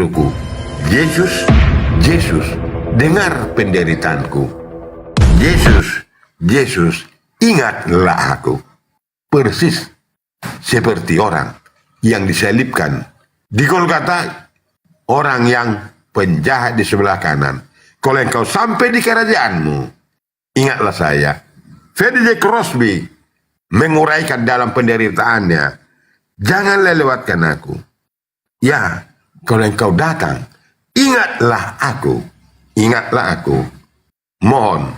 menyeruku, Yesus, Yesus, dengar penderitaanku. Yesus, Yesus, ingatlah aku. Persis seperti orang yang disalibkan di Golgota, orang yang penjahat di sebelah kanan. Kalau engkau sampai di kerajaanmu, ingatlah saya. Freddie J. Crosby menguraikan dalam penderitaannya, janganlah lewatkan aku. Ya, kalau engkau datang, ingatlah aku. Ingatlah aku. Mohon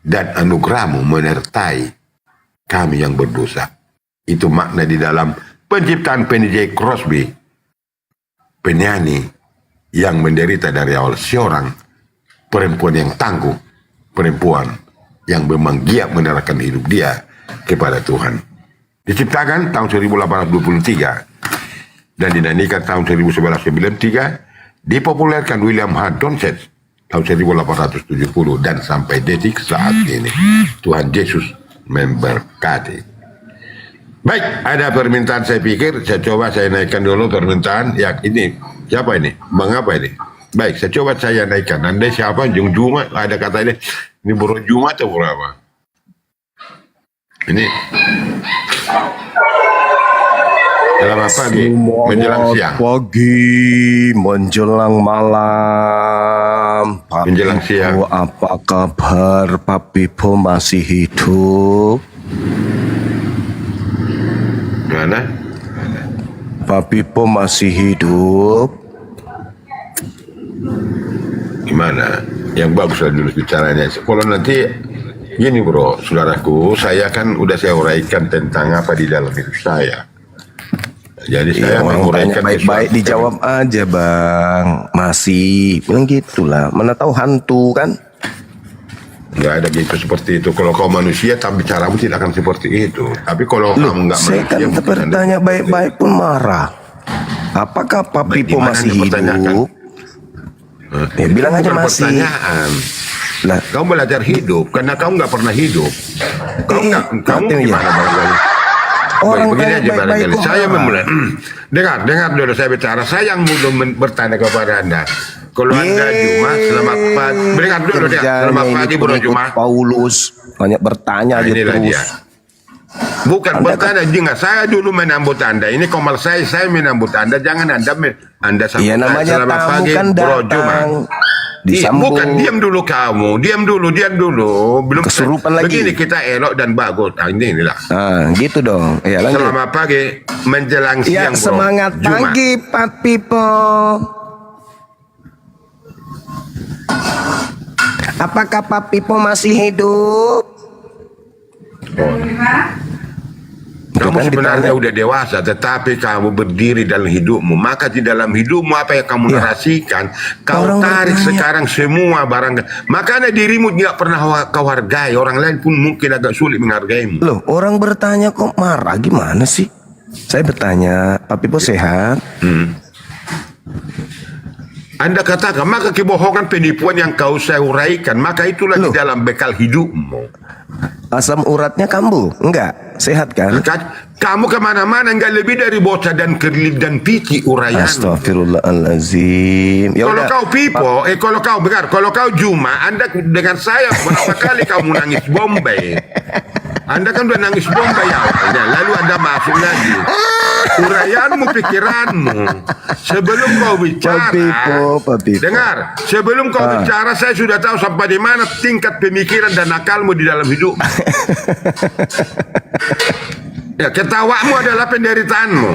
dan anugerahmu menyertai kami yang berdosa. Itu makna di dalam penciptaan Freddie J. Crosby, penyanyi yang menderita dari awal, seorang perempuan yang tangguh, perempuan yang memang giat menyerahkan hidup dia kepada Tuhan. Diciptakan tahun 1823 dan dinyanyikan tahun 1993, dipopulerkan William Hart Donsett tahun 1870 dan sampai detik saat ini. Tuhan Yesus memberkati. Baik, ada permintaan, saya pikir saya coba saya naikkan dulu permintaan. Ya, ini siapa ini? Bang apa ini? Baik, saya coba saya naikkan. Anda siapa? Jung Juma, ada kata ini Bro Juma atau berapa? Ini selamat pagi, menjelang siang. Pagi, menjelang malam. Papi Menjelang siang. apa kabar? Papi Po masih hidup? Mana? Papi Po masih hidup? Gimana? Yang bagus lah dulu bicaranya. Kalau nanti gini bro, saudaraku, saya kan udah saya uraikan tentang apa di dalam hidup saya. Jadi saya menguraikan baik-baik dijawab aja bang. Masih bilang gitulah. Mana tahu hantu kan? Nggak ada gitu seperti itu. Kalau kau manusia, tapi caramu tidak akan seperti itu. Tapi kalau kamu nggak Saya manusia, kan bertanya baik-baik pun marah. Apakah Papi Po masih hidup? Ya bilang aja masih. Pertanyaan. Lah, Kau belajar hidup karena kau nggak pernah hidup. Kamu gimana barangkali? Orang Begini aja baik-baik barangkali. kok Saya marah. memulai. Dengar dulu saya bicara. Saya yang belum bertanya kepada Anda. Kalau Anda Juma, selamat pagi. Dengar dulu dia. Selamat pagi Bro Juma. Paulus banyak bertanya aja Inilah terus. dia. Bukan Anda bertanya juga. Saya dulu menyambut Anda. Ini komal saya menyambut Anda. Jangan Anda sambut Iya saya. namanya Selamat tamu pagi kan Bro Juma. datang. Iya, Disambung. bukan, diam dulu kamu, diam dulu, belum Kesurupan lagi. Begini kita elok dan bagus. Nah, inilah. Nah, gitu dong. Ya lanjut. Selamat pagi menjelang Ya siang bro. semangat Juma. pagi Papi Po. Apakah Papi Po masih hidup? Kamu Bukan sebenarnya ditanya. udah dewasa, tetapi kamu berdiri dalam hidupmu. Maka di dalam hidupmu apa yang kamu narasikan, kau Orang tarik bertanya. sekarang semua barang. Makanya dirimu tidak pernah kau hargai. Orang lain pun mungkin agak sulit menghargaimu. Loh, orang bertanya kok marah gimana sih? Saya bertanya, Papi Po sehat? Anda katakan, maka kebohongan penipuan yang kau saya uraikan, maka itulah di Loh. dalam bekal hidupmu. Asam uratnya kambuh? Enggak, sehat kan? Kamu kemana-mana nggak lebih dari bocah dan kerlip dan pici uraian. Astagfirullahaladzim. Ya Kalau udah, kau pipo, kalau kau Juma, Anda dengan saya berapa kali kamu nangis Bombay. Anda kan udah nangis Bombay awalnya, lalu Anda masuk lagi. Uraianmu, pikiranmu. Sebelum kau bicara, Papi Po. dengar. Sebelum kau bicara, saya sudah tahu sampai di mana tingkat pemikiran dan akalmu di dalam hidup. Ya, ketawamu adalah penderitaanmu.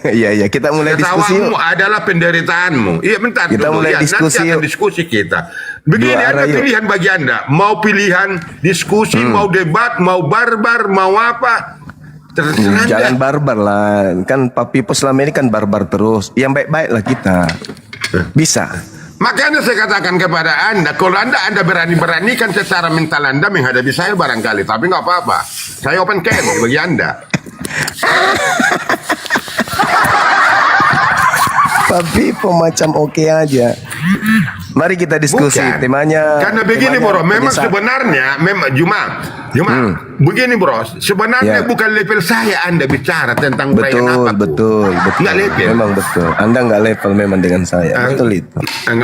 Iya, kita mulai diskusi Ketawamu yuk. adalah penderitaanmu. Iya, bentar Kita dulu. mulai Ya, diskusi nanti akan yuk. diskusi kita. Begini, Dua ada arah yuk. pilihan bagi Anda. Mau pilihan diskusi, mau debat, mau barbar, mau apa. Terserah Anda. Jangan barbar lah. Kan Papi Po selama ini kan barbar terus. Yang baik-baik lah kita. Bisa. Makanya saya katakan kepada Anda, kalau Anda berani-beranikan secara mental Anda menghadapi saya barangkali. Tapi nggak apa-apa. Saya open case bagi Anda. Papi Po macam oke aja. Mari kita diskusi. Bukan. Temanya. Karena begini bro, memang sebenarnya, memang Juma, begini bro, sebenarnya Ya. bukan level saya Anda bicara tentang perayaan apa. Betul. Nggak level. Memang betul. Anda nggak level memang dengan saya. Betul itu.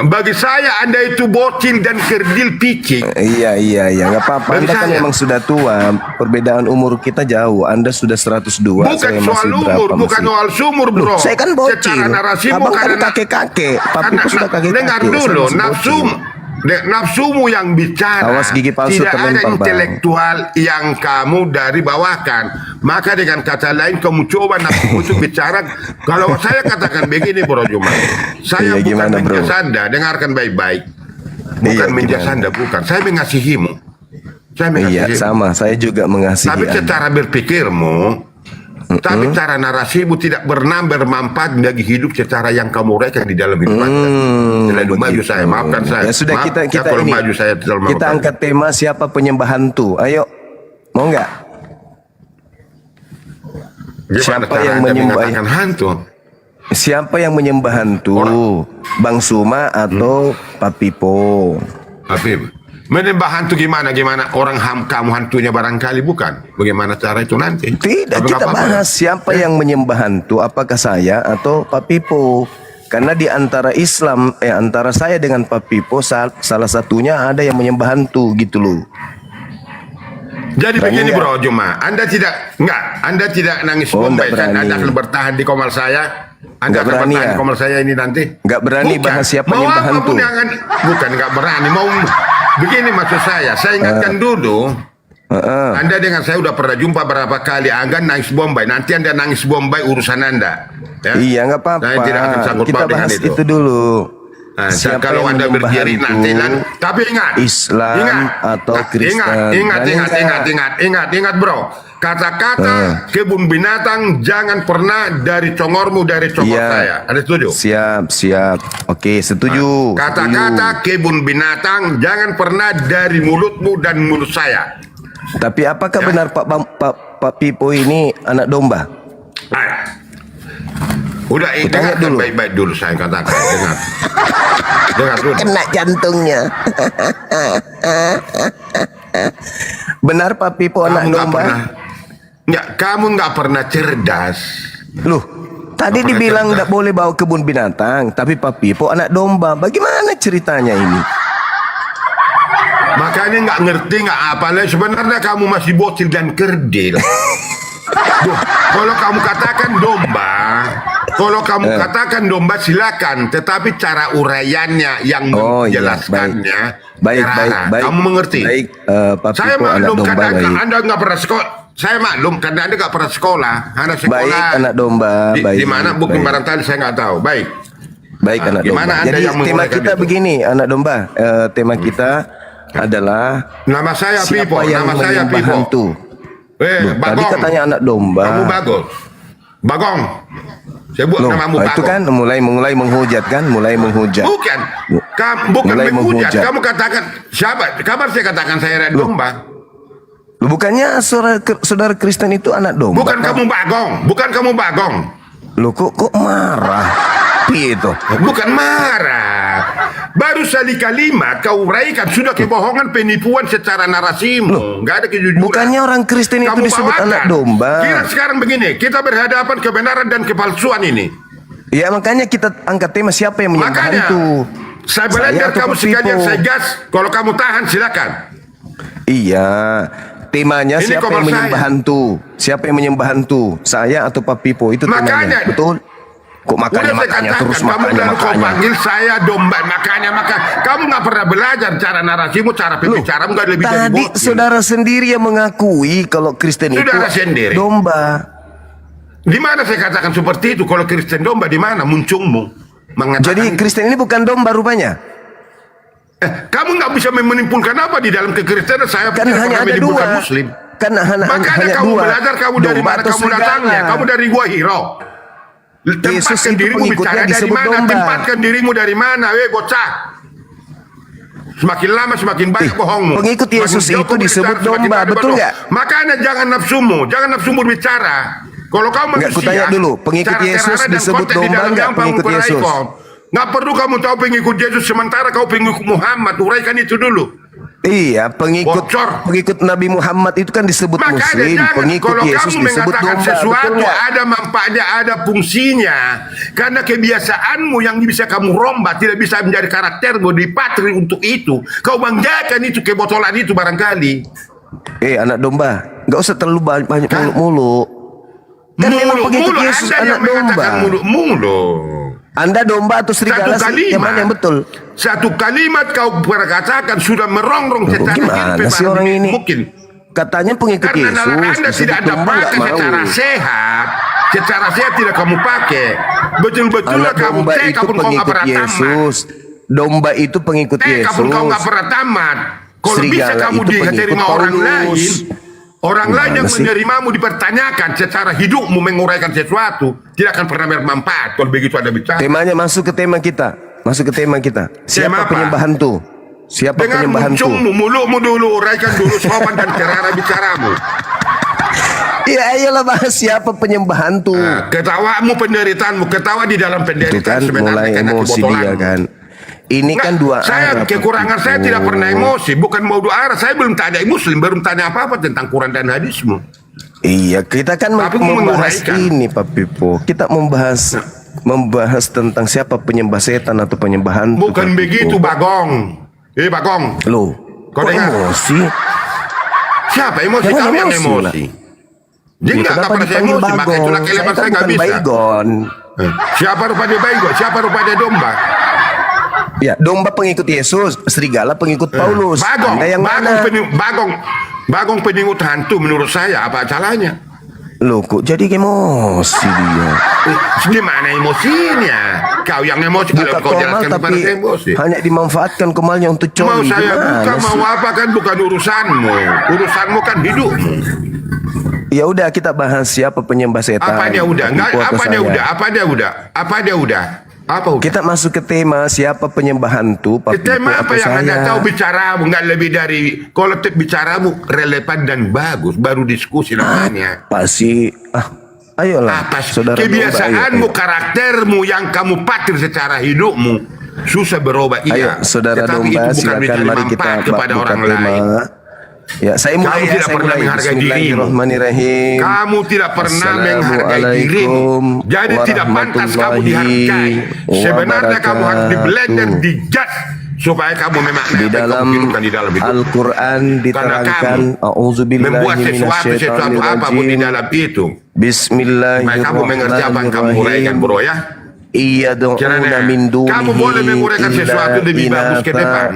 Bagi saya Anda itu bocil dan kerdil picik. Iya. Nggak apa-apa. Bagi Anda kan saya. memang sudah tua. Perbedaan umur kita jauh. Anda sudah 102. Bukan saya soal masih umur, berapa bukan masih? soal sumur bro. Saya kan bocil. Secara narasimu Abang kan karena kakek-kakek. Papi pun sudah kakek-kakek. dengar Saya dulu, masih bocil. nafsumu yang bicara. Awas gigi palsu tidak ada terlempar, Bang. intelektual yang kamu dari bawakan. Maka dengan kata lain kamu coba nafsumu itu bicara. Kalau saya katakan begini bro Juma, saya Iya, bukan gimana, bro? menjas Anda, dengarkan baik-baik. Bukan Iya, menjas gimana? Anda, bukan. Saya mengasihimu. Saya Iya, mengasihimu. sama. Saya juga mengasihi Tapi Anda. secara berpikirmu, tapi cara narasimu tidak pernah bermanfaat bagi hidup secara yang kamu uraikan di dalam hidup Anda. Terlalu maju begitu. saya, maafkan saya. Ya sudah, Maaf, kita kalau ini maju saya terlalu kita maafkan. angkat tema siapa penyembah hantu. Ayo, mau nggak? Gimana siapa cara yang Anda menyembah- mengatakan hantu? Siapa yang menyembah hantu? Bang Suma atau Pak Pipo? Habib, menyembah hantu gimana? Orang kamu hantunya barangkali bukan? Bagaimana cara itu nanti? Tidak, Tapi kita nggak apa-apa. bahas siapa yang menyembah hantu, apakah saya atau Pak Pipo? Karena di antara Islam, antara saya dengan Pak Pipo, salah satunya ada yang menyembah hantu gitu loh. Jadi Berani begini nggak? bro Juma, Anda tidak nangis Oh, Bombay nggak dan berani. Anda akan bertahan di komal saya. Anda Nggak akan berani bertahan ya? di komal saya ini nanti. Nggak berani bahas siapa mau nyembah hantu. apapun yang akan, bukan nggak berani. Mau begini maksud saya ingatkan dulu. Anda dengan saya udah pernah jumpa berapa kali. Anda nangis Bombay, nanti Anda nangis Bombay urusan Anda. Ya? Iya, nggak apa-apa. Saya tidak akan sangkut Kita paut dengan bahas itu. itu dulu. Nah, Siapa kalau yang Anda menyembah berdiri hantu? nanti tapi ingat Islam atau Kristen? Ingat bro, kata-kata kebun binatang jangan pernah dari congormu, dari congor Iya. saya. Ada setuju? Siap. Oke, setuju. Kata-kata kebun binatang jangan pernah dari mulutmu dan mulut saya. Tapi apakah Ya. benar Pak Pipo ini anak domba? Udah, Tanya dengarkan dulu. baik-baik dulu saya katakan. Dengar dulu. Kena jantungnya. Benar Pak Pipo anak Kamu nggak domba? pernah, kamu nggak pernah cerdas. Loh, tadi Nggak pernah dibilang cerdas. nggak boleh bawa kebun binatang, tapi Pak Pipo anak domba. Bagaimana ceritanya ini? Makanya nggak ngerti nggak apa lah. Sebenarnya kamu masih bocil dan kerdil. Duh, kalau kamu katakan domba, silakan. Tetapi cara uraiannya yang Oh, iya, menjelaskannya, Baik. Kamu mengerti? Baik, Pak Saya Pipo anak maklum domba karena baik. Anda nggak pernah sekolah. Saya maklum karena Anda nggak pernah sekolah. Anda sekolah. Baik, anak domba. Baik. Di mana? Bukan baik. barangkali saya nggak tahu. Baik. Baik anak Gimana domba. Anda Jadi yang tema menguraikan kita itu? begini, anak domba. Tema kita adalah Nama saya siapa Pipo. yang Nama saya menyembah Pipo. hantu. Tadi Bagong. katanya anak domba. Kamu bagus. Bagong. Sebut Loh, namamu itu Bagong. kan mulai menghujat kan, mulai menghujat. Bukan. Bukan Mulai menghujat. menghujat. Kamu katakan siapa? Kabar saya katakan saya anak domba. Loh, bukannya saudara Kristen itu anak domba? Bukan Pak? kamu Bagong. Bukan kamu Bagong. Loh, kok marah? Itu. Bukan marah. Baru sekali kalimat kau uraikan sudah kebohongan, penipuan secara narasimu. Nggak ada kejujuran. Bukannya orang Kristen itu disebut bawakan. anak domba? Kira sekarang begini, kita berhadapan kebenaran dan kepalsuan ini. Ya makanya kita angkat tema siapa yang menyembah Makanya hantu. saya belajar atau kamu Pak sekalian Pipo? saya gas. Kalau kamu tahan silakan. Iya. Temanya Ini siapa komar yang menyembah saya. hantu? Siapa yang menyembah hantu? Saya atau Pak Pipo? Itu Makanya. temanya. Betul? Kok Udah saya makanya katakan, terus kamu makanya. dan kau panggil saya domba. Makanya kamu nggak pernah belajar cara narasimu, cara pembicaramu nggak lebih dari Tadi bocil. saudara sendiri yang mengakui kalau Kristen Saudara itu sendiri. domba. Di mana saya katakan seperti itu? Kalau Kristen domba di mana muncungmu? Mengatakan, Jadi Kristen ini bukan domba rupanya. kamu nggak bisa menyimpulkan apa di dalam kekristenan? Saya Kan pikir hanya kami ada bukan dua. Muslim. Kan hanya Makanya kamu dua. belajar kamu dari Domba mana atau kamu serigala. datangnya? Kamu dari gua Hiro. Yesus Tempatkan itu dirimu pengikutnya bicara dari disebut mana? domba. Tempatkan dirimu dari mana? Bocah. Semakin lama semakin banyak bohongmu. pengikut Yesus Semakin jauh itu kamu disebut bicara, semakin domba, banyak betul bohong. nggak? Makanya jangan nafsumu berbicara. Kalau kamu Nggak, manusia, kutanya dulu, pengikut cara Yesus terhadap dan disebut konteks di domba dalam nggak yang kamu pengikut Yesus? peraikan. Nggak perlu kamu tahu pengikut Yesus sementara kau pengikut Muhammad. Uraikan itu dulu. Iya, Bocor. pengikut Nabi Muhammad itu kan disebut Makanya Muslim, jangan, pengikut kalau Yesus kamu disebut mengatakan domba. Betul sesuatu nggak? ada manfaatnya, ada fungsinya. Karena kebiasaanmu yang bisa kamu rombak tidak bisa menjadi karaktermu dipatri untuk itu. Kau banggakan itu kebotolan itu barangkali. Anak domba, nggak usah terlalu banyak muluk-muluk. Kan memang pengikut Yesus Anda anak yang mengatakan domba. muluk-muluk. Anda domba atau serigala sih? Yang mana yang betul? Satu kalimat kau perkatakan sudah merongrong secara Gimana sih orang ini? mungkin. Katanya pengikut Karena Yesus. Anda tidak ada domba nggak pakai mau. secara sehat tidak kamu pakai. Betul-betul Anak kamu domba TK itu pun kau nggak pengikut pernah tamat. Yesus. Domba itu pengikut TK Yesus. pun kau nggak pernah tamat. Kalau bisa Serigala kamu itu pengikut diterima orang Paulus. lain. Orang lain yang sih? menerimamu dipertanyakan secara hidupmu menguraikan sesuatu tidak akan pernah bermanfaat kalau begitu ada bicara. Temanya masuk ke tema kita. Masuk ke tema kita. Siapa Tema apa? penyembah hantu? Siapa Dengan penyembah hantu? muncungmu, mulutmu dulu, uraikan dulu sopan dan cerara bicaramu. Iya, ayolah bahas siapa penyembah hantu. Nah, ketawamu, penderitaanmu, ketawa di dalam Itu penderitaan kan sebenarnya mulai karena emosi dia kebotolanmu. kan. Ini kan dua saya arah. kekurangan saya Pak. tidak pernah emosi, bukan mau dua arah. Saya belum tanya Muslim, belum tanya apa-apa tentang Quran dan hadismu. Iya, kita kan Tapi membahas menguraikan. ini Pak Pipo. Kita membahas tentang siapa penyembah setan atau penyembah hantu. Bukan Pak begitu, Pipo. Bagong. Bagong. Loh, Kau kok dengar? emosi? Siapa emosi? Jangan Kamu yang emosi lah. emosi. Dia Ya, nggak kenapa pernah saya dipanggil emosi, makanya Bagong? itulah kelebat Saya saya kan nggak bukan bisa. Baygon. Siapa rupanya Baygon? Siapa rupanya domba? Ya, domba pengikut Yesus, serigala pengikut Paulus. Bagong, Anda yang mana? Bagong pengikut hantu menurut saya apa salahnya? Loh, kok jadi emosi dia? Gimana emosinya? Kau yang emosi kalau Buka kau komal jelaskan kepada tapi saya emosi. hanya dimanfaatkan komalnya untuk Mau coli. saya Gimana buka mau sih? apa kan bukan urusanmu. Urusanmu kan hidupmu. Ya udah, kita bahas siapa penyembah setan. Apa dia udah? Pak Enggak, Pipo atau apa dia saya? udah? Apa dia udah? Apa dia udah? Apa udah? Kita masuk ke tema siapa penyembah hantu, Pak Pipo Tema apa atau yang Anda saya? tahu bicaramu nggak lebih dari kalau bicaramu relevan dan bagus baru diskusi namanya. Pasti ayolah Apa saudara domba, kebiasaanmu, ayo. karaktermu yang kamu patir secara hidupmu susah berubah Ayo, saudara tetapi domba, itu bukan silakan mencari mari kita manfaat kepada buka orang tema. lain. Ya, saya mulai Kamu tidak saya pernah mulai. menghargai dirimu. Bismillahirrahmanirrahim. Kamu tidak pernah menghargai dirimu. Assalamualaikum Jadi tidak pantas kamu warahmatullahi dihargai. Sebenarnya kamu harus diblender, wabarakatuh. dijat supaya kamu memang Di dalam di dalam hidup. Al-Quran diterangkan kamu membuat sesuatu apapun di a'udzubillahi dalam itu. Supaya kamu mengerti apa yang kamu uraikan, bro ya. Iyad'una Karena min dunihi kamu boleh menguraikan sesuatu lebih bagus ke depan.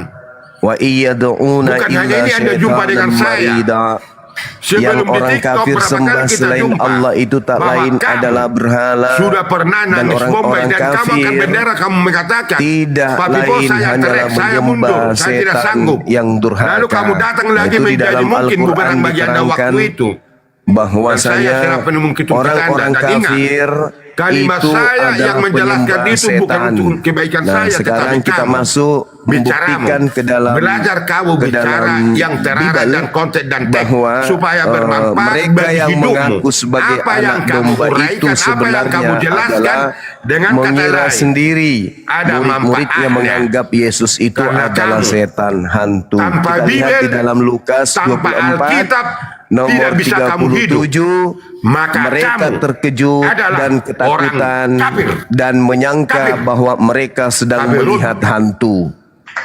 Wa iyad'una Bukan hanya illa ini Anda jumpa dengan syaitanan saya. marida. Sebelum Yang di orang TikTok kafir berapa sembah kali kita selain jumpa Allah itu tak bahwa lain kamu adalah berhala. sudah pernah Dan nangis bombay orang-orang dan kamu akan kafir bendera kamu mengatakan tidak Papi bos lain saya hanyalah teriak, saya mundur, menyembah saya tidak setan sanggup. yang durhaka. Lalu kamu datang lagi Itu di menjadi dalam mungkin Al-Quran bumerang bagi Anda diterangkan waktu itu. bahwasanya Dan saya tidak pernah menghitung orang-orang Anda. Dan ingat, kafir kalimat itu saya adalah yang menjelaskan penyembah itu bukan setan. untuk kebaikan Nah, saya, sekarang tetapi kita kamu masuk membuktikan ke dalam belajar kamu ke bicara dalam yang terarah Bible dan konteks dan teks bahwa supaya bermanfaat mereka bagi yang hidupmu. mengaku sebagai Apa yang anak kamu domba uraikan, itu apa yang sebenarnya kamu jelaskan adalah dengan kata mengira lain. sendiri Ada murid-muridnya manfaatnya. menganggap Yesus itu Karena adalah kamu setan hantu. tanpa Kita lihat Bibel, di dalam Lukas tanpa 24 Alkitab, nomor tidak bisa kamu hidup. 37, Maka mereka kamu terkejut adalah dan ketakutan orang kafir. dan menyangka Kafir. bahwa mereka sedang Kafirun. melihat hantu.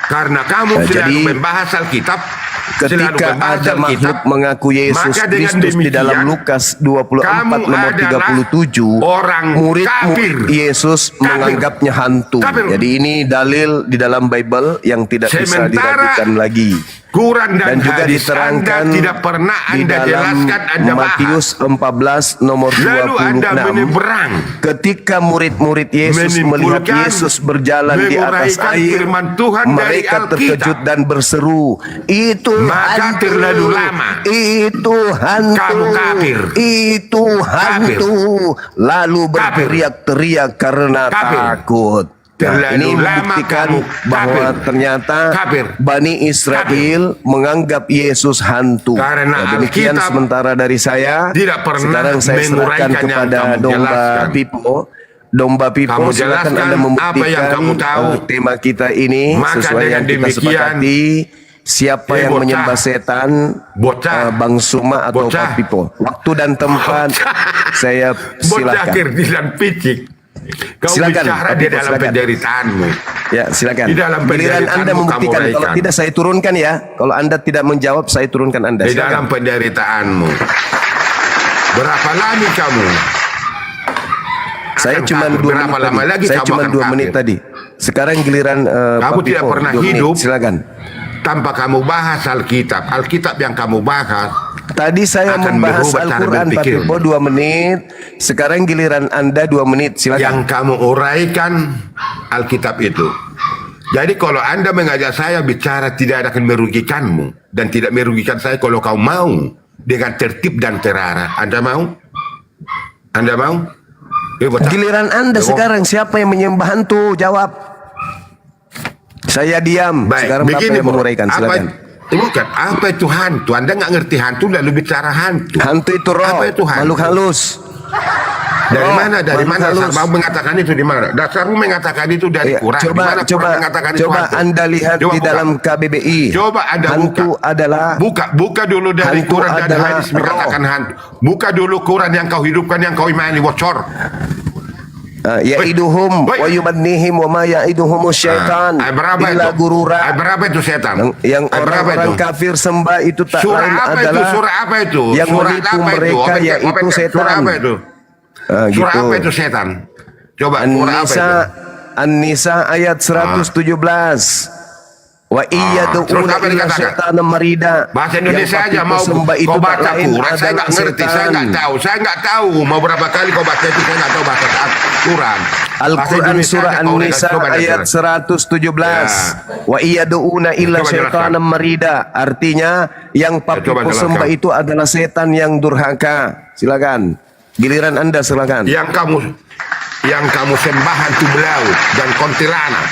Karena kamu Nah, selalu jadi, membahas Alkitab, selalu Ketika membahas ada makhluk mengaku Yesus maka dengan Kristus di dalam demikian, Lukas 24 kamu nomor adalah 37, orang murid-murid kafir. Yesus Kafir. menganggapnya hantu. Kafir. Jadi ini dalil di dalam Bible yang tidak bisa Sementara diragukan lagi. Quran dan juga hadis diterangkan Anda tidak pernah di Anda dalam jelaskan, Anda Matius 14 nomor Lalu Anda 26. menyeberang. Ketika murid-murid Yesus melihat Menimpulkan, Yesus berjalan di atas menguraikan air, firman Tuhan dari mereka Alkitab. terkejut dan berseru, "Itu Maka hantu, terlalu lama. itu hantu, Kamu kafir. itu hantu." Lalu berteriak-teriak karena Kafir. takut. Nah, Terlalu ini lama membuktikan kamu bahwa kafir. ternyata Kafir. Bani Israel menganggap Yesus hantu. Karena Nah, demikian Alkitab sementara dari saya. tidak pernah Sekarang saya serahkan menguraikan yang kepada kamu domba jelaskan. Pipo Domba Pipo, Kamu silakan jelaskan Anda membuktikan apa yang kamu tahu. Tema kita ini Maka sesuai dengan yang kita demikian, sepakati. Siapa yang bocah. menyembah setan, Bocah. Bang Suma atau Bocah. Pak Pipo? Waktu dan tempat saya Bocah silakan. kerdilan picik. Kau Silakan, bicara Pak di Pipo, dalam silakan. penderitaanmu. Ya, silakan. Di dalam Giliran penderitaan Anda kamu membuktikan. Kalau uraikan. tidak saya turunkan ya. Kalau Anda tidak menjawab, saya turunkan Anda. Di Silakan. dalam penderitaanmu. Berapa lama kamu? Saya akan cuma kafir? 2 menit Berapa lama tadi. lagi Saya kamu cuma akan 2 menit kafir? tadi. Sekarang giliran Kamu Pak tidak Pipo, pernah 2 menit. hidup. Silakan. Tanpa kamu bahas Alkitab. Alkitab yang kamu bahas. Tadi saya akan membahas berubah cara Al-Quran, Pak berpikir. Pipo 2 menit. Sekarang giliran Anda 2 menit. Silakan. Yang kamu uraikan Alkitab itu. Jadi kalau Anda mengajak saya bicara tidak akan merugikanmu. Dan tidak merugikan saya kalau kau mau. Dengan tertib dan terarah. Anda mau? Anda mau? Giliran Anda sekarang, siapa yang menyembah hantu? Jawab. Saya diam. Baik, Sekarang Bapak begini, yang Bro. menguraikan. Silakan. Bukan, apa itu hantu? Anda nggak ngerti hantu lalu bicara hantu. Hantu itu roh, Apa itu hantu? makhluk halus. Dari Roh, mana? Dari makhluk mana? halus. Dasarmu mengatakan itu di mana? Dasarmu mengatakan itu dari Ya, Quran. Di coba mana Quran mengatakan itu coba hantu? Anda lihat Coba di buka. dalam KBBI. Coba Anda hantu buka. adalah Buka dulu dari hantu Quran dan adalah hadis mengatakan roh. hantu. Buka dulu Quran yang kau hidupkan, yang kau imani, bocor. Ya'iduhum Woi. wa yumannihim wa ma ya'iduhum syaitan Berapa illa itu? gurura. Berapa itu setan? Yang Berapa orang-orang itu? kafir sembah itu tak Surah lain apa itu? adalah Surah apa itu? yang Surah menipu apa itu? mereka Open- yaitu open- setan. Surah apa itu? Surah Gitu. apa itu setan? Coba surah apa itu? An-Nisa ayat 117. Wa terus iyyadu'una apa illa dikatakan? syaitanam marida. Bahasa Indonesia Yang aja Pak Pipo mau sembah itu kau tak baca lain Quran, saya adalah nggak ngerti, saya setan. nggak tahu mau berapa kali kau baca itu, saya nggak tahu bahasa Quran. Bahasa Al-Quran Indonesia surah aja kau An-Nisa coba ayat dengar. 117. Wa iyyadu'una illa Coba syaitanam marida. Artinya yang Pak Coba Pipo jelaskan. sembah itu adalah setan yang durhaka. Silakan. Giliran Anda silakan. Yang kamu sembah hantu belau dan kuntilanak.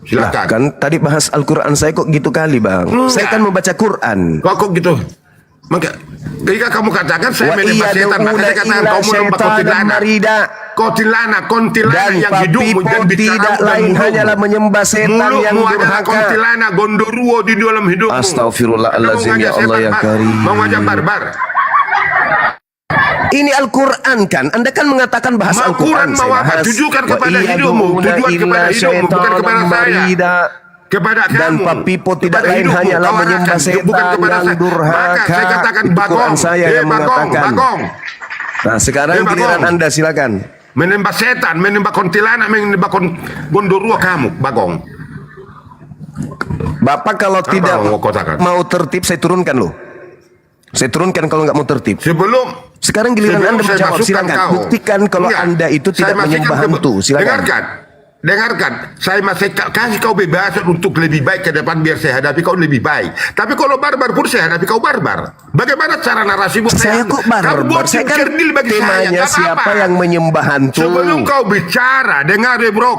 Lah, Silakan. kan tadi bahas Al-Quran saya kok gitu kali, Bang. Saya kan membaca Quran. Kok gitu? Maka ketika kamu katakan saya Wa menyembah setan, maka saya katakan illa kamu menyembah syaitanam kuntilanak. marida. Kuntilanak Dan yang Pak hidupmu Pipo dan tidak bicaramu dan lain mulutmu. hanyalah menyembah setan yang Mulutmu adalah durhaka. kuntilanak gondoruo di dalam hidupmu. Astaghfirullahaladzim, Anda ya mau Allah, ngajak ya setan, Karim. Mau ngajak barbar. Ini Al-Quran kan? Anda kan mengatakan bahas Mau Al-Quran. Quran mau saya apa? bahas. Tujukan Wa kepada iyyadu'una hidupmu. Tujukan illa kepada hidupmu, bukan kepada syaitanam saya. marida. Kepada Dan kamu. Pak Pipo tidak Kepada lain hidupmu. hanyalah Kau menyembah arahkan, setan bukan kepada yang saya. durhaka. Maka saya katakan Itu bagong. Quran saya yang bagong, mengatakan. bagong. Nah sekarang Bagong. giliran Anda silakan. Menyembah setan, menyembah kuntilanak, menyembah gondoruo kamu, bagong. Bapak kalau tidak mau kotakan? mau tertib saya turunkan loh. Saya turunkan kalau nggak mau tertib. Sekarang giliran Anda saya menjawab, masukkan silakan. kau. Buktikan kalau Enggak, Anda itu saya tidak masih menyembah kan hantu. Silakan. Dengarkan. Saya masih kasih kau bebasan untuk lebih baik ke depan biar saya hadapi kau lebih baik. Tapi kalau barbar pun saya hadapi kau barbar. Bagaimana cara narasimu? Saya kok barbar? Kamu buat Saya kan kerdil bagi saya. temanya nggak siapa apa-apa. yang menyembah hantu. Sebelum kau bicara, dengar ya bro,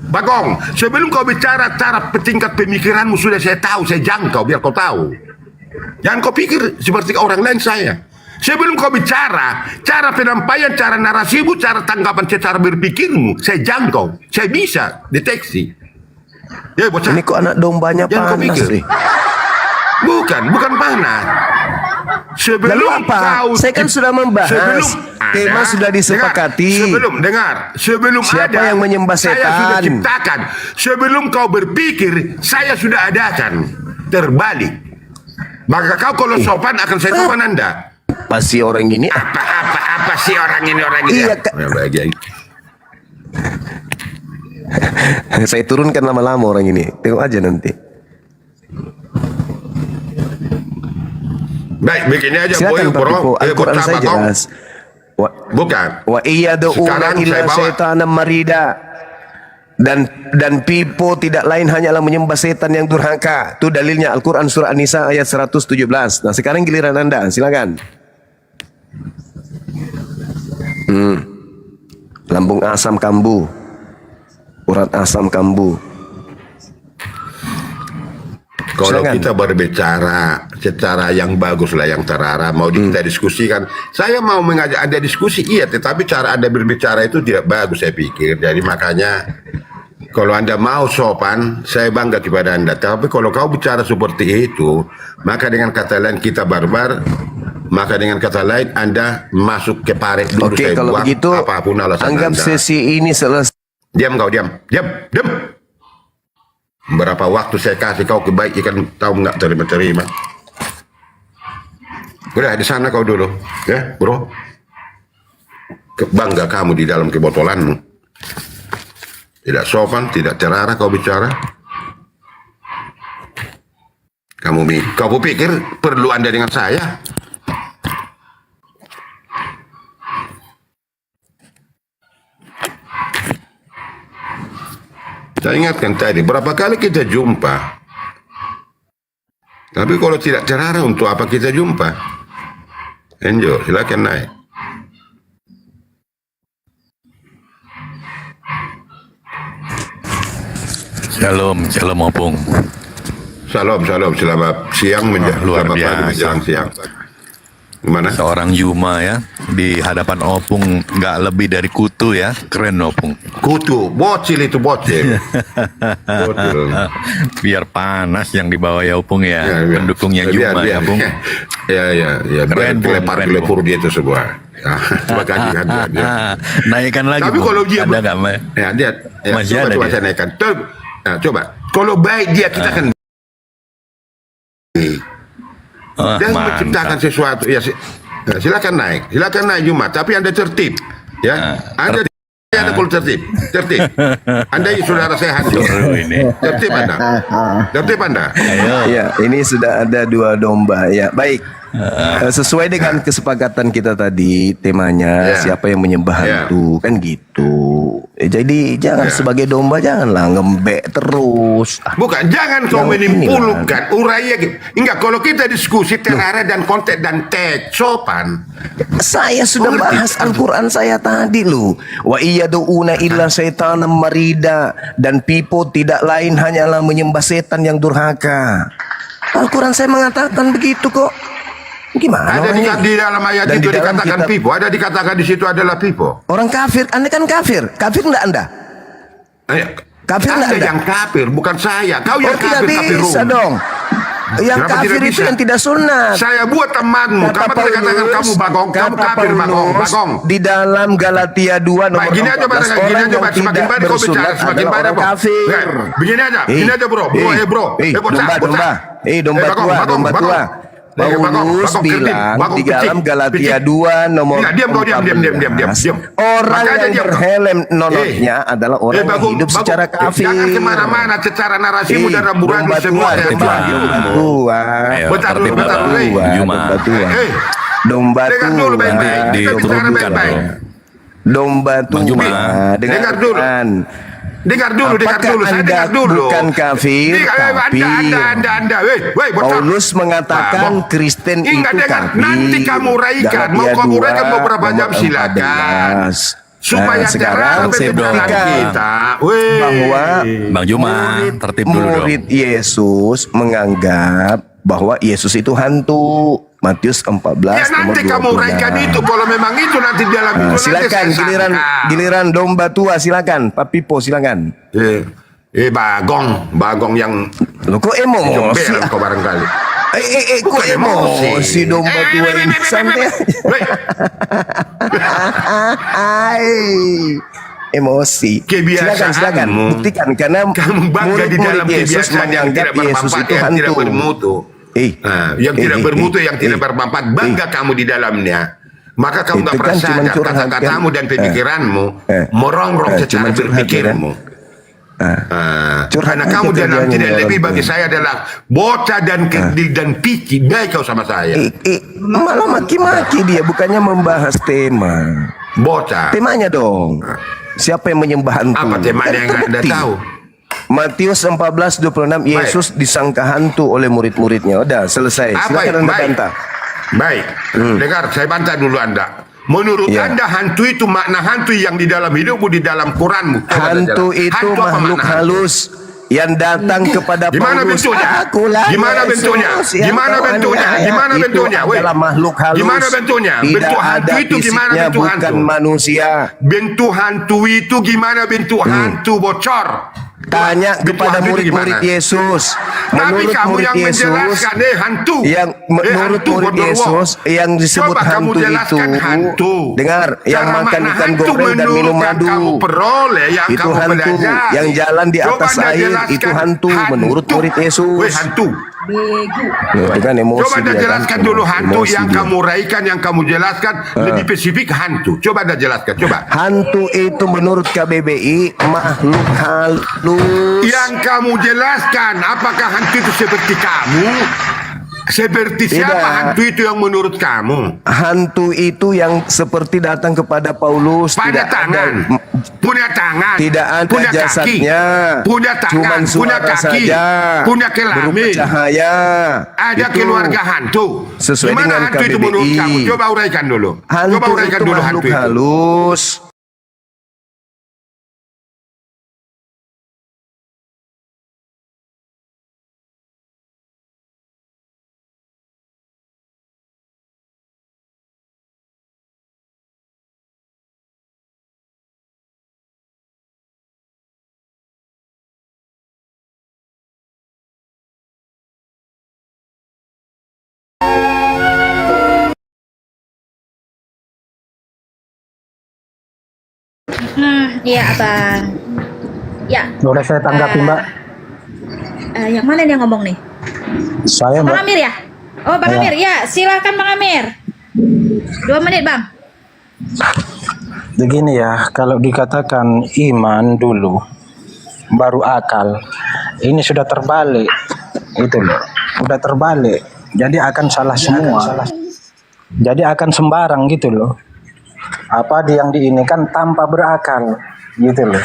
Bagong. Sebelum kau bicara cara tingkat pemikiranmu sudah saya tahu, saya jangkau biar kau tahu. Jangan kau pikir seperti orang lain saya. Sebelum kau bicara, cara penyampaian, cara narasimu, cara tanggapan, cara berpikirmu, saya jangkau, saya bisa deteksi. Ya bocah. Ini kok anak dombanya Jangan kau panas pikir. deh. Bukan panas. Sebelum Lalu apa? kau Saya kan sudah membahas. Tema sudah disepakati. Sebelum Siapa ada, yang menyembah saya sudah setan? ciptakan. Sebelum kau berpikir, saya sudah adakan. Terbalik. Maka kau kalau sopan akan saya sopan Anda. Pasti orang ini Apa sih orang ini Iya, Kak. Saya turunkan lama-lama orang ini. Tengok aja nanti. Baik, begini aja Silakan Pak Pipo. Al-Quran saya jelas. Bukan. Wa iyyadu'una Sekarang illa saya bawa. syaitanam marida. Dan Pipo tidak lain hanyalah menyembah setan yang durhaka. Itu dalilnya Al-Quran surah An-Nisa ayat 117. Nah sekarang giliran Anda, silakan. Lambung asam kambuh, urat asam kambuh. Kalau Silakan. kita berbicara secara yang bagus lah, yang terarah, mau kita diskusikan. Saya mau mengajak Anda diskusi, iya, tetapi cara Anda berbicara itu tidak bagus, saya pikir. Jadi makanya, kalau Anda mau sopan, saya bangga kepada Anda. Tapi kalau kau bicara seperti itu, maka dengan kata lain kita barbar, maka dengan kata lain Anda masuk ke paret dulu. Oke, saya kalau buat begitu apapun alasan anggap Anda. sesi ini selesai. Diam kau, diam. Berapa waktu saya kasih kau kebaikan, tahu nggak terima-terima. Udah di sana kau dulu, ya bro. Bangga kamu di dalam kebotolanmu. Tidak sopan, tidak terarah kau bicara. Kau pikir perlu Anda dengan saya? Saya ingatkan tadi, berapa kali kita jumpa. Tapi kalau tidak terarah, untuk apa kita jumpa? Enjoy, silakan naik. Shalom Opung. Salam, selamat siang Luar selamat pagi biasa. menjelang siang. Gimana? Seorang Yuma ya, di hadapan Opung nggak lebih dari kutu ya, keren Opung. Kutu, bocil itu bocil. Bocil. Biar panas yang dibawa ya Opung ya, Ya, pendukungnya Yuma ya Opung. Ya. Keren, Bung, keren, Lepur dia itu semua. Ya, terima kasih kan. Naikkan lagi Tapi Bung. kalau dia Ada nggak Mbak? Ya, dia Masih ada coba dia? saya naikkan. Coba. Kalau baik dia kita kan dan menciptakan Mantap. sesuatu ya silakan naik Jumat, tapi Anda tertib ya. Anda kalau tertib Anda saudara saya hancur. Ini. tertib Anda Ayo. Ya, ini sudah ada 2 domba. Ya, baik. Sesuai dengan kesepakatan kita tadi, temanya Ya. siapa yang menyembah Ya. hantu, kan gitu. Jadi jangan sebagai domba, janganlah ngembek terus. bukan, jangan kau Yang menimpulkan uraya gitu. Enggak, kalau kita diskusi terarah dan konteks dan teks sopan. Saya sudah bahas Al-Quran saya tadi loh. Wa iyyaduuna illa syaitanan marida, dan pipo tidak lain hanyalah menyembah setan yang durhaka. Al-Quran saya mengatakan begitu kok. Gimana? Ada orangnya? di dalam ayat Dan itu di dalam dikatakan kitab- pipo, ada dikatakan di situ adalah pipo. Orang kafir, Anda kan kafir. Kafir enggak Anda? Kafir Anda enggak Anda? yang kafir, bukan saya. Kau yang tidak kafir bisa dong. Yang Kenapa kafir tidak itu bisa? yang tidak sunat. Saya buat temanmu. Kamu katakan kamu bagong, kamu kata kafir Paulus bagong. di dalam Galatia 2 nomor Gini aja 14, gini orang aja yang semakin tidak banyak kau bicara, bersunat semakin adalah banyak orang bro. kafir. Begini aja bro, Domba tua. Paulus bilang di dalam Galatia 2 nomor 14, orang yang berhelm nonotnya adalah orang yang hidup secara kafir. Jangan kemana-mana secara narasimu dan ramburanmu Domba semua. tua, Ayo, Bentar dulu, tertib bentar dulu. dulu. Juma. Domba Dengar tua, dulu baik-baik. Kita bicara Diturunkan baik-baik. dong. domba Bang Juma. tua, Dengar dulu. Dengar dulu, saya Anda dengar dulu. bukan kafir, tapi Anda. Weh, bocah. Paulus mengatakan Kristen itu Ingat, dengar. kafir. Nanti kamu uraikan. Mau Galatia kamu uraikan 2 beberapa jam nomor silakan. 14. Supaya sekarang terang tertib dong. pembicaraan kita. Weh. bahwa Bang Juma, tertib dulu dong. murid Yesus menganggap bahwa Yesus itu hantu. Matius 14 Ya nomor nanti 26. kamu uraikan itu. Kalau memang itu nanti di dalam itu. nanti Silakan saya sangka. giliran domba tua, silakan Pak Pipo, silakan. Bagong yang Lo kok emosi? jembel kau barangkali. Kok Bukan emosi domba tua ini? Santai. Hai. Emosi. Kebiasaanmu. Silakan buktikan karena Kamu bangga di dalam murid-murid Yesus kebiasaan yang menganggap tidak Yesus bermanfaat, itu yang tidak hantu. bermutu. Yang tidak bermutu, yang tidak bermanfaat, bangga kamu di dalamnya. Maka kamu Itu nggak kan pernah cuman sadar curhat, kata-katamu kan? dan pemikiranmu merongrong secara cuman curhat, berpikirmu. Curhat Karena aja kamu dalam kerjanya tidak nih lebih orang bagi tua. saya adalah bocah dan pici. Baik kau sama saya. Malah maki-maki dia, bukannya membahas tema. Bocah. Temanya dong. Siapa yang menyembah hantu? Apa temanya yang Anda terbukti. tahu? Matius 14:26, Yesus disangka hantu oleh murid-muridnya. Udah selesai. Silakan Anda bantah. Baik. Dengar, saya bantah dulu Anda. Menurut Ya. Anda hantu itu makna hantu yang di dalam hidupmu, di dalam Quranmu. Coba Hantu saja. itu Hantu apa makhluk makna hantu? halus yang datang kepada Gimana Paulus, bentuknya? akulah Gimana Yesus bentuknya? yang Gimana kau bentuknya? aniaya. Gimana Itu bentuknya? Weh. adalah makhluk halus. Gimana bentuknya? Tidak Bentuk hantu ada itu gimana fisiknya, bentuk bukan hantu? manusia. Bentuk hantu itu gimana bentuk hantu, bocor? Tanya Bentuk kepada hantu itu murid-murid gimana? Yesus. Tapi Menurut kamu murid yang Yesus, menjelaskan hantu. yang menurut hantu, murid Gondorwo. Yesus yang disebut Coba kamu hantu itu, jelaskan hantu. dengar, yang Cara makan makna ikan hantu goreng dan menurut minum yang madu, kamu peroleh, yang itu kamu hantu. pelajari. Yang jalan di Coba atas Anda air jelaskan itu hantu menurut murid Yesus. Weh, hantu. Itu kan emosi. Coba Anda dia, jelaskan kan? dulu hantu Emosi yang dia. kamu raikan, yang kamu jelaskan lebih spesifik hantu. Coba Anda jelaskan, coba. Hantu itu menurut KBBI makhluk halus. Yang kamu jelaskan, apakah hantu itu seperti kamu? Seperti siapa Tidak. hantu itu yang menurut kamu? Hantu itu yang seperti datang kepada Paulus, Pada tidak tangan, ada, punya tangan, tidak ada punya kaki, jasadnya, punya cuman tangan, punya suara kaki, saja, punya berupa kelamin. cahaya. Ada Itu keluarga hantu. sesuai Gimana dengan hantu itu menurut KBBI. kamu? Coba uraikan dulu. Hantu Coba uraikan itu dulu makhluk hantu itu. halus. Iya abang. Ya. Boleh saya tanggapi, Mbak? Yang mana dia ngomong nih? Saya, Bang Mbak. Amir ya? Oh Bang Ya. Amir, ya silakan Bang Amir. 2 menit Bang. Begini ya, kalau dikatakan iman dulu, baru akal, ini sudah terbalik. Itu loh, sudah terbalik. Jadi akan salah semua. Jadi akan sembarang gitu loh. Apa yang diinikan tanpa berakal, gitu loh.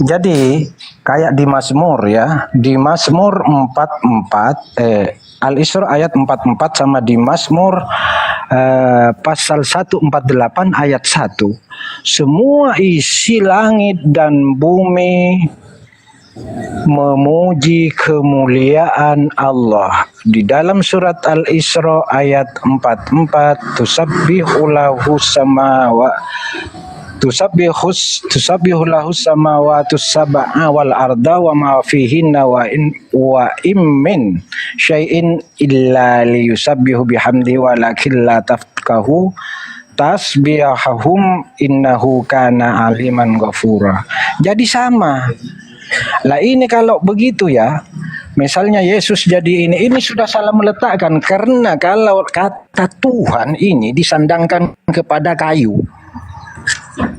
Jadi kayak di Mazmur ya, di Mazmur 44 Al-Isra ayat 44 sama di Mazmur pasal 148 ayat 1. Semua isi langit dan bumi memuji kemuliaan Allah. Di dalam surat Al-Isra ayat 44, tusabbihu lahu samawati sab'a wal arda wa ma fihinna wa in min syai'in illa liyusabbihu bihamdihi walakin la tafqahu tasbihahum innahu kana aliman ghafura. Jadi sama. Lah ini kalau begitu ya, misalnya Yesus jadi ini sudah salah meletakkan, karena kalau kata Tuhan ini disandangkan kepada kayu.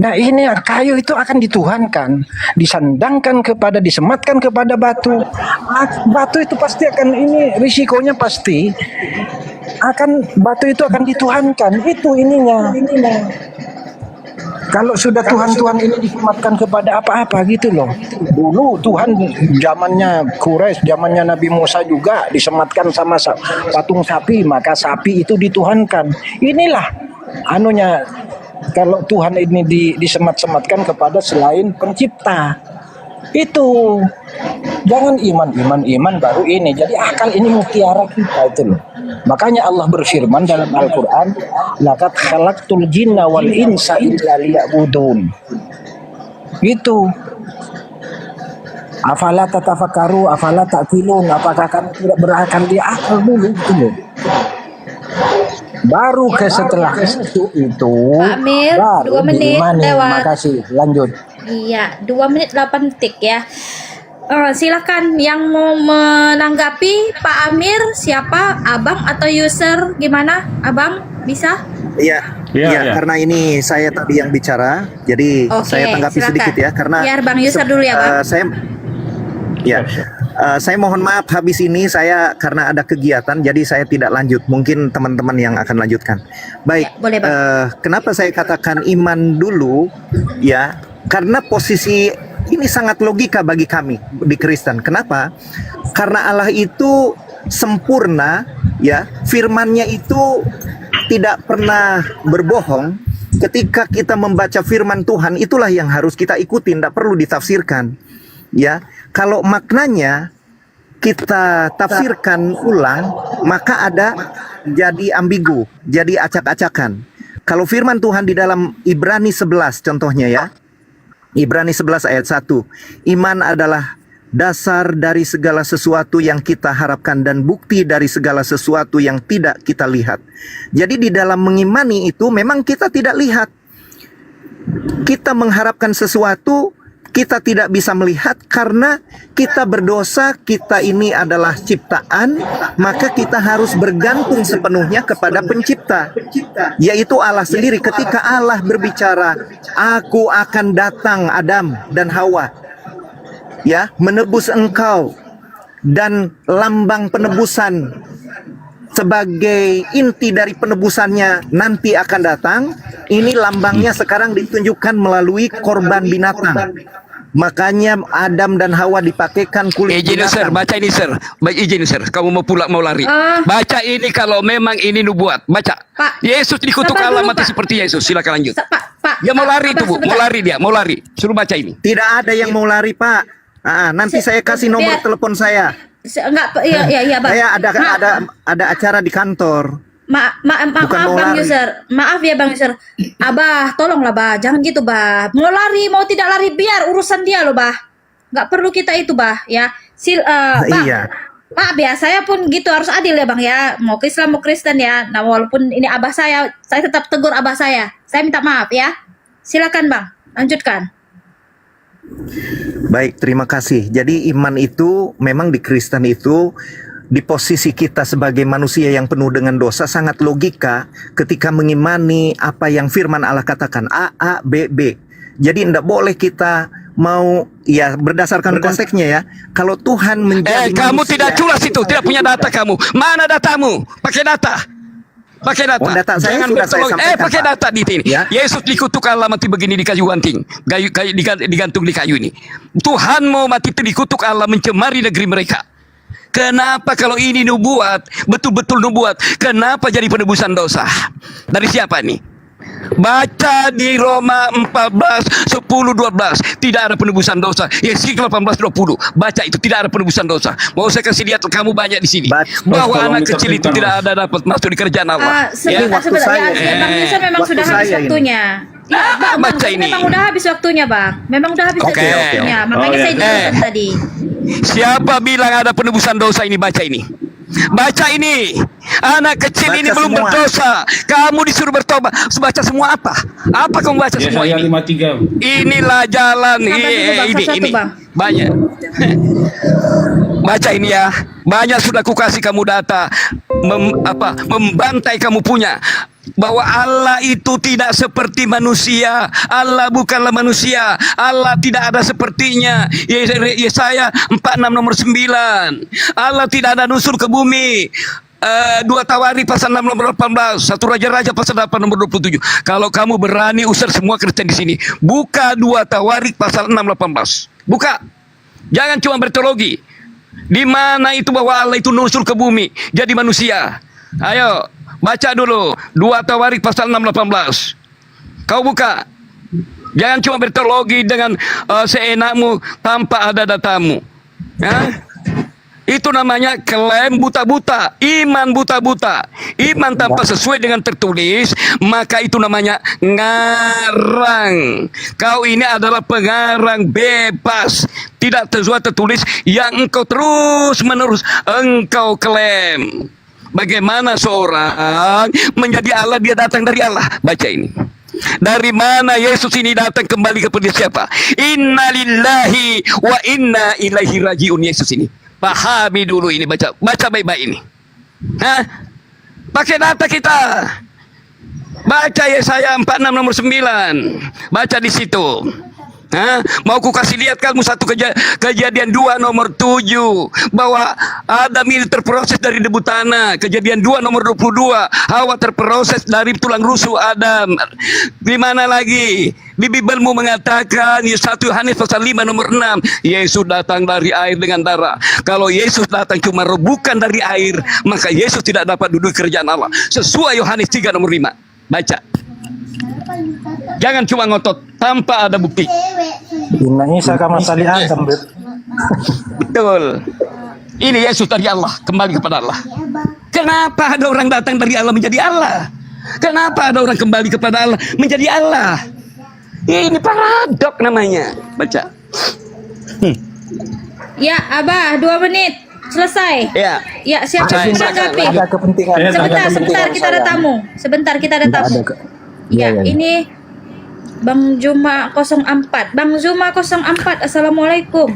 Nah ini kayu itu akan dituhankan, disandangkan kepada, disematkan kepada batu. Batu itu pasti akan, ini risikonya pasti akan, batu itu akan dituhankan. Itu ininya. Kalau sudah Tuhan ini disematkan kepada apa-apa gitu loh. Dulu Tuhan zamannya Quraisy, zamannya Nabi Musa juga disematkan sama patung sapi, maka sapi itu dituhankan. Inilah anunya, kalau Tuhan ini disemat-sematkan kepada selain pencipta. Itu jangan iman baru ini. Jadi akal ini mutiara kita itu loh. Makanya Allah berfirman dalam Al-Quran, laqad khalaqtul jinna wal insa illa liya'budun. Itu. Afala tatafakkaru, afala ta'qilun. Apakah kamu tidak berakal? Dia akal dulu itu loh. Baru setelah itu Pak Amir, baru 2 menit diimani. lewat. Makasih, lanjut. Iya, 2 menit 8 detik ya. Silakan yang mau menanggapi Pak Amir, siapa? Abang atau user? Gimana? Abang bisa? Iya, karena ini saya tadi yang bicara, jadi Oke, saya tanggapi silakan. sedikit ya, karena Biar Bang Yusuf dulu ya, Bang. Saya mohon maaf habis ini saya karena ada kegiatan, jadi saya tidak lanjut. Mungkin teman-teman yang akan lanjutkan. Baik, Ya, boleh, Bang. kenapa saya katakan iman dulu? Ya, karena posisi ini sangat logika bagi kami di Kristen. Kenapa? Karena Allah itu sempurna, ya, firman-Nya itu tidak pernah berbohong. Ketika kita membaca firman Tuhan, itulah yang harus kita ikuti, tidak perlu ditafsirkan. ya, kalau maknanya kita tafsirkan ulang, maka ada jadi ambigu, jadi acak-acakan. Kalau firman Tuhan di dalam Ibrani 11 contohnya ya, Ibrani 11 ayat 1, iman adalah dasar dari segala sesuatu yang kita harapkan dan bukti dari segala sesuatu yang tidak kita lihat. Jadi di dalam mengimani itu memang kita tidak lihat. Kita mengharapkan sesuatu, kita tidak bisa melihat karena kita berdosa, kita ini adalah ciptaan, maka kita harus bergantung sepenuhnya kepada pencipta, yaitu Allah sendiri. Ketika Allah berbicara, aku akan datang Adam dan Hawa, ya, menebus engkau, dan lambang penebusan sebagai inti dari penebusannya nanti akan datang. Ini lambangnya sekarang ditunjukkan melalui korban binatang. Makanya Adam dan Hawa dipakaikan kulit Izin sir, binatang. baca ini sir. Izin sir, kamu mau pulang mau lari. Baca ini kalau memang ini nubuat. Baca. Pak, Yesus dikutuk sabar Allah dulu, mati Pak. seperti Yesus. Silakan lanjut. Pak. Dia mau lari itu Abang Bu, mau sebentar. lari dia, mau lari. Suruh baca ini. Tidak ada yang mau lari, Pak. Nanti saya kasih nomor Biar- telepon saya. Enggak, iya, Bang. Saya Maaf. ada acara di kantor. Maaf Bukan mau Bang lari. User. Maaf ya Bang User. Abah, tolonglah Bah, jangan gitu Bah. Mau lari, mau tidak lari, biar urusan dia loh Bah. Nggak perlu kita itu Bah, ya. Bang, Iya. Pak, biasanya pun gitu harus adil ya Bang ya. Mau ke Islam, mau Kristen ya. Nah, walaupun ini abah saya tetap tegur abah saya. Saya minta maaf ya. Silakan Bang, lanjutkan. Baik, terima kasih. Jadi iman itu memang di Kristen itu di posisi kita sebagai manusia yang penuh dengan dosa sangat logika ketika mengimani apa yang firman Allah katakan A, B, B. Jadi tidak boleh kita mau ya berdasarkan konteksnya ya. Kalau Tuhan menjadi Kamu manusia- tidak culas itu, tidak punya data kamu. Mana datamu? Pakai data. Pakai data. Oh, data saya Jangan sudah saya bertolong. sampaikan, Pakai Pak. data di sini. Ya. Yesus dikutuk Allah mati begini di kayu ganting. Digantung di kayu ini. Tuhan mau mati itu dikutuk Allah mencemari negeri mereka. Kenapa kalau ini nubuat, betul-betul nubuat, kenapa jadi penebusan dosa? Dari siapa nih? Baca di Roma 14, 10, 12. Tidak ada penebusan dosa. Yeskiel 18, 20. Baca itu, tidak ada penebusan dosa. Mau saya kasih lihat kamu banyak di sini. Bahwa anak kecil itu tidak ada dapat masuk di kerjaan Allah. Ini waktu saya. Bang User memang Waktu sudah habis saya ini. waktunya. Ya, Bang, baca ini. memang udah habis waktunya Bang. Memang udah habis Oke. waktunya. Makanya saya jelaskan tadi. Siapa bilang ada penebusan dosa ini? Baca ini. Baca ini. Anak kecil Baca ini belum semua. berdosa. Kamu disuruh bertobat. Baca semua apa? Apa kamu baca semua Yesaya ini? 53. Inilah jalan. Sabar dulu, Bang. Satu-satu, Ini Bang. banyak. Baca ini ya. Banyak sudah kukasih kamu data membantai kamu punya bahwa Allah itu tidak seperti manusia. Allah bukanlah manusia. Allah tidak ada sepertinya. Yesaya 46 nomor 9. Allah tidak ada nusur ke bumi. 2 Tawari pasal 6 nomor 18, 1 Raja-Raja pasal 8 nomor 27. Kalau kamu berani usir semua Kristen di sini, buka 2 Tawari pasal 6 18. Buka. Jangan cuma berteologi. Di mana itu bahwa Allah itu nusur ke bumi jadi manusia? Ayo, baca dulu 2 Tawarik pasal 6 18. Kau buka. Jangan cuma berteologi dengan seenakmu tanpa ada datamu. Ya? Itu namanya klaim buta-buta, iman buta-buta. Iman tanpa sesuai dengan tertulis, maka itu namanya ngarang. Kau ini adalah pengarang bebas, tidak sesuai tertulis yang engkau terus-menerus engkau klaim. Bagaimana seorang menjadi Allah, dia datang dari Allah? Baca ini. Dari mana Yesus ini datang kembali kepada siapa? Inna lillahi wa inna ilaihi rajiun. Yesus ini pahami dulu ini, baca baik-baik ini. Hah? Pakai data kita. Baca Yesaya 46 nomor 9. Baca di situ. Hah? Mau ku kasih lihat kamu satu kejadian 2 nomor 7 bahwa Adam ini terproses dari debu tanah. Kejadian 2 nomor 22, Hawa terproses dari tulang rusuk Adam. Di mana lagi? Di Bibelmu mengatakan 1 Yohanes pasal 5 nomor 6, Yesus datang dari air dengan darah. Kalau Yesus datang cuma bukan dari air, maka Yesus tidak dapat duduk di kerajaan Allah. Sesuai Yohanes 3 nomor 5. Baca. Jangan cuma ngotot tanpa ada bukti. Inna Isa kama sali Adam. Betul. Ini Yesus dari Allah, kembali kepada Allah. Kenapa ada orang datang dari Allah menjadi Allah? Kenapa ada orang kembali kepada Allah menjadi Allah? Ini paradok namanya. Baca. Ya, Abah, 2 menit. Selesai. Ya. Ya, siapa Saya- yang saya- menanggapi? Ada kepentingan. ada Sebentar, kepentingan kita ada saya. tamu. Sebentar, kita ada Tidak tamu. ada ke- Ya, Iya, iya. ini Bang Juma 04. Bang Juma 04. Assalamualaikum.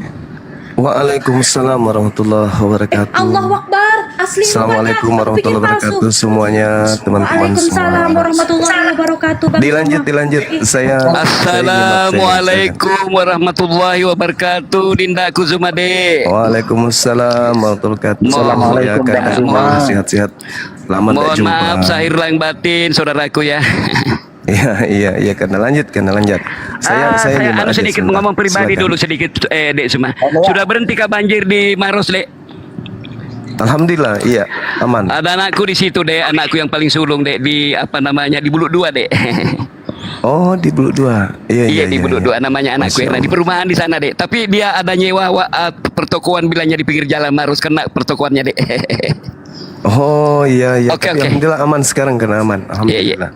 Waalaikumsalam warahmatullahi wabarakatuh. Allahu Akbar. Asli Assalamualaikum mana? warahmatullahi Bikin palsu. wabarakatuh semuanya, teman-teman Waalaikumsalam semua. warahmatullahi wabarakatuh. Bang Dilanjut, Juma. dilanjut. Saya Assalamualaikum warahmatullahi wabarakatuh. Dindaku Zumade. Waalaikumsalam warahmatullahi wabarakatuh. Assalamualaikum, Ya, Kak Zuma. sehat-sehat. Lama tidak Mohon jumpa. maaf sahir lahir batin saudaraku ya. Iya, karena lanjut. Saya nyimak aja sedikit sebentar. ngomong pribadi Silakan. dulu sedikit Dek Suma. Sudah berhenti kah banjir di Maros, Dek? Alhamdulillah, iya, aman. Ada anakku di situ, Dek, anakku yang paling sulung, Dek, di apa namanya? Di Buluk 2, Dek. Oh, di Buluk 2. Iya, di Buluk 2 namanya anakku. Masya Nah, di Allah. perumahan di sana, Dek. Tapi dia ada nyewa pertokoan bilangnya di pinggir jalan Maros, kena pertokoannya, Dek. Oh, iya. Oke, Tapi oke. Alhamdulillah aman sekarang, karena aman. Alhamdulillah.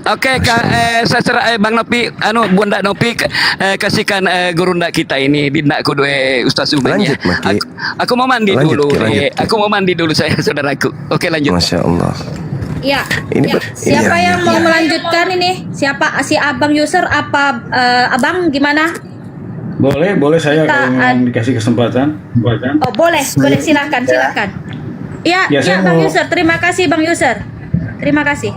Oke, saya serah Bang Nopi, Bunda Nopi, kasihkan guru ndak kita ini, dindakku dua Ustaz Uban ya. Lanjut, Maki. Aku mau mandi Lanjut, dulu, Ki, lanjut, Ki. Aku mau mandi dulu saya saudaraku. Oke, lanjut. Masya Allah. Ya. Ini ya. ber- Siapa iya, yang iya, mau iya. melanjutkan ini? Siapa? Si Abang User apa Abang gimana? Boleh saya Kita, kalau memang dikasih kesempatan. Oh, boleh silakan. Ya, Ya, saya Bang mau- User. Terima kasih Bang User. Terima kasih.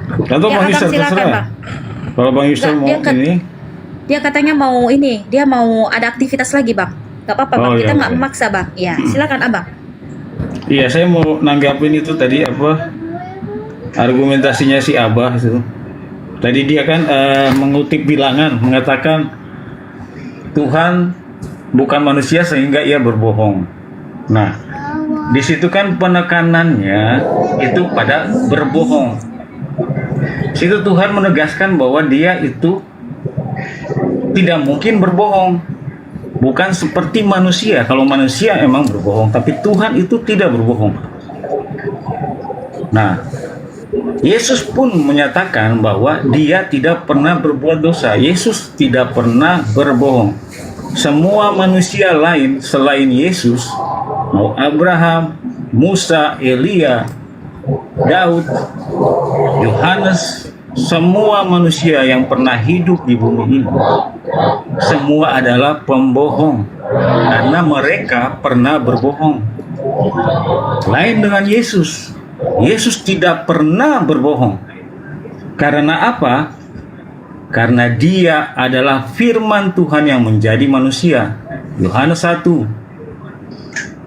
Atau Ya, Bang Abang Yusuf silakan, terserah. Bang. Kalau Bang Yusuf Enggak, mau dia kan- ini, Dia katanya mau ini, dia mau ada aktivitas lagi, Bang. Gak apa-apa, Bang. Oh, Kita iya, nggak iya. memaksa, Bang. Ya, silakan, Abang. iya saya mau nanggapin itu tadi apa argumentasinya si Abah itu. Tadi dia kan mengutip bilangan, mengatakan Tuhan bukan manusia sehingga ia berbohong. Nah, di situ kan penekanannya itu pada berbohong. Situ Tuhan menegaskan bahwa dia itu tidak mungkin berbohong. Bukan seperti manusia. Kalau manusia emang berbohong, tapi Tuhan itu tidak berbohong. Nah, Yesus pun menyatakan bahwa dia tidak pernah berbuat dosa. Yesus tidak pernah berbohong. Semua manusia lain selain Yesus, mau Abraham, Musa, Elia, Daud, Yohanes, semua manusia yang pernah hidup di bumi ini, semua adalah pembohong karena mereka pernah berbohong. Lain dengan Yesus. Yesus tidak pernah berbohong. Karena apa? Karena dia adalah firman Tuhan yang menjadi manusia. Yohanes 1.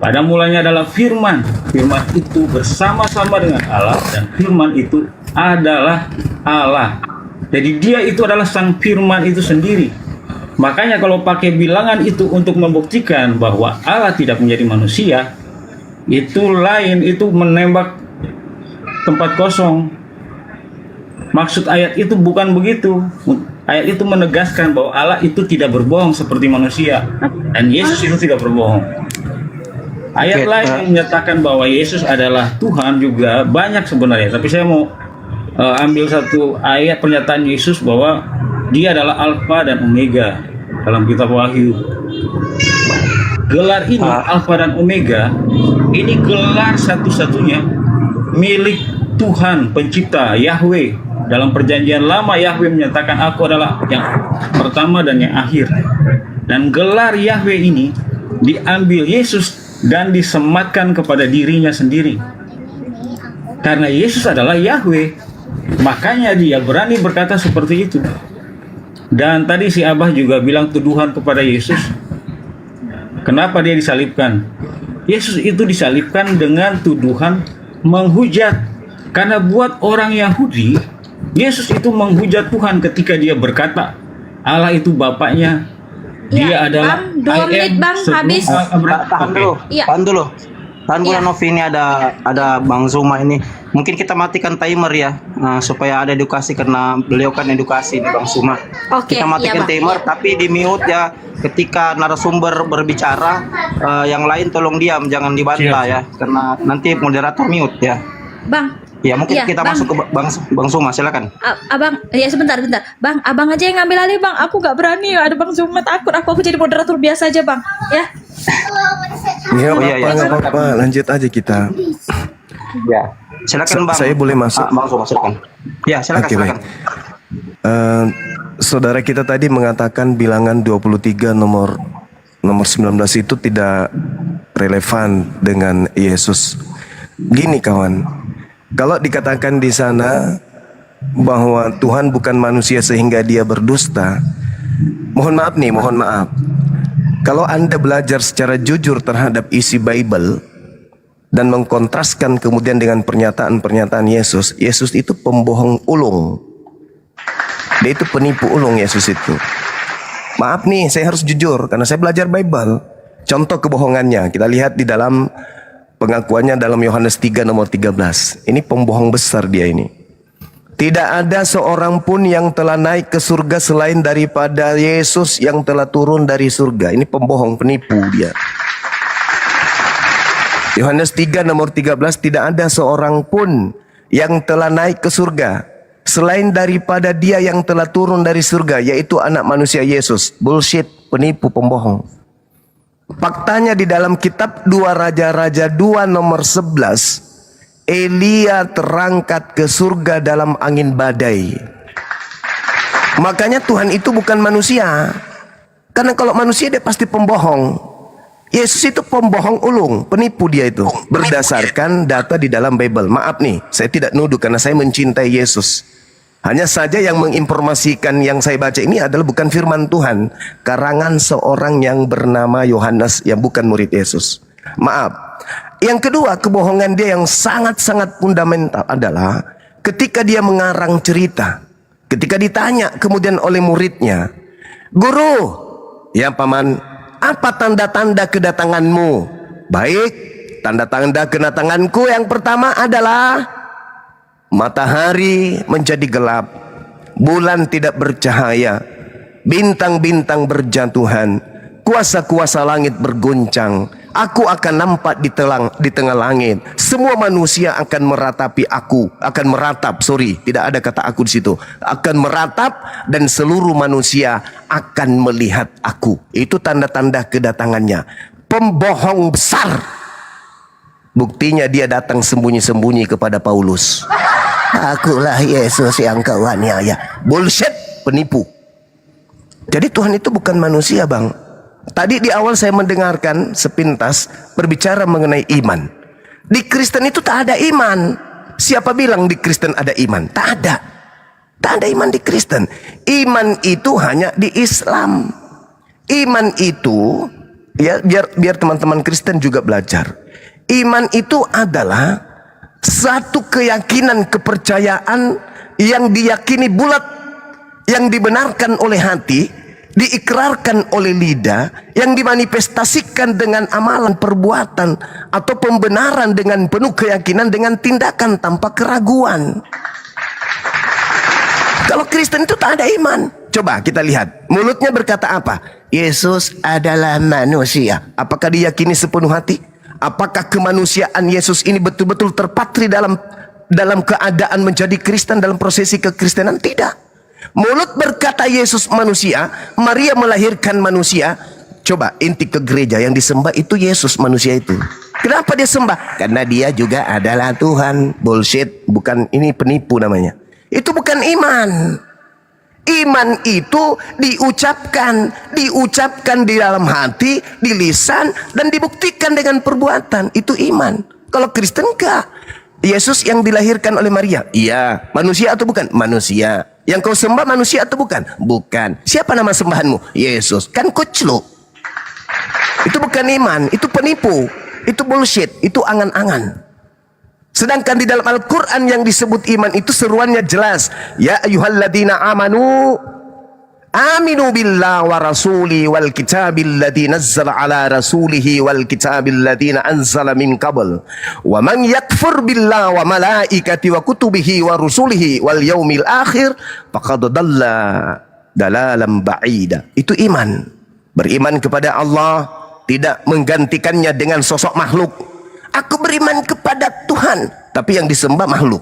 Pada mulanya adalah firman. Firman itu bersama-sama dengan Allah dan firman itu adalah Allah. Jadi dia itu adalah sang firman itu sendiri. Makanya kalau pakai bilangan itu untuk membuktikan bahwa Allah tidak menjadi manusia, itu lain, itu menembak tempat kosong. Maksud ayat itu bukan begitu. Ayat itu menegaskan bahwa Allah itu tidak berbohong seperti manusia dan Yesus itu tidak berbohong. Ayat lain yang menyatakan bahwa Yesus adalah Tuhan juga banyak sebenarnya, tapi saya mau ambil satu ayat pernyataan Yesus bahwa dia adalah Alfa dan Omega dalam kitab Wahyu. Gelar ini Alfa dan Omega ini gelar satu-satunya milik Tuhan pencipta Yahweh. Dalam perjanjian lama Yahweh menyatakan aku adalah yang pertama dan yang akhir. Dan gelar Yahweh ini diambil Yesus dan disematkan kepada dirinya sendiri. Karena Yesus adalah Yahweh, makanya dia berani berkata seperti itu. Dan tadi si Abah juga bilang tuduhan kepada Yesus. Kenapa dia disalibkan? Yesus itu disalibkan dengan tuduhan menghujat. Karena buat orang Yahudi, Yesus itu menghujat Tuhan ketika dia berkata Allah itu Bapaknya. Dia Ya, adalah Bang, 2 menit, Bang, habis. Tahan Iya. dulu. Iya. Tahan Novi, ini ada Bang Zuma ini. Mungkin kita matikan timer ya, supaya ada edukasi karena beliau kan edukasi nih Bang Suma. Oke, Kita iya, matikan Bang. timer, tapi di mute ya ketika narasumber berbicara. Yang lain tolong diam, jangan dibantah ya, karena nanti moderator mute ya. Bang. Ya mungkin Iya, kita Bang. masuk ke Bang Suma, silakan. Abang, ya sebentar. Bang, abang aja yang ngambil alih, Bang. Aku gak berani. Ada Bang Zuma takut. Aku jadi moderator biasa aja, Bang. Ya. Nggak Oh, iya, apa-apa, iya. nggak apa-apa. Lanjut aja kita. Ya. Silakan Bang. Saya boleh masuk? Bang Suma, silakan. Ya, silakan, Oke, silakan. baik. Saudara kita tadi mengatakan bilangan 23 nomor 19 itu tidak relevan dengan Yesus. Gini kawan, kalau dikatakan di sana bahwa Tuhan bukan manusia sehingga dia berdusta, mohon maaf. Kalau Anda belajar secara jujur terhadap isi Bible dan mengkontraskan kemudian dengan pernyataan-pernyataan Yesus, Yesus itu pembohong ulung. Dia itu penipu ulung, Yesus itu. Maaf nih, saya harus jujur karena saya belajar Bible. Contoh kebohongannya kita lihat di dalam pengakuannya dalam Yohanes 3 nomor 13. Ini pembohong besar dia ini. Tidak ada seorang pun yang telah naik ke surga selain daripada Yesus yang telah turun dari surga. Ini pembohong, penipu dia. Yohanes 3 nomor 13, tidak ada seorang pun yang telah naik ke surga selain daripada dia yang telah turun dari surga, yaitu anak manusia Yesus. Bullshit, penipu, pembohong. Faktanya di dalam kitab 2 Raja-Raja 2 nomor 11, Elia terangkat ke surga dalam angin badai. Makanya Tuhan itu bukan manusia. Karena kalau manusia dia pasti pembohong. Yesus itu pembohong ulung, penipu dia itu. Berdasarkan data di dalam Bible. Maaf nih, saya tidak nuduh karena saya mencintai Yesus. Hanya saja yang menginformasikan yang saya baca ini adalah bukan firman Tuhan. Karangan seorang yang bernama Yohanes yang bukan murid Yesus. Maaf. Yang kedua, kebohongan dia yang sangat-sangat fundamental adalah ketika dia mengarang cerita. Ketika ditanya kemudian oleh muridnya, "Guru, ya paman, apa tanda-tanda kedatanganmu?" "Baik, tanda-tanda kedatanganku yang pertama adalah matahari menjadi gelap, bulan tidak bercahaya, bintang-bintang berjatuhan, kuasa-kuasa langit berguncang. Aku akan nampak di tengah langit. Semua manusia akan meratapi aku, tidak ada kata aku di situ. Akan meratap dan seluruh manusia akan melihat aku." Itu tanda-tanda kedatangannya. Pembohong besar. Buktinya dia datang sembunyi-sembunyi kepada Paulus. "Akulah Yesus yang kau aniaya." Bullshit, penipu. Jadi Tuhan itu bukan manusia, Bang. Tadi di awal saya mendengarkan sepintas berbicara mengenai iman. Di Kristen itu tak ada iman. Siapa bilang di Kristen ada iman? Tak ada. Tak ada iman di Kristen. Iman itu hanya di Islam. Iman itu, ya biar teman-teman Kristen juga belajar. Iman itu adalah satu keyakinan, kepercayaan yang diyakini bulat, yang dibenarkan oleh hati, diikrarkan oleh lidah, yang dimanifestasikan dengan amalan, perbuatan, atau pembenaran dengan penuh keyakinan, dengan tindakan tanpa keraguan. Kalau Kristen itu tak ada iman. Coba kita lihat, mulutnya berkata apa? Yesus adalah manusia. Apakah diyakini sepenuh hati? Apakah kemanusiaan Yesus ini betul-betul terpatri dalam keadaan menjadi Kristen, dalam prosesi kekristenan? Tidak. Mulut berkata Yesus manusia, Maria melahirkan manusia. Coba inti ke gereja, yang disembah itu Yesus manusia itu. Kenapa dia sembah? Karena dia juga adalah Tuhan. Bullshit, bukan, ini penipu namanya. Itu bukan iman. Iman itu diucapkan di dalam hati, di lisan, dan dibuktikan dengan perbuatan. Itu iman. Kalau Kristen enggak. Yesus yang dilahirkan oleh Maria, iya. Manusia atau bukan? Manusia. Yang kau sembah manusia atau bukan? Bukan. Siapa nama sembahanmu? Yesus. Kan kuclu. Itu bukan iman, itu penipu, itu bullshit, itu angan-angan. Sedangkan di dalam Al-Quran yang disebut iman itu seruannya jelas. Ya ayyuhalladzina amanu Aminu billah wa rasuli wal kitabil ladzi nazzala ala rasulihi wal kitabil ladzi anzala min qabl. Wa man yakfur billah wa malaikati wa kutubihi wa rusulihi wal yaumil akhir faqad dalla dalalan ba'ida. Itu iman. Beriman kepada Allah, tidak menggantikannya dengan sosok makhluk. Aku beriman kepada Tuhan, tapi yang disembah makhluk.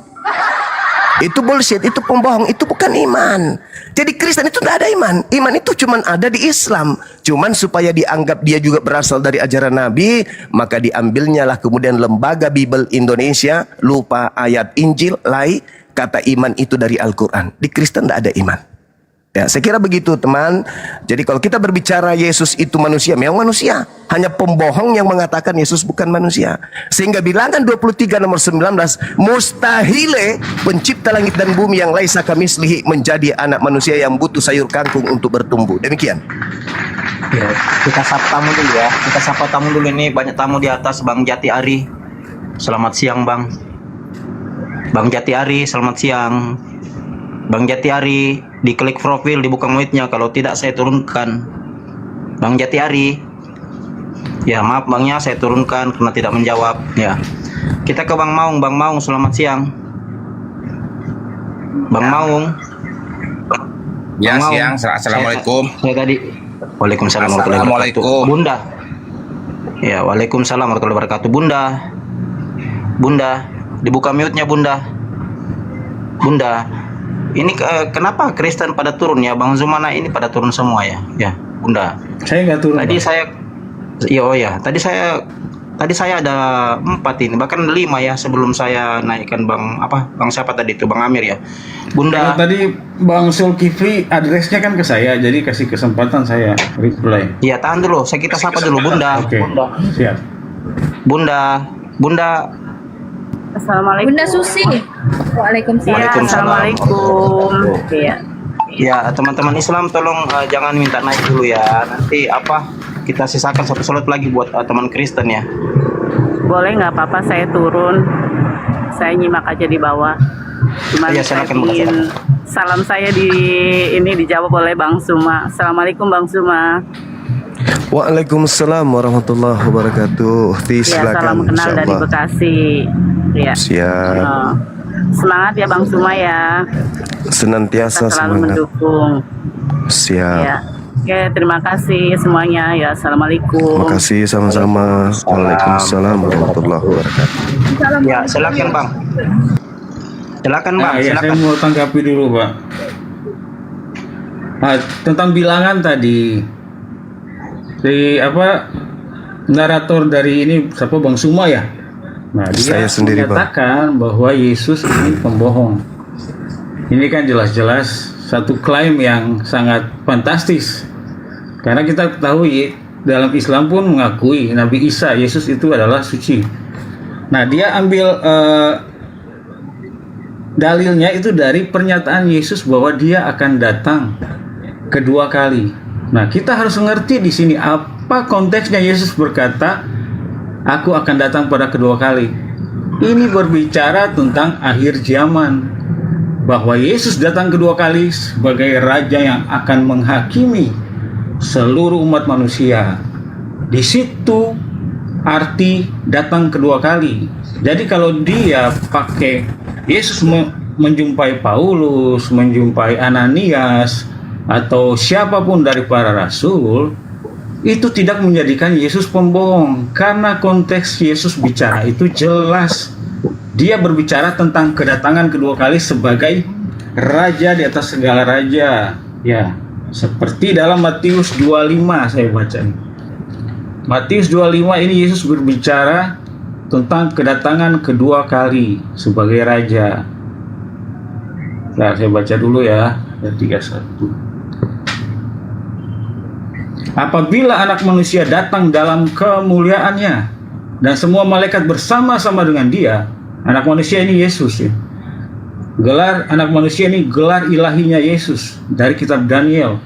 Itu bullshit, itu pembohong, itu bukan iman. Jadi Kristen itu tidak ada iman. Iman itu cuma ada di Islam. Cuman supaya dianggap dia juga berasal dari ajaran Nabi, maka diambilnya lah kemudian lembaga Bible Indonesia, lupa ayat Injil, kata iman itu dari Al-Quran. Di Kristen tidak ada iman. Ya, saya kira begitu teman. Jadi kalau kita berbicara Yesus itu manusia, memang manusia. Hanya pembohong yang mengatakan Yesus bukan manusia. Sehingga bilangan 23 nomor 19, mustahile pencipta langit dan bumi yang laisa kamislihi menjadi anak manusia yang butuh sayur kangkung untuk bertumbuh. Demikian. Ya, kita sapa tamu dulu ya. Kita sapa tamu dulu, ini banyak tamu di atas. Bang Jati Ari. Selamat siang, Bang. Bang Jati Ari, selamat siang. Bang Jati Ari, diklik profil, dibuka muitnya, kalau tidak saya turunkan. Bang Jati Ari. Ya, maaf Bangnya, saya turunkan karena tidak menjawab. Ya. Kita ke Bang Maung. Bang Maung, selamat siang. Bang Maung. Ya, Bang Maung. siang. Assalamualaikum. Saya tadi. Waalaikumsalam warahmatullahi wabarakatuh. Assalamualaikum. Bunda. Ya, waalaikumsalam warahmatullahi wabarakatuh. Bunda. Bunda, dibuka mute-nya Bunda. Bunda. Ini kenapa Kristen pada turun ya? Bang Zumana ini pada turun semua ya? Ya, Bunda. Saya nggak turun. Tadi Bang. saya, tadi saya ada 4 ini, bahkan 5 ya sebelum saya naikkan Bang siapa tadi itu, Bang Amir ya. Bunda. Karena tadi Bang Zulkifli adresnya kan ke saya, jadi kasih kesempatan saya reply. Iya, tahan dulu, kita sapa dulu Bunda. Oke. Bunda. Siap. Bunda. Assalamualaikum. Bunda Susi. Waalaikumsalam. Assalamualaikum. Iya. Ya, teman-teman Islam tolong jangan minta naik dulu ya. Nanti kita sisakan satu slot lagi buat teman Kristen ya. Boleh nggak apa-apa saya turun. Saya nyimak aja di bawah. Cuma Iya, saya silakan, ingin salam saya dijawab oleh Bang Suma. Assalamualaikum Bang Suma. Waalaikumsalam warahmatullahi wabarakatuh. Ya, Silakan. salam kenal dari Bekasi. Ya. Siap. Semangat ya Bang Suma ya. Senantiasa Kita selalu semangat. mendukung. Siap. Ya. Oke, terima kasih semuanya ya. Assalamualaikum. Terima kasih sama-sama. Waalaikumsalam warahmatullahi wabarakatuh. Ya, silakan Bang. Silakan Bang, Ya, saya silakan. mau tanggapi dulu Pak. Tentang bilangan tadi, narator dari ini siapa, Bang Suma ya? Nah, dia Saya sendiri, Bang. menyatakan bahwa Yesus ini pembohong. Ini kan jelas-jelas satu klaim yang sangat fantastis. Karena kita ketahui dalam Islam pun mengakui Nabi Isa, Yesus itu adalah suci. Nah, dia ambil dalilnya itu dari pernyataan Yesus bahwa dia akan datang kedua kali. Nah, kita harus mengerti di sini apa konteksnya Yesus berkata, "Aku akan datang pada kedua kali." Ini berbicara tentang akhir zaman, bahwa Yesus datang kedua kali sebagai raja yang akan menghakimi seluruh umat manusia. Di situ arti datang kedua kali. Jadi kalau dia pakai Yesus menjumpai Paulus, menjumpai Ananias, atau siapapun dari para rasul, itu tidak menjadikan Yesus pembohong. Karena konteks Yesus bicara itu jelas. Dia berbicara tentang kedatangan kedua kali sebagai raja di atas segala raja. Ya, seperti dalam Matius 25 saya baca nih. Matius 25 ini Yesus berbicara tentang kedatangan kedua kali sebagai raja. Nah, saya baca dulu ya, ayat 31. Apabila anak manusia datang dalam kemuliaannya dan semua malaikat bersama-sama dengan dia, anak manusia ini Yesus ya. Gelar anak manusia ini gelar ilahinya Yesus dari kitab Daniel.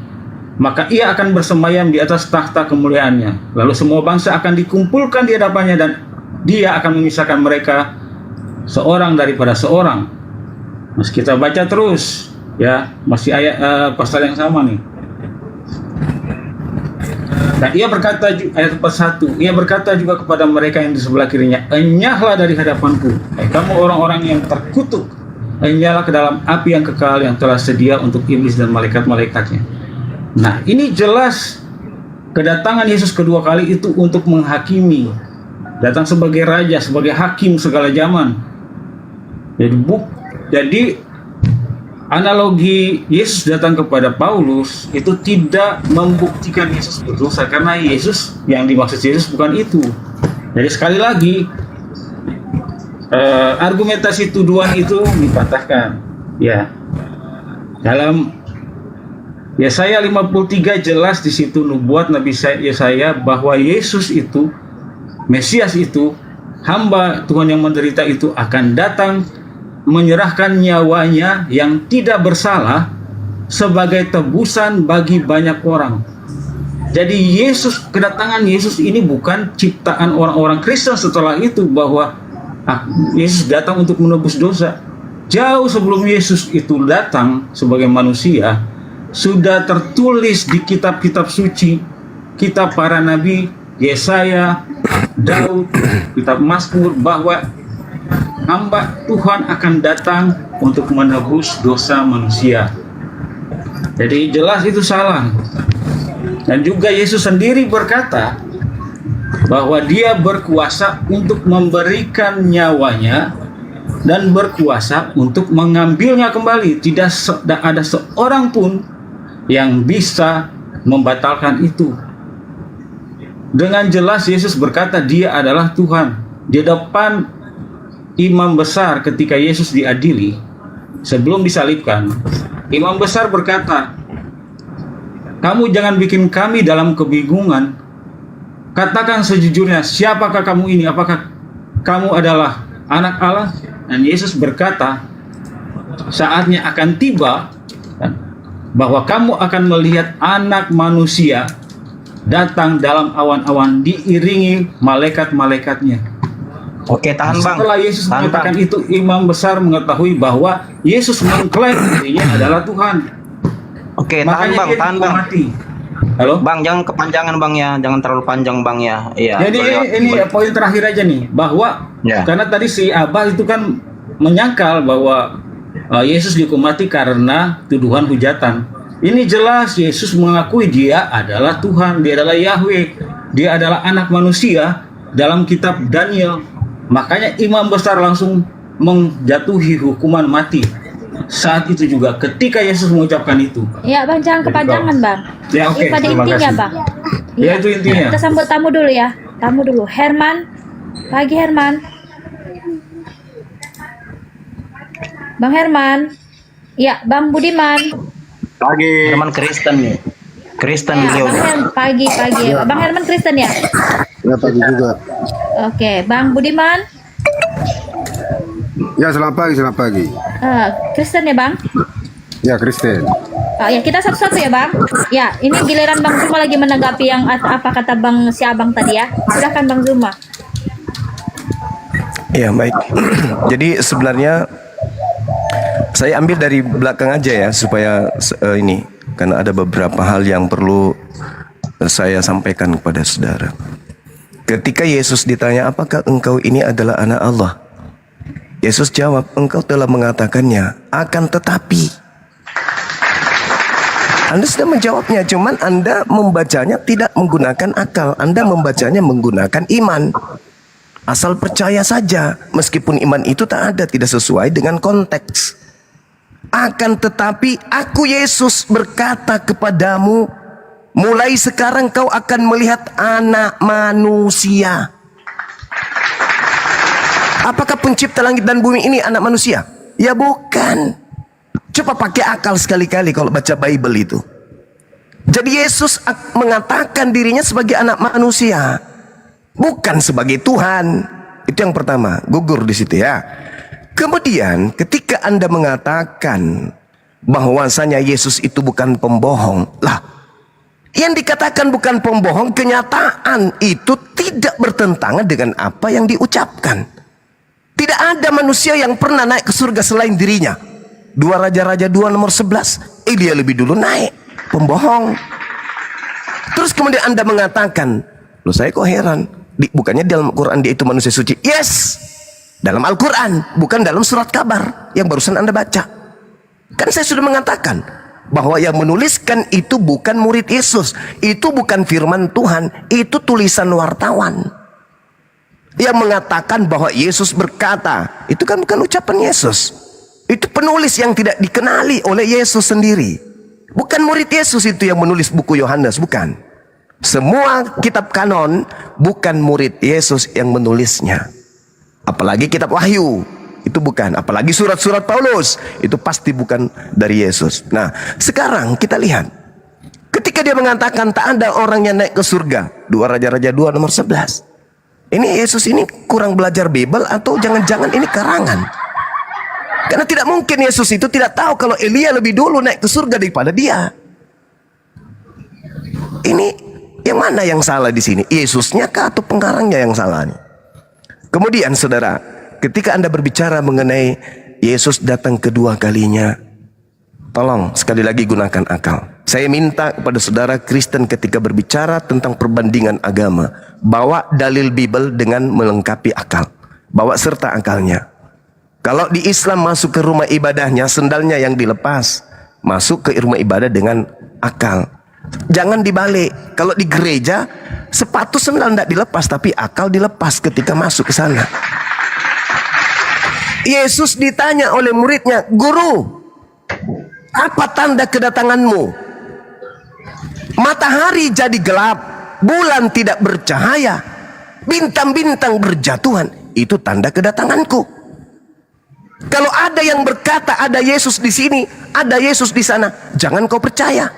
Maka ia akan bersemayam di atas takhta kemuliaannya. Lalu semua bangsa akan dikumpulkan di hadapannya dan dia akan memisahkan mereka seorang daripada seorang. Mas kita baca terus ya, masih ayat pasal yang sama nih. Dan ia berkata, ayat 41, ia berkata juga kepada mereka yang di sebelah kirinya, enyahlah dari hadapanku, kamu orang-orang yang terkutuk, enyahlah ke dalam api yang kekal yang telah sedia untuk iblis dan malaikat-malaikatnya. Nah, ini jelas kedatangan Yesus kedua kali itu untuk menghakimi, datang sebagai raja, sebagai hakim segala zaman. Jadi analogi Yesus datang kepada Paulus itu tidak membuktikan Yesus berdosa, karena Yesus yang dimaksud Yesus bukan itu. Jadi sekali lagi argumentasi tuduhan itu dipatahkan. Ya, dalam Yesaya 53 jelas di situ nubuat Nabi Yesaya bahwa Yesus itu, Mesias itu, hamba Tuhan yang menderita itu akan datang menyerahkan nyawanya yang tidak bersalah sebagai tebusan bagi banyak orang. Jadi kedatangan Yesus ini bukan ciptaan orang-orang Kristen setelah itu bahwa Yesus datang untuk menebus dosa. Jauh sebelum Yesus itu datang sebagai manusia, sudah tertulis di kitab-kitab suci, kitab para nabi, Yesaya, Daud, kitab Mazmur, bahwa hamba Tuhan akan datang untuk menebus dosa manusia. Jadi jelas itu salah. Dan juga Yesus sendiri berkata bahwa dia berkuasa untuk memberikan nyawanya dan berkuasa untuk mengambilnya kembali. Tidak ada seorang pun yang bisa membatalkan itu. Dengan jelas Yesus berkata dia adalah Tuhan. Di depan imam besar ketika Yesus diadili sebelum disalibkan, imam besar berkata, kamu jangan bikin kami dalam kebingungan. Katakan sejujurnya, siapakah kamu ini? Apakah kamu adalah anak Allah? Dan Yesus berkata, saatnya akan tiba bahwa kamu akan melihat anak manusia datang dalam awan-awan diiringi malaikat-malaikatnya. Oke, tahan bang. Setelah Yesus mengatakan itu, imam besar mengetahui bahwa Yesus mengklaim dirinya adalah Tuhan. Oke, tahan bang, tahan bang. Halo, bang, jangan kepanjangan bang ya, jangan terlalu panjang bang ya. Iya. Jadi ini poin terakhir aja nih, bahwa karena tadi si Abah itu kan menyangkal bahwa Yesus dihukum mati karena tuduhan hujatan. Ini jelas Yesus mengakui dia adalah Tuhan, dia adalah Yahweh, dia adalah anak manusia dalam kitab Daniel. Makanya imam besar langsung menjatuhi hukuman mati. Saat itu juga ketika Yesus mengucapkan itu. Ya bang, jangan kepanjangan bang. Ya oke, pada terima intinya kasih. bang. Ya itu intinya. Kita sambut tamu dulu ya. Tamu dulu. Herman. Pagi Herman. Bang Herman. Ya, Bang Budiman. Pagi. Herman Kristen nih. Kristen Ya, beliau. Bang Herman, pagi. Bang Herman Kristen ya? Ya, pagi juga. Oke, Bang Budiman. Ya, selamat pagi. Kristen ya, Bang? Ya, Kristen. Ya, kita satu-satu ya, Bang. Ya, ini giliran Bang Zuma lagi menanggapi yang apa kata Bang si Abang tadi ya. Silakan Bang Zuma. Ya, baik. Jadi sebenarnya saya ambil dari belakang aja ya supaya ini, karena ada beberapa hal yang perlu saya sampaikan kepada saudara. Ketika Yesus ditanya, apakah engkau ini adalah anak Allah? Yesus jawab, engkau telah mengatakannya, akan tetapi. Anda sudah menjawabnya, cuman Anda membacanya tidak menggunakan akal. Anda membacanya menggunakan iman. Asal percaya saja, meskipun iman itu tak ada, tidak sesuai dengan konteks. Akan tetapi aku Yesus berkata kepadamu, mulai sekarang kau akan melihat anak manusia. Apakah pencipta langit dan bumi ini anak manusia? Ya bukan. Coba pakai akal sekali-kali kalau baca Bible itu. Jadi Yesus mengatakan dirinya sebagai anak manusia, bukan sebagai Tuhan. Itu yang pertama, gugur di situ ya. Kemudian ketika Anda mengatakan bahwasanya Yesus itu bukan pembohong, lah, yang dikatakan bukan pembohong, kenyataan itu tidak bertentangan dengan apa yang diucapkan. Tidak ada manusia yang pernah naik ke surga selain dirinya. 2 Raja-Raja 2 nomor 11, dia lebih dulu naik. Pembohong. Terus kemudian Anda mengatakan, loh saya kok heran, bukannya dalam Al-Quran dia itu manusia suci? Yes, dalam Al-Quran, bukan dalam surat kabar yang barusan Anda baca. Kan saya sudah mengatakan bahwa yang menuliskan itu bukan murid Yesus, itu bukan firman Tuhan, itu tulisan wartawan. Yang mengatakan bahwa Yesus berkata, itu kan bukan ucapan Yesus. Itu penulis yang tidak dikenali oleh Yesus sendiri. Bukan murid Yesus itu yang menulis buku Yohanes, bukan. Semua kitab kanon bukan murid Yesus yang menulisnya. Apalagi kitab Wahyu, itu bukan. Apalagi surat-surat Paulus, itu pasti bukan dari Yesus. Nah, sekarang kita lihat. Ketika dia mengatakan tak ada orang yang naik ke surga, 2 Raja-Raja 2 nomor 11. Ini Yesus ini kurang belajar Bible atau jangan-jangan ini karangan? Karena tidak mungkin Yesus itu tidak tahu kalau Elia lebih dulu naik ke surga daripada dia. Ini yang mana yang salah di sini? Yesusnya kah atau pengarangnya yang salah nih? Kemudian saudara, ketika Anda berbicara mengenai Yesus datang kedua kalinya, tolong sekali lagi gunakan akal. Saya minta kepada saudara Kristen ketika berbicara tentang perbandingan agama, bawa dalil Bible dengan melengkapi akal. Bawa serta akalnya. Kalau di Islam masuk ke rumah ibadahnya, sendalnya yang dilepas. Masuk ke rumah ibadah dengan akal. Jangan dibalik. Kalau di gereja, sepatu sendal tidak dilepas, tapi akal dilepas ketika masuk ke sana. Yesus ditanya oleh muridnya, Guru, apa tanda kedatanganmu? Matahari jadi gelap, bulan tidak bercahaya, bintang-bintang berjatuhan. Itu tanda kedatanganku. Kalau ada yang berkata ada Yesus di sini, ada Yesus di sana, jangan kau percaya.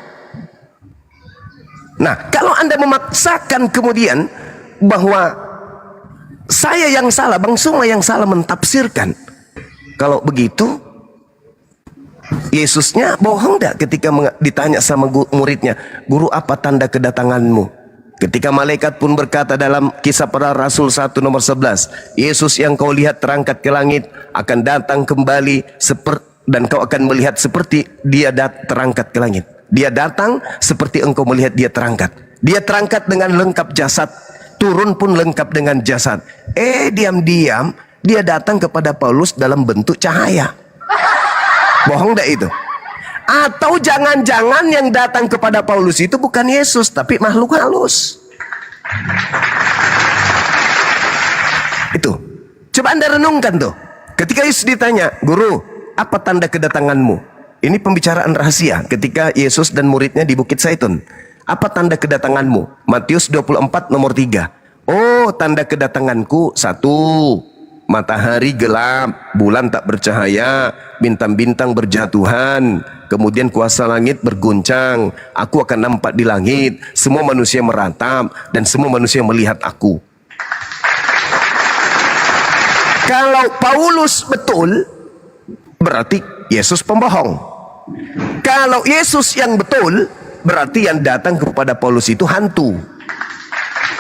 Nah, kalau Anda memaksakan kemudian bahwa saya yang salah, Bang Suma yang salah mentafsirkan. Kalau begitu, Yesusnya bohong enggak ketika ditanya sama muridnya, Guru apa tanda kedatanganmu? Ketika malaikat pun berkata dalam Kisah Para Rasul 1 nomor 11, Yesus yang kau lihat terangkat ke langit akan datang kembali dan kau akan melihat seperti dia terangkat ke langit. Dia datang seperti engkau melihat dia terangkat. Dia terangkat dengan lengkap jasad, turun pun lengkap dengan jasad. Diam-diam dia datang kepada Paulus dalam bentuk cahaya. Bohong enggak itu? Atau jangan-jangan yang datang kepada Paulus itu bukan Yesus, tapi makhluk halus. Itu. Coba Anda renungkan tuh. Ketika Yesus ditanya, Guru, apa tanda kedatanganmu? Ini pembicaraan rahasia ketika Yesus dan muridnya di Bukit Zaitun. Apa tanda kedatanganmu? Matius 24 nomor 3. Oh, tanda kedatanganku 1. Matahari gelap, bulan tak bercahaya, bintang-bintang berjatuhan, kemudian kuasa langit berguncang, aku akan nampak di langit, semua manusia meratap, dan semua manusia melihat aku. Kalau Paulus betul, berarti Yesus pembohong. Kalau Yesus yang betul, berarti yang datang kepada Paulus itu hantu.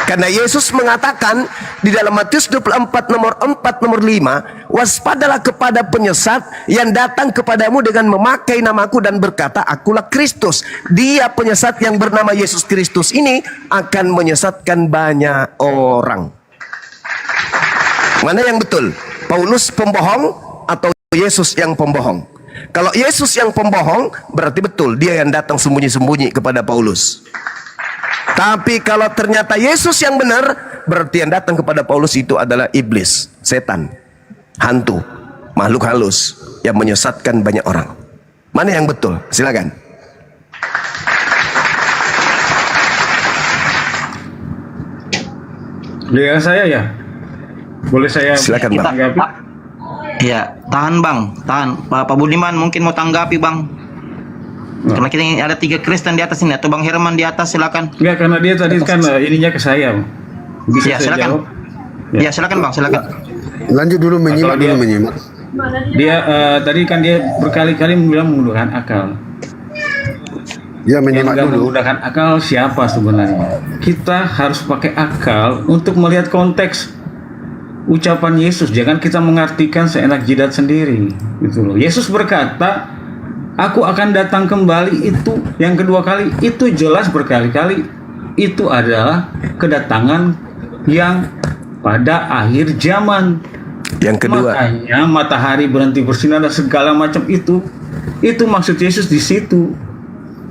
Karena Yesus mengatakan di dalam Matius 24 nomor 4 nomor 5, waspadalah kepada penyesat yang datang kepadamu dengan memakai namaku dan berkata, akulah Kristus. Dia penyesat yang bernama Yesus Kristus ini akan menyesatkan banyak orang. Mana yang betul? Paulus pembohong atau Yesus yang pembohong? Kalau Yesus yang pembohong, berarti betul dia yang datang sembunyi-sembunyi kepada Paulus. Tapi kalau ternyata Yesus yang benar, berarti yang datang kepada Paulus itu adalah iblis, setan, hantu, makhluk halus yang menyesatkan banyak orang. Mana yang betul? Silakan. Lihat saya ya. Boleh saya silakan, Bang. Iya, tahan Bang, tahan. Pak Budiman mungkin mau tanggapi Bang. Karena kita ini ada 3 Kristen di atas ini, atau Bang Herman di atas, silakan. Enggak, karena dia tadi kan ininya ke saya. Bisa ya, saya silakan. jawab? Ya, silakan Bang, silakan. Lanjut dulu menyimak Dia tadi kan dia berkali-kali bilang menggunakan akal. Ya, menyimak Yang dulu. menggunakan akal siapa sebenarnya? Kita harus pakai akal untuk melihat konteks ucapan Yesus. Jangan kita mengartikan seenak jidat sendiri. Gitu loh. Yesus berkata, aku akan datang kembali, itu yang kedua kali, itu jelas berkali-kali itu adalah kedatangan yang pada akhir zaman. Yang kedua, Makanya matahari berhenti bersinar dan segala macam itu maksud Yesus di situ.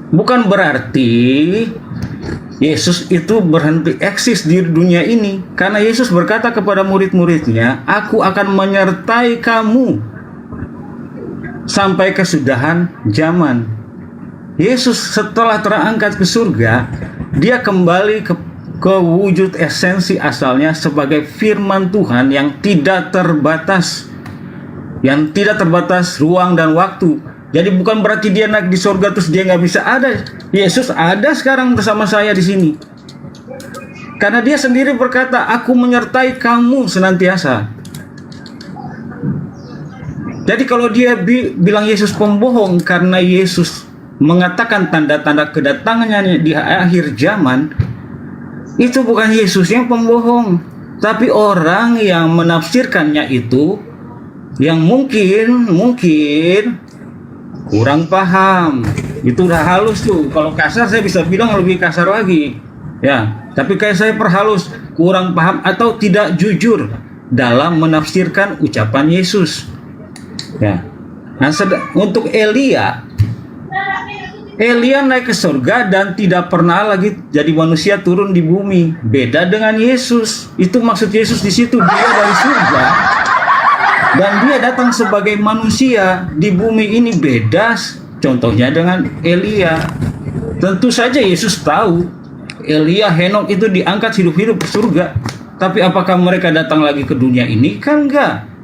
Bukan berarti Yesus itu berhenti eksis di dunia ini, karena Yesus berkata kepada murid-muridnya, "Aku akan menyertai kamu sampai kesudahan zaman." Yesus setelah terangkat ke surga, dia kembali ke wujud esensi asalnya sebagai firman Tuhan yang tidak terbatas, ruang dan waktu. Jadi bukan berarti dia naik di surga terus dia nggak bisa ada. Yesus ada sekarang bersama saya di sini. Karena dia sendiri berkata, "Aku menyertai kamu senantiasa." Jadi kalau dia bilang Yesus pembohong karena Yesus mengatakan tanda-tanda kedatangannya di akhir zaman, itu bukan Yesus yang pembohong, tapi orang yang menafsirkannya itu yang mungkin kurang paham. Itu udah halus tuh. Kalau kasar saya bisa bilang lebih kasar lagi. Ya, tapi kayak saya perhalus, kurang paham atau tidak jujur dalam menafsirkan ucapan Yesus. Ya. Nah, untuk Elia naik ke surga dan tidak pernah lagi jadi manusia turun di bumi. Beda dengan Yesus. Itu maksud Yesus di situ, dia dari surga dan dia datang sebagai manusia di bumi ini. Beda contohnya dengan Elia. Tentu saja Yesus tahu Elia, Henok itu diangkat hidup-hidup ke surga. Tapi apakah mereka datang lagi ke dunia ini? Kan enggak.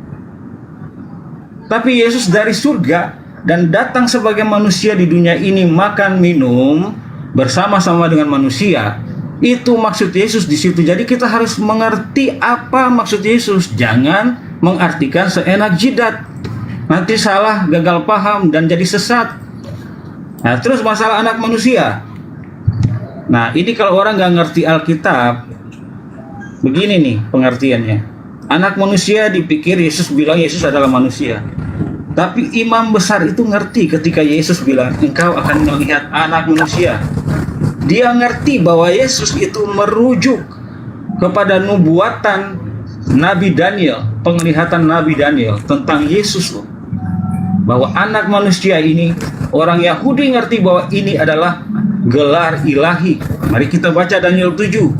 Tapi Yesus dari surga dan datang sebagai manusia di dunia ini, makan minum bersama-sama dengan manusia. Itu maksud Yesus di situ. Jadi kita harus mengerti apa maksud Yesus. Jangan mengartikan seenak jidat. Nanti salah, gagal paham dan jadi sesat. Nah, terus masalah anak manusia. Nah, ini kalau orang nggak ngerti Alkitab, begini nih pengertiannya. Anak manusia dipikir Yesus bilang Yesus adalah manusia. Tapi imam besar itu ngerti ketika Yesus bilang, "Engkau akan melihat anak manusia." Dia ngerti bahwa Yesus itu merujuk kepada nubuatan Nabi Daniel, penglihatan Nabi Daniel tentang Yesus. Bahwa anak manusia ini, orang Yahudi ngerti bahwa ini adalah gelar ilahi. Mari kita baca Daniel 7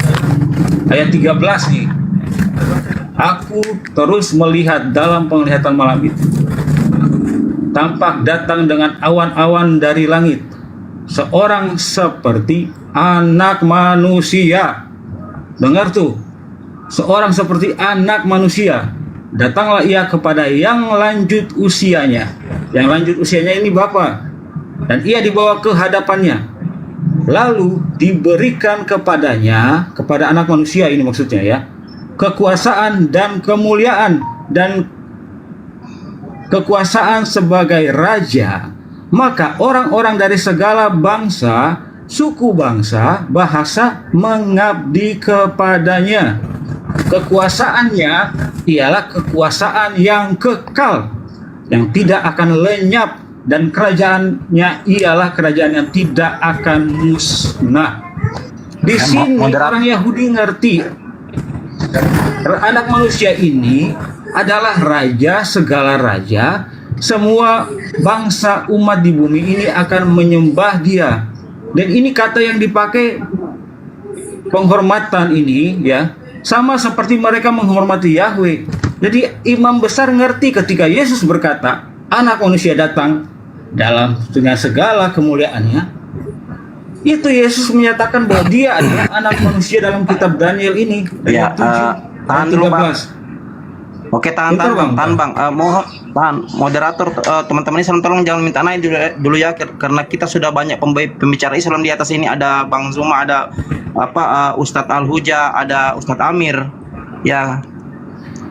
ayat 13 nih. "Aku terus melihat dalam penglihatan malam itu, tampak datang dengan awan-awan dari langit seorang seperti anak manusia." Dengar tuh, seorang seperti anak manusia. Datanglah ia kepada yang lanjut usianya. Yang lanjut usianya ini Bapa. Dan ia dibawa ke hadapannya. Lalu diberikan kepadanya, kepada anak manusia ini maksudnya ya, kekuasaan dan kemuliaan dan kekuasaan sebagai raja. Maka orang-orang dari segala bangsa, suku bangsa, bahasa mengabdi kepadanya. Kekuasaannya ialah kekuasaan yang kekal, yang tidak akan lenyap, dan kerajaannya ialah kerajaan yang tidak akan musnah. Di sini orang Yahudi ngerti anak manusia ini adalah raja segala raja. Semua bangsa umat di bumi ini akan menyembah dia. Dan ini kata yang dipakai penghormatan ini ya, sama seperti mereka menghormati Yahweh. Jadi imam besar ngerti ketika Yesus berkata, anak manusia datang dengan segala kemuliaannya. Itu Yesus menyatakan bahwa dia adalah anak manusia dalam kitab Daniel ini. Ya, tahan dulu Bang. Oke, tahan Bang. Mohon moderator, teman-teman Islam tolong jangan minta naik dulu ya, karena kita sudah banyak pembicara Islam di atas ini. Ada Bang Zuma, ada Ustadz Al-Huja, ada Ustadz Amir. Ya,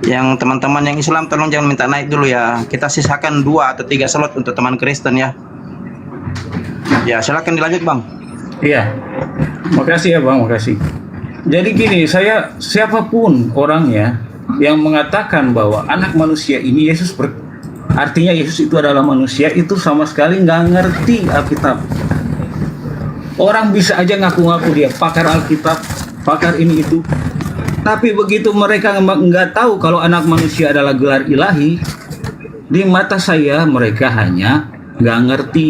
yang teman-teman yang Islam tolong jangan minta naik dulu ya. Kita sisakan 2 atau 3 slot untuk teman Kristen ya. Ya, silakan dilanjut Bang. Iya, makasih ya Bang, makasih. Jadi gini, siapapun orangnya yang mengatakan bahwa anak manusia ini artinya Yesus itu adalah manusia, itu sama sekali nggak ngerti Alkitab. Orang bisa aja ngaku-ngaku dia pakar Alkitab, pakar ini itu. Tapi begitu mereka nggak tahu kalau anak manusia adalah gelar ilahi, di mata saya mereka hanya nggak ngerti.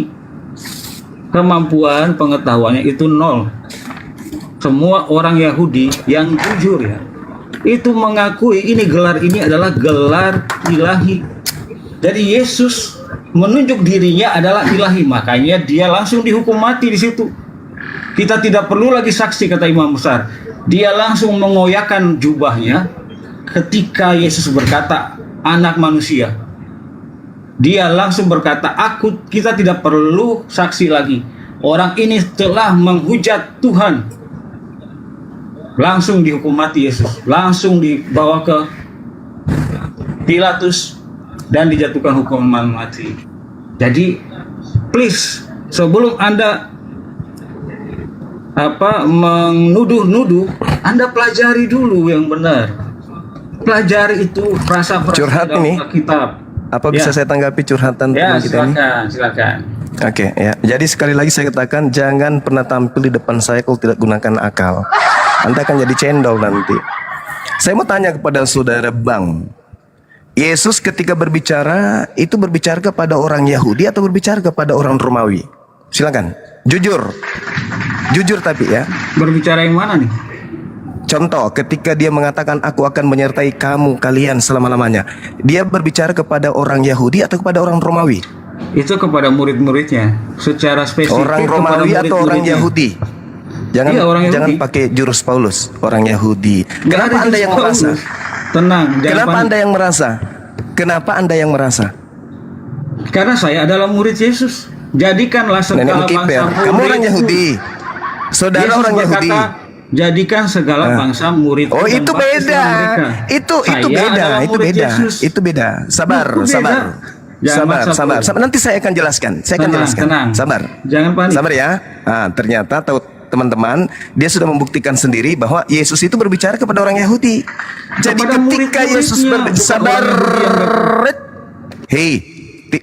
Kemampuan pengetahuannya itu nol. Semua orang Yahudi yang jujur ya, itu mengakui ini gelar ini adalah gelar ilahi. Jadi Yesus menunjuk dirinya adalah ilahi, makanya dia langsung dihukum mati di situ. Kita tidak perlu lagi saksi, kata imam besar. Dia langsung mengoyakkan jubahnya ketika Yesus berkata anak manusia. Dia langsung berkata, kita tidak perlu saksi lagi. Orang ini telah menghujat Tuhan. Langsung dihukum mati Yesus. Langsung dibawa ke Pilatus dan dijatuhkan hukuman mati. Jadi, please, sebelum Anda menuduh-nuduh, Anda pelajari dulu yang benar. Pelajari itu frasa-frasa Curhat dalam ini. Alkitab. Apa bisa saya tanggapi curhatan Ya, teman kita ini? silakan. Oke, ya. Jadi sekali lagi saya katakan, jangan pernah tampil di depan saya kalau tidak gunakan akal. Anda akan jadi cendol nanti. Saya mau tanya kepada saudara Bang, Yesus ketika berbicara, itu berbicara kepada orang Yahudi atau berbicara kepada orang Romawi? Silakan, jujur tapi ya. Berbicara yang mana nih? Contoh, ketika dia mengatakan aku akan menyertai kalian selama-lamanya, dia berbicara kepada orang Yahudi atau kepada orang Romawi? Itu kepada murid-muridnya. Secara spesifik Orang Romawi kepada atau orang murid-muridnya. Yahudi? Jangan Iya, orang Yahudi. jangan pakai jurus Paulus, orang Yahudi. Nggak Kenapa ada Anda yang jurus merasa? Paulus. Tenang, jangan Kenapa panik. Anda yang merasa? Kenapa Anda yang merasa? Karena saya adalah murid Yesus. Jadikanlah Nenek segala Kiper, bangsa kamu orang muridku. Yahudi. Saudara Yesus orang berkata, Yahudi. jadikan segala bangsa murid. Oh, itu beda. Itu beda. Itu beda. Sabar. Nanti saya akan jelaskan. Tenang. Sabar. Jangan panik. Sabar ya. Ternyata tahu teman-teman, dia sudah membuktikan sendiri bahwa Yesus itu berbicara kepada orang Yahudi. Jadi Kepada ketika Yesus murid-muridnya, bukan sabar. orang Hei,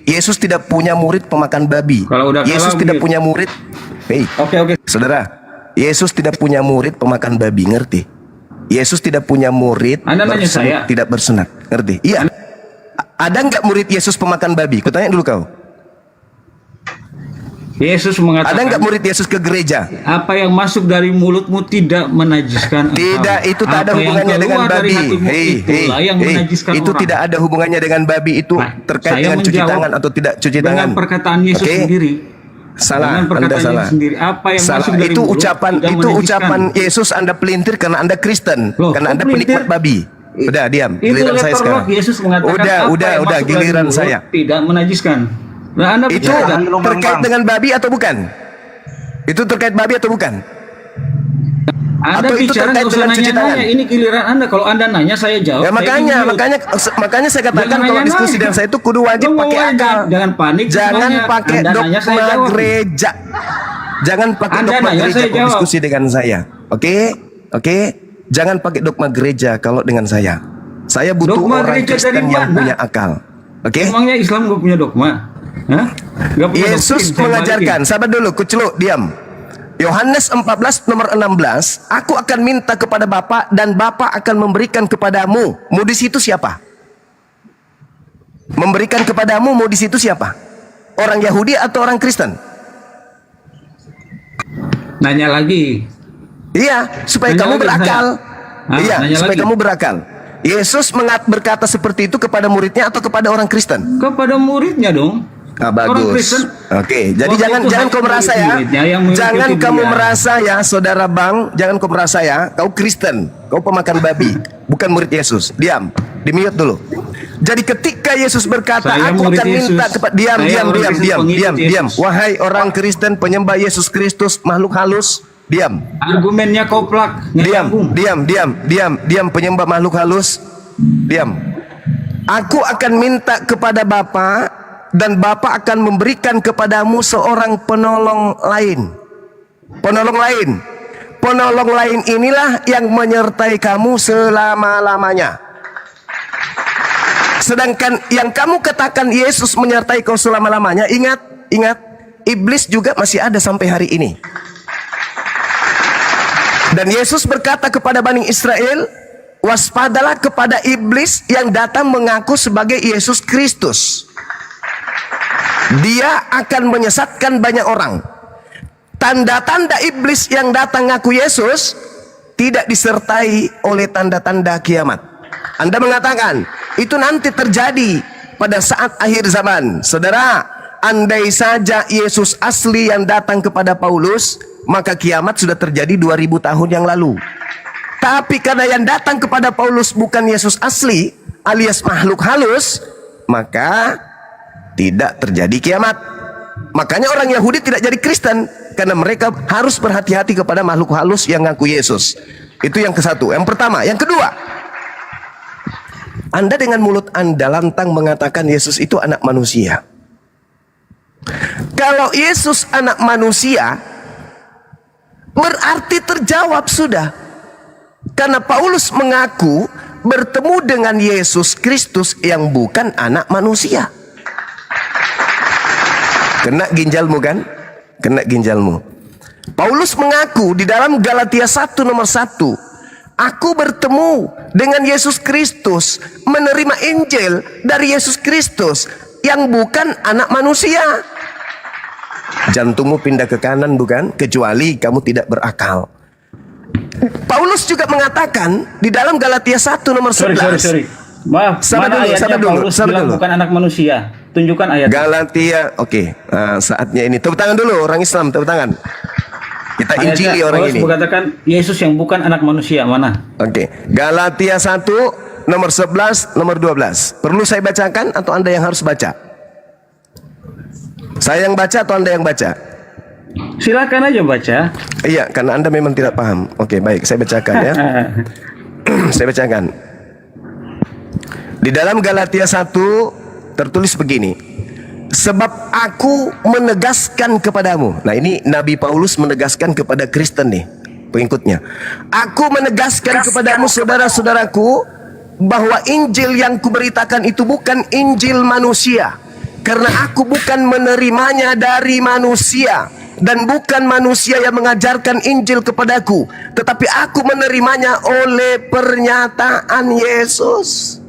Yesus tidak punya murid pemakan babi. Kalau udah Yesus kalah, tidak begitu. punya murid. Hei, Oke. saudara, Yesus tidak punya murid pemakan babi, ngerti? Yesus tidak punya murid Anda nanya saya? tidak bersunat, ngerti? Iya. Ada nggak murid Yesus pemakan babi? Kutanya dulu kau. Yesus mengatakan, Ada nggak murid Yesus ke gereja? apa yang masuk dari mulutmu tidak menajiskan engkau. Tidak, itu tak ada Apa yang hubungannya dengan keluar dari babi. hatimu itulah yang menajiskan Itu orang. tidak ada hubungannya dengan babi. Itu Nah, terkait saya dengan cuci menjawab tangan atau tidak cuci dengan tangan. perkataan Yesus Oke? sendiri. Salah, Dengan Anda perkataan salah. Yesus sendiri, apa yang Salah. masuk dari Itu mulut ucapan tidak itu menajiskan. ucapan Yesus Anda pelintir karena Anda Kristen, Loh, karena kok Anda pelintir? penikmat babi. Udah diam, Itu giliran saya letter sekarang. lock Yesus mengatakan Udah, apa yang masuk dari giliran mulut saya. tidak menajiskan. Nah, Anda Itu bicara terkait dengan babi atau bukan? Itu terkait babi atau bukan? Anda Atau itu bicara terkait nggak usah dengan cuci nanya-nanya. tangan? Ini giliran Anda. Kalau Anda nanya saya jawab. Ya saya makanya saya katakan Jangan kalau nanya-nanya. diskusi dengan saya itu kudu wajib Ngomong pakai aja, akal. jangan panik, Jangan semuanya. pakai Anda nanya, saya dogma jawab. gereja. Jangan pakai Anda dogma nanya, gereja saya kalau jawab. diskusi dengan saya. Oke? Jangan pakai dogma gereja kalau dengan saya. Saya butuh Dogma orang gereja Kristen dari yang mana? punya akal. Oke? Emangnya Islam nggak punya dogma? Hah? Nggak punya Yesus doktrin, saya mengajarkan, balikin. sabar dulu, kuceluk, diam. Yohanes 14 nomor 16, aku akan minta kepada Bapa dan Bapa akan memberikan kepadamu. Mau di situ siapa? Memberikan kepadamu, mau di situ siapa? Orang Yahudi atau orang Kristen? Nanya lagi. Iya, supaya Nanya kamu lagi berakal. saya. Iya, Nanya supaya lagi. kamu berakal. Yesus berkata seperti itu kepada muridnya atau kepada orang Kristen? Kepada muridnya dong. Orang Bagus. Kristen. Oke, jadi Waktu jangan itu jangan hanya kau merasa ya. murid-muridnya yang mengikuti Jangan kamu dia. merasa ya, saudara Bang, jangan kau merasa ya, kau Kristen, kau pemakan babi, bukan murid Yesus. Diam, di-mute dulu. Jadi ketika Yesus berkata, Saya aku murid akan Yesus. minta kepada Saya orang Kristen, pengikut diam. Yesus. Wahai orang Kristen penyembah Yesus Kristus, makhluk halus, diam. Argumennya koplak. nggak nyambung. Diam penyembah makhluk halus. Diam. Aku akan minta kepada Bapa dan Bapa akan memberikan kepadamu seorang penolong lain. Penolong lain inilah yang menyertai kamu selama-lamanya. Sedangkan yang kamu katakan Yesus menyertai kau selama-lamanya, ingat, iblis juga masih ada sampai hari ini. Dan Yesus berkata kepada Bani Israel, waspadalah kepada iblis yang datang mengaku sebagai Yesus Kristus. Dia akan menyesatkan banyak orang. Tanda-tanda iblis yang datang ngaku Yesus tidak disertai oleh tanda-tanda kiamat. Anda mengatakan itu nanti terjadi pada saat akhir zaman. Saudara, andai saja Yesus asli yang datang kepada Paulus, maka kiamat sudah terjadi 2000 tahun yang lalu. Tapi karena yang datang kepada Paulus bukan Yesus asli, alias makhluk halus, maka tidak terjadi kiamat. Makanya orang Yahudi tidak jadi Kristen, karena mereka harus berhati-hati kepada makhluk halus yang ngaku Yesus. Itu yang ke-1. Yang pertama. Yang kedua, Anda dengan mulut Anda lantang mengatakan Yesus itu anak manusia. Kalau Yesus anak manusia, berarti terjawab sudah. Karena Paulus mengaku bertemu dengan Yesus Kristus yang bukan anak manusia. Kena ginjalmu kan? Kena ginjalmu. Paulus mengaku di dalam Galatia 1 nomor 1, aku bertemu dengan Yesus Kristus, menerima Injil dari Yesus Kristus yang bukan anak manusia. Jantungmu pindah ke kanan bukan? Kecuali kamu tidak berakal. Paulus juga mengatakan di dalam Galatia 1 nomor 11. Sorry. Maaf, Sabar mana dulu, ayatnya sabar dulu, Paulus sabar bilang dulu. bukan anak manusia? Tunjukkan ayat. Galatia, oke. Saatnya ini. Tepuk tangan dulu orang Islam, tepuk tangan. Kita injili orang Paulus ini. mengatakan Yesus yang bukan anak manusia, mana? Oke. Galatia 1 nomor 11, nomor 12. Perlu saya bacakan atau Anda yang harus baca? Saya yang baca atau Anda yang baca? Silakan aja baca. Iya, karena Anda memang tidak paham. Oke, baik, saya bacakan ya. Saya bacakan. Di dalam Galatia 1 tertulis begini. Sebab aku menegaskan kepadamu. Nah, ini Nabi Paulus menegaskan kepada Kristen nih, pengikutnya. Aku menegaskan kepadamu saudara-saudaraku bahwa Injil yang kuberitakan itu bukan Injil manusia. Karena aku bukan menerimanya dari manusia, dan bukan manusia yang mengajarkan Injil kepadaku, tetapi aku menerimanya oleh pernyataan Yesus.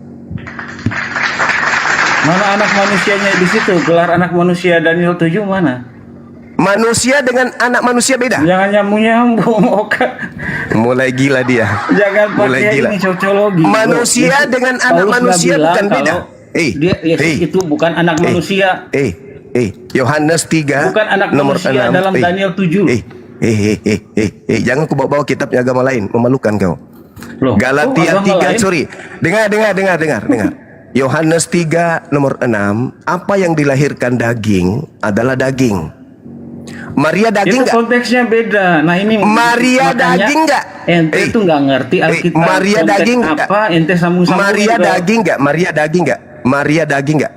Mana anak manusianya di situ? Gelar anak manusia Daniel 7 mana? Manusia dengan anak manusia beda. Jangan nyambung-nyambung, Oka. Mulai gila dia. Jangan Mulai pakai gila. ini cocologi. Manusia dengan anak Paulus manusia nggak bukan bilang beda. kalau Yesus itu bukan anak manusia. Yohanes 3 Bukan anak nomor manusia 6. dalam Daniel 7. Jangan kau bawa kitabnya agama lain, memalukan kau. Loh, Galatia agama 3, lain? sorry. Dengar. Yohanes 3 nomor 6, apa yang dilahirkan daging adalah daging. Maria daging Itu enggak? konteksnya beda. Nah ini Maria makanya daging enggak? Ente itu nggak ngerti Alkitab. Maria konteks daging enggak? apa? Ente sambung-sambung. Maria daging enggak? Maria daging enggak? Maria daging enggak?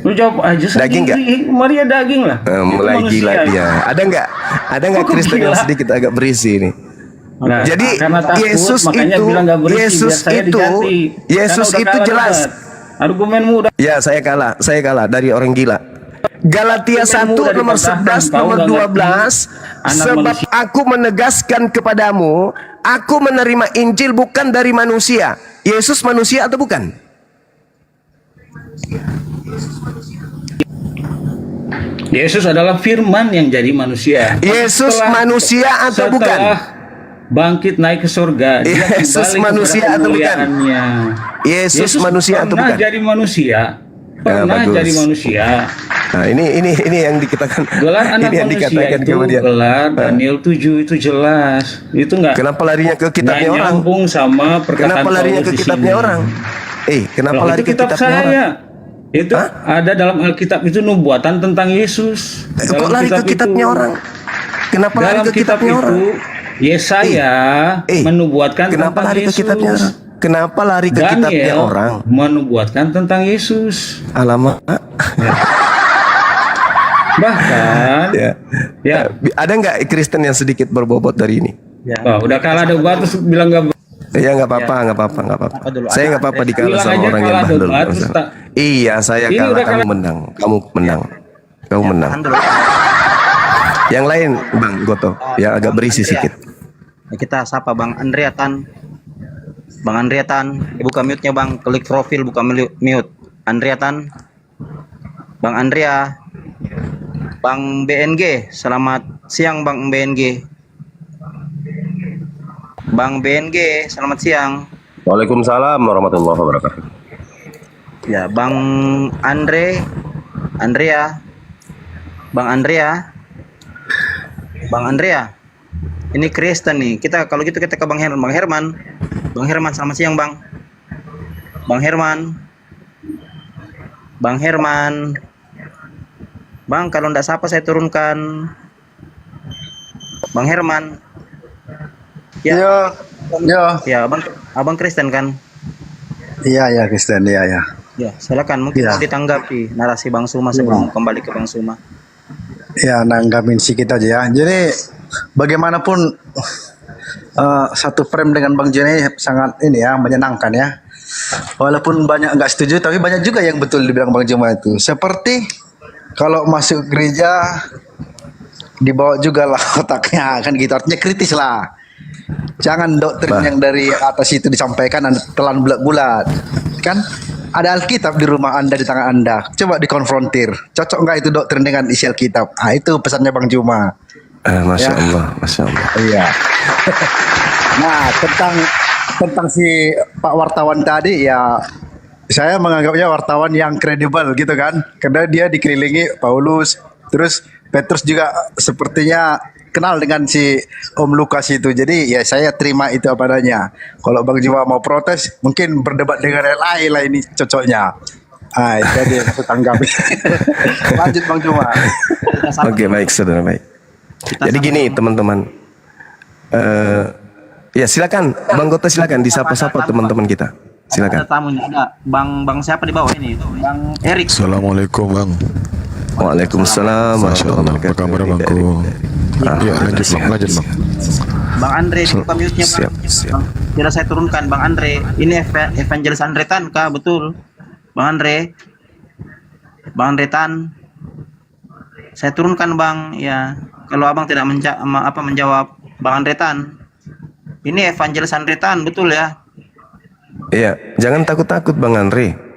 Lu jawab aja sendiri. Daging nggak? Maria daging lah. Mulai Itu gila manusia. dia. Ada nggak Kok Kristen yang gila? sedikit agak berisi ini? Nah, Jadi karena takut, Yesus makanya itu, bilang nggak berisi, Yesus biar saya itu, diganti. Yesus Karena udah itu kalah jelas. debat. Argumenmu udah. Ya, saya kalah dari orang gila. Galatia 1 Argumenmu udah nomor dipatahkan, 11 kau nomor nggak 12. Anak Sebab manusia. aku menegaskan kepadamu, aku menerima Injil bukan dari manusia. Yesus manusia atau bukan? Yesus adalah firman yang jadi manusia. Yesus manusia atau bukan? Setelah bangkit naik ke surga, dia Yesus kembali manusia kepada atau bukan? kemuliaannya. Yesus manusia atau pernah bukan? jadi manusia. Pernah bagus. jadi manusia. Nah, ini yang dikatakan. Gelar anak Ini yang manusia dikatakan itu kemudian. gelar Daniel 7 itu jelas. Itu enggak. Kenapa larinya ke kitabnya nggak orang? nyambung sama perkataan Kenapa larinya Paulus ke di kitabnya sini. orang? Kenapa Loh, lari itu ke kitab kitabnya saya. orang? Itu ada dalam Alkitab itu nubuatan tentang Yesus. Kok Dalam lari ke kitab kitabnya itu. orang? Kenapa lari Dalam ke kitab kitabnya itu orang? Yesaya menubuatkan Kenapa tentang lari ke Yesus. kitabnya orang? Kenapa lari ke kitabnya Daniel orang? menubuatkan tentang Yesus. Alamak. Bahkan ya. Ada nggak Kristen yang sedikit berbobot dari ini? Wah, udah kalah debat terus bilang nggak. Ya nggak apa-apa. Saya nggak apa-apa dikalah Bilang sama aja orang yang kalah bahlul. debat, terus tak- Iya, saya Ini kalah, udah kamu kalah. menang. Kamu menang. Yang lain Bang Goto yang agak berisi sedikit. Kita sapa Bang Andrea Tan. Bang Andrea Tan, buka mute-nya Bang, klik profil buka mute. Andrea Tan. Bang Andrea. Bang BNG, selamat siang Bang BNG. Bang BNG, selamat siang. Waalaikumsalam warahmatullahi wabarakatuh. Ya, Bang Andrea. Bang Andrea. Ini Kristen nih. Kalau gitu kita ke Bang Herman. Bang Herman, selamat siang Bang. Bang Herman. Bang, kalau enggak sapa saya turunkan. Bang Herman. Ya. Ya, Abang Kristen kan? Iya Kristen, iya. Ya, silakan mungkin mau ditanggapi narasi Bang Suma sebelum kembali ke Bang Suma. Ya, nanggapin sedikit aja ya. Jadi bagaimanapun satu frame dengan Bang Jene sangat ini ya, menyenangkan ya. Walaupun banyak nggak setuju, tapi banyak juga yang betul dibilang Bang Juma itu. Seperti kalau masuk gereja dibawa juga lah otaknya, kan gitu. Artinya kritis lah. Jangan doktrin yang dari atas itu disampaikan telan bulat-bulat. Kan ada Alkitab di rumah Anda, di tangan Anda. Coba dikonfrontir. Cocok nggak itu doktrin dengan isi Alkitab? Ah, itu pesannya Bang Juma. Masya Allah. Iya. Nah, tentang si Pak wartawan tadi ya, saya menganggapnya wartawan yang kredibel gitu kan, karena dia dikelilingi Paulus, terus Petrus juga sepertinya kenal dengan si Om Lukas itu. Jadi ya saya terima itu apa adanya. Kalau Bang Juma mau protes, mungkin berdebat dengan LAI lah ini cocoknya. Jadi aku tanggapi. Lanjut Bang Juma. Oke, baik saudara, baik. Jadi gini teman-teman. Ya silakan Bang Goto, silakan disapa-sapa teman-teman kita. Silakan. Ada tamunya, ada Bang siapa di bawah ini? Bang Erik. Assalamualaikum Bang. Waalaikumsalam. Masya Allah, apa kabar Bangku? Ya, lanjut Bang. Bang Andre, buka mute-nya Bang. Siap. Bila saya turunkan Bang Andre. Ini Evangelis Andre Tan kah? Betul. Bang Andre Tan. Saya turunkan Bang, ya. Kalau Abang tidak menjawab Bang Andre Tan. Ini Evangelis Andre Tan, betul ya? Iya, jangan takut-takut Bang Andre.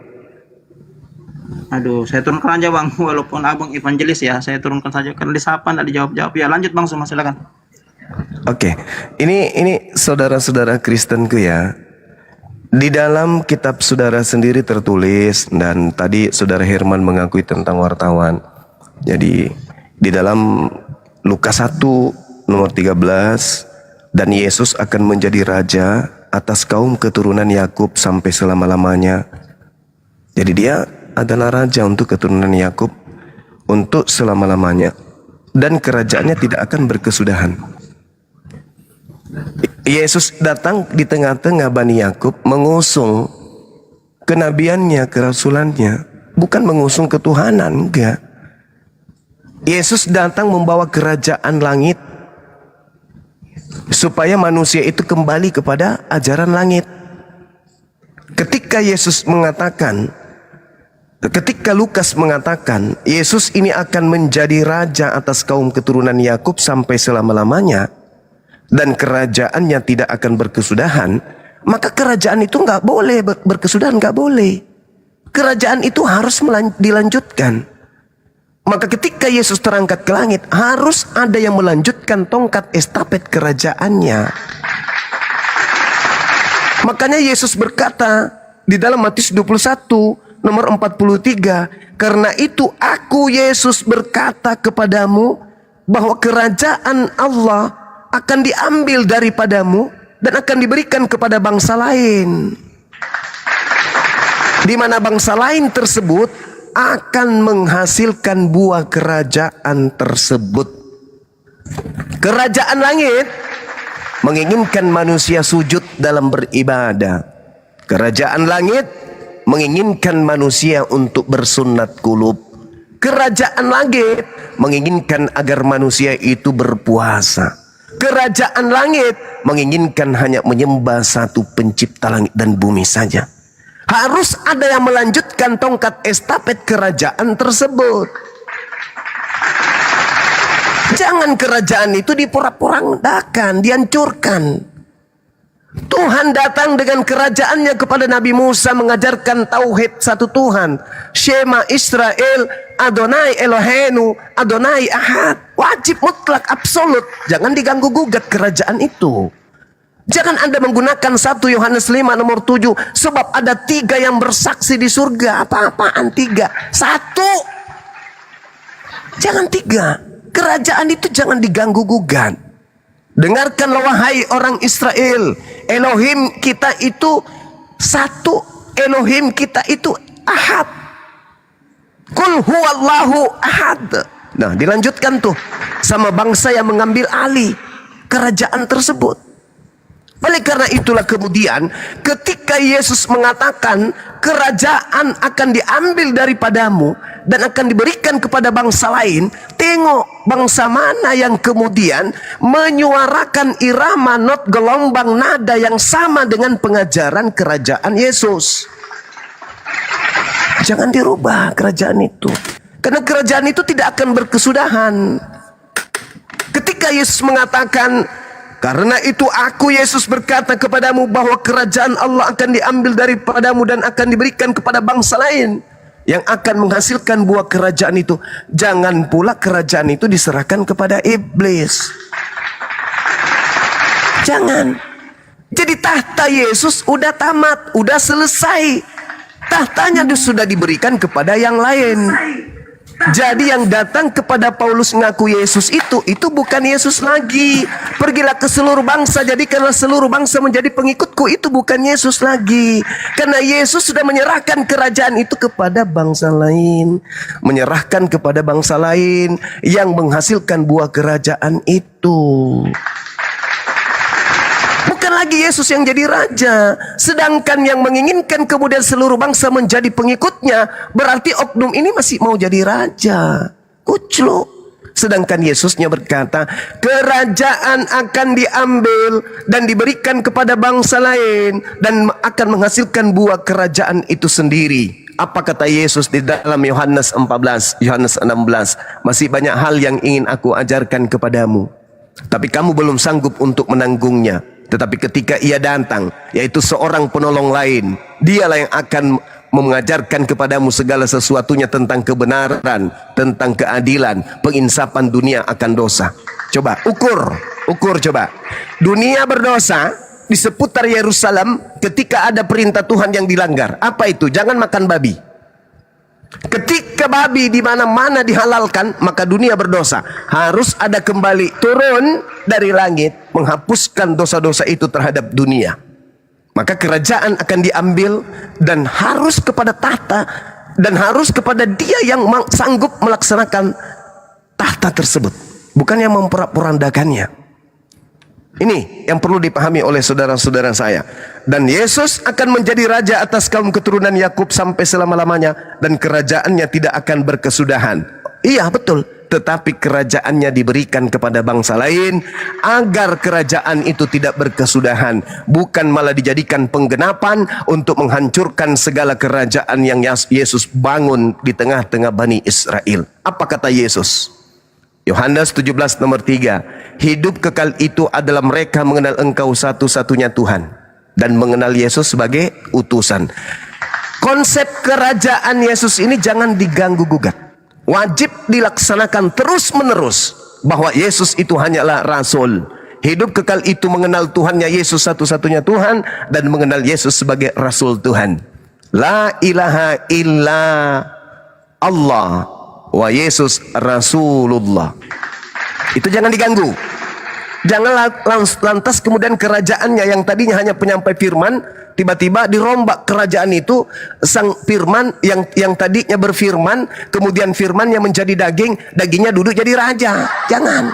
Aduh, saya turunkan aja Bang, walaupun Abang evangelis ya, saya turunkan saja karena disapa enggak dijawab-jawab. Ya, lanjut Bang Suma, silakan. Oke. Ini saudara-saudara Kristenku ya. Di dalam kitab saudara sendiri tertulis, dan tadi saudara Herman mengakui tentang wartawan. Jadi di dalam Lukas 1 nomor 13, dan Yesus akan menjadi raja atas kaum keturunan Yakub sampai selama-lamanya. Jadi dia adalah raja untuk keturunan Yakub untuk selama-lamanya, dan kerajaannya tidak akan berkesudahan. Yesus datang di tengah-tengah Bani Yakub mengusung kenabiannya, kerasulannya, bukan mengusung ketuhanan, enggak. Yesus datang membawa kerajaan langit supaya manusia itu kembali kepada ajaran langit. Ketika Lukas mengatakan Yesus ini akan menjadi raja atas kaum keturunan Yakub sampai selama-lamanya, dan kerajaannya tidak akan berkesudahan, maka kerajaan itu nggak boleh berkesudahan, nggak boleh. Kerajaan itu harus dilanjutkan. Maka ketika Yesus terangkat ke langit, harus ada yang melanjutkan tongkat estafet kerajaannya. Makanya Yesus berkata di dalam Matius 21 nomor 43, karena itu aku Yesus berkata kepadamu bahwa kerajaan Allah akan diambil daripadamu dan akan diberikan kepada bangsa lain. Di mana bangsa lain tersebut akan menghasilkan buah kerajaan tersebut. Kerajaan langit menginginkan manusia sujud dalam beribadah. Kerajaan langit menginginkan manusia untuk bersunat kulub. Kerajaan langit menginginkan agar manusia itu berpuasa. Kerajaan langit menginginkan hanya menyembah satu pencipta langit dan bumi saja. Harus ada yang melanjutkan tongkat estafet kerajaan tersebut. Jangan kerajaan itu diporak-porandakan, dihancurkan. Tuhan datang dengan kerajaannya kepada Nabi Musa, mengajarkan tauhid satu Tuhan. Shema Israel, Adonai Eloheinu, Adonai Ahad. Wajib mutlak absolut. Jangan diganggu gugat kerajaan itu. Jangan Anda menggunakan 1 Yohanes 5 nomor 7. Sebab ada 3 yang bersaksi di surga. Apa-apaan 3? 1. Jangan 3. Kerajaan itu jangan diganggu gugat. Dengarkanlah wahai orang Israel, Elohim kita itu satu, Elohim kita itu ahad. Qul huwallahu ahad. Nah, dilanjutkan tuh sama bangsa yang mengambil alih kerajaan tersebut. Oleh karena itulah kemudian ketika Yesus mengatakan kerajaan akan diambil daripadamu dan akan diberikan kepada bangsa lain, tengok bangsa mana yang kemudian menyuarakan irama not gelombang nada yang sama dengan pengajaran kerajaan Yesus. Jangan dirubah kerajaan itu, karena kerajaan itu tidak akan berkesudahan. Ketika Yesus mengatakan, karena itu aku Yesus berkata kepadamu bahwa kerajaan Allah akan diambil daripadamu dan akan diberikan kepada bangsa lain yang akan menghasilkan buah kerajaan itu. Jangan pula kerajaan itu diserahkan kepada iblis. Jangan. Jadi tahta Yesus udah tamat, udah selesai. Tahtanya sudah diberikan kepada yang lain. Jadi yang datang kepada Paulus ngaku Yesus itu bukan Yesus lagi. Pergilah ke seluruh bangsa, jadikanlah seluruh bangsa menjadi pengikutku. Itu bukan Yesus lagi. Karena Yesus sudah menyerahkan kerajaan itu kepada bangsa lain. Menyerahkan kepada bangsa lain yang menghasilkan buah kerajaan itu. Bukan lagi Yesus yang jadi raja. Sedangkan yang menginginkan kemudian seluruh bangsa menjadi pengikutnya, berarti oknum ini masih mau jadi raja. Kucluk. Sedangkan Yesusnya berkata, kerajaan akan diambil dan diberikan kepada bangsa lain dan akan menghasilkan buah kerajaan itu sendiri. Apa kata Yesus di dalam Yohanes 14, Yohanes 16? Masih banyak hal yang ingin aku ajarkan kepadamu, tapi kamu belum sanggup untuk menanggungnya. Tetapi ketika ia datang, yaitu seorang penolong lain, dialah yang akan mengajarkan kepadamu segala sesuatunya tentang kebenaran, tentang keadilan, penginsapan dunia akan dosa. Coba ukur coba. Dunia berdosa di seputar Yerusalem ketika ada perintah Tuhan yang dilanggar. Apa itu? Jangan makan babi. Ketika babi di mana-mana dihalalkan, maka dunia berdosa. Harus ada kembali turun dari langit menghapuskan dosa-dosa itu terhadap dunia. Maka kerajaan akan diambil dan harus kepada tahta dan harus kepada dia yang sanggup melaksanakan tahta tersebut, bukan yang memporak-porandakannya. Ini yang perlu dipahami oleh saudara-saudara saya. Dan Yesus akan menjadi raja atas kaum keturunan Yakub sampai selama-lamanya, dan kerajaannya tidak akan berkesudahan. Iya betul, tetapi kerajaannya diberikan kepada bangsa lain agar kerajaan itu tidak berkesudahan, bukan malah dijadikan penggenapan untuk menghancurkan segala kerajaan yang Yesus bangun di tengah-tengah Bani Israel. Apa kata Yesus? Yohanes 17 nomor 3. Hidup kekal itu adalah mereka mengenal Engkau satu-satunya Tuhan dan mengenal Yesus sebagai utusan. Konsep kerajaan Yesus ini jangan diganggu gugat. Wajib dilaksanakan terus menerus bahwa Yesus itu hanyalah rasul. Hidup kekal itu mengenal Tuhannya Yesus satu-satunya Tuhan dan mengenal Yesus sebagai rasul Tuhan. La ilaha illa Allah wa Yesus Rasulullah. Itu jangan diganggu. Jangan lantas kemudian kerajaannya yang tadinya hanya penyampai firman, tiba-tiba dirombak kerajaan itu. Sang firman yang tadinya berfirman, kemudian firmannya menjadi daging, dagingnya duduk jadi raja. Jangan.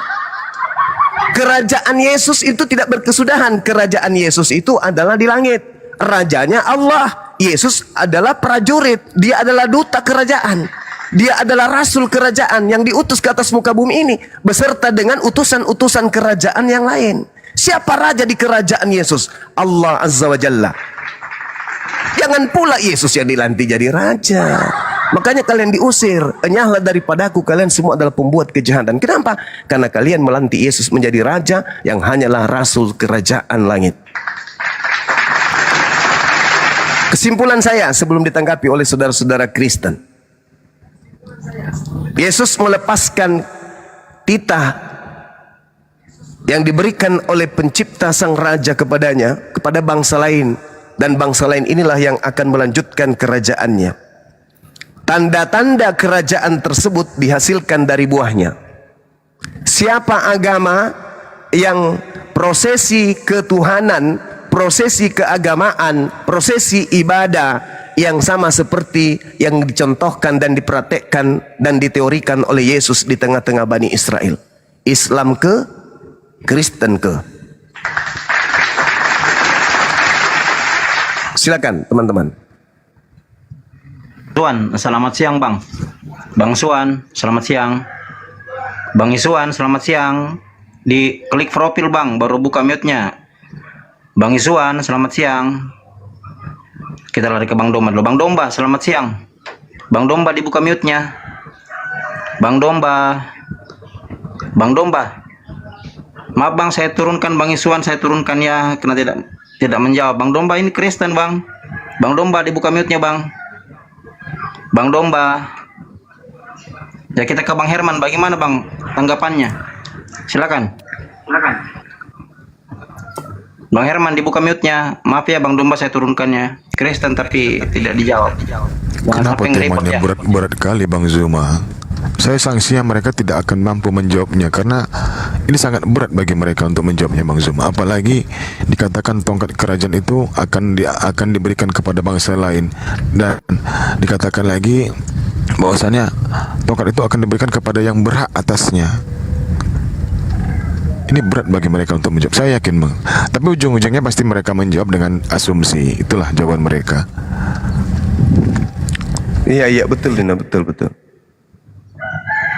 Kerajaan Yesus itu tidak berkesudahan. Kerajaan Yesus itu adalah di langit. Rajanya Allah. Yesus adalah prajurit. Dia adalah duta kerajaan. Dia adalah rasul kerajaan yang diutus ke atas muka bumi ini beserta dengan utusan-utusan kerajaan yang lain. Siapa raja di kerajaan Yesus? Allah Azza wa Jalla. Jangan pula Yesus yang dilantik jadi raja. Makanya kalian diusir. Enyahlah daripadaku, kalian semua adalah pembuat kejahatan. Kenapa? Karena kalian melantik Yesus menjadi raja yang hanyalah rasul kerajaan langit. Kesimpulan saya sebelum ditanggapi oleh saudara-saudara Kristen. Yesus melepaskan titah yang diberikan oleh pencipta sang raja kepadanya, kepada bangsa lain. Dan bangsa lain inilah yang akan melanjutkan kerajaannya. Tanda-tanda kerajaan tersebut dihasilkan dari buahnya. Siapa agama yang prosesi ketuhanan, prosesi keagamaan, prosesi ibadah yang sama seperti yang dicontohkan dan dipraktekkan dan diteorikan oleh Yesus di tengah-tengah Bani Israel. Islam ke, Kristen ke. Silakan teman-teman. Tuan, selamat siang Bang. Bang Suan, selamat siang. Bang Isuan, selamat siang. Di klik profil Bang, baru buka mute-nya. Bang Isuan, selamat siang. Kita lari ke Bang Domba dulu. Bang Domba, selamat siang. Bang Domba dibuka mute-nya. Bang Domba. Bang Domba. Maaf Bang, saya turunkan Bang Isuan, saya turunkan ya, karena tidak menjawab. Bang Domba ini Kristen Bang. Bang Domba dibuka mute-nya Bang. Bang Domba. Ya kita ke Bang Herman, bagaimana Bang tanggapannya? Silakan. Bang Herman dibuka mute-nya. Maaf ya Bang Domba, saya turunkannya. Kristen tapi tidak dijawab. Kenapa temanya berat kali Bang Zuma? Saya sanksinya mereka tidak akan mampu menjawabnya karena ini sangat berat bagi mereka untuk menjawabnya Bang Zuma. Apalagi dikatakan tongkat kerajaan itu akan diberikan kepada bangsa lain, dan dikatakan lagi bahwasanya tongkat itu akan diberikan kepada yang berhak atasnya. Ini berat bagi mereka untuk menjawab. Saya yakin Bang. Tapi ujung-ujungnya pasti mereka menjawab dengan asumsi. Itulah jawaban mereka. Iya betul Dina, betul.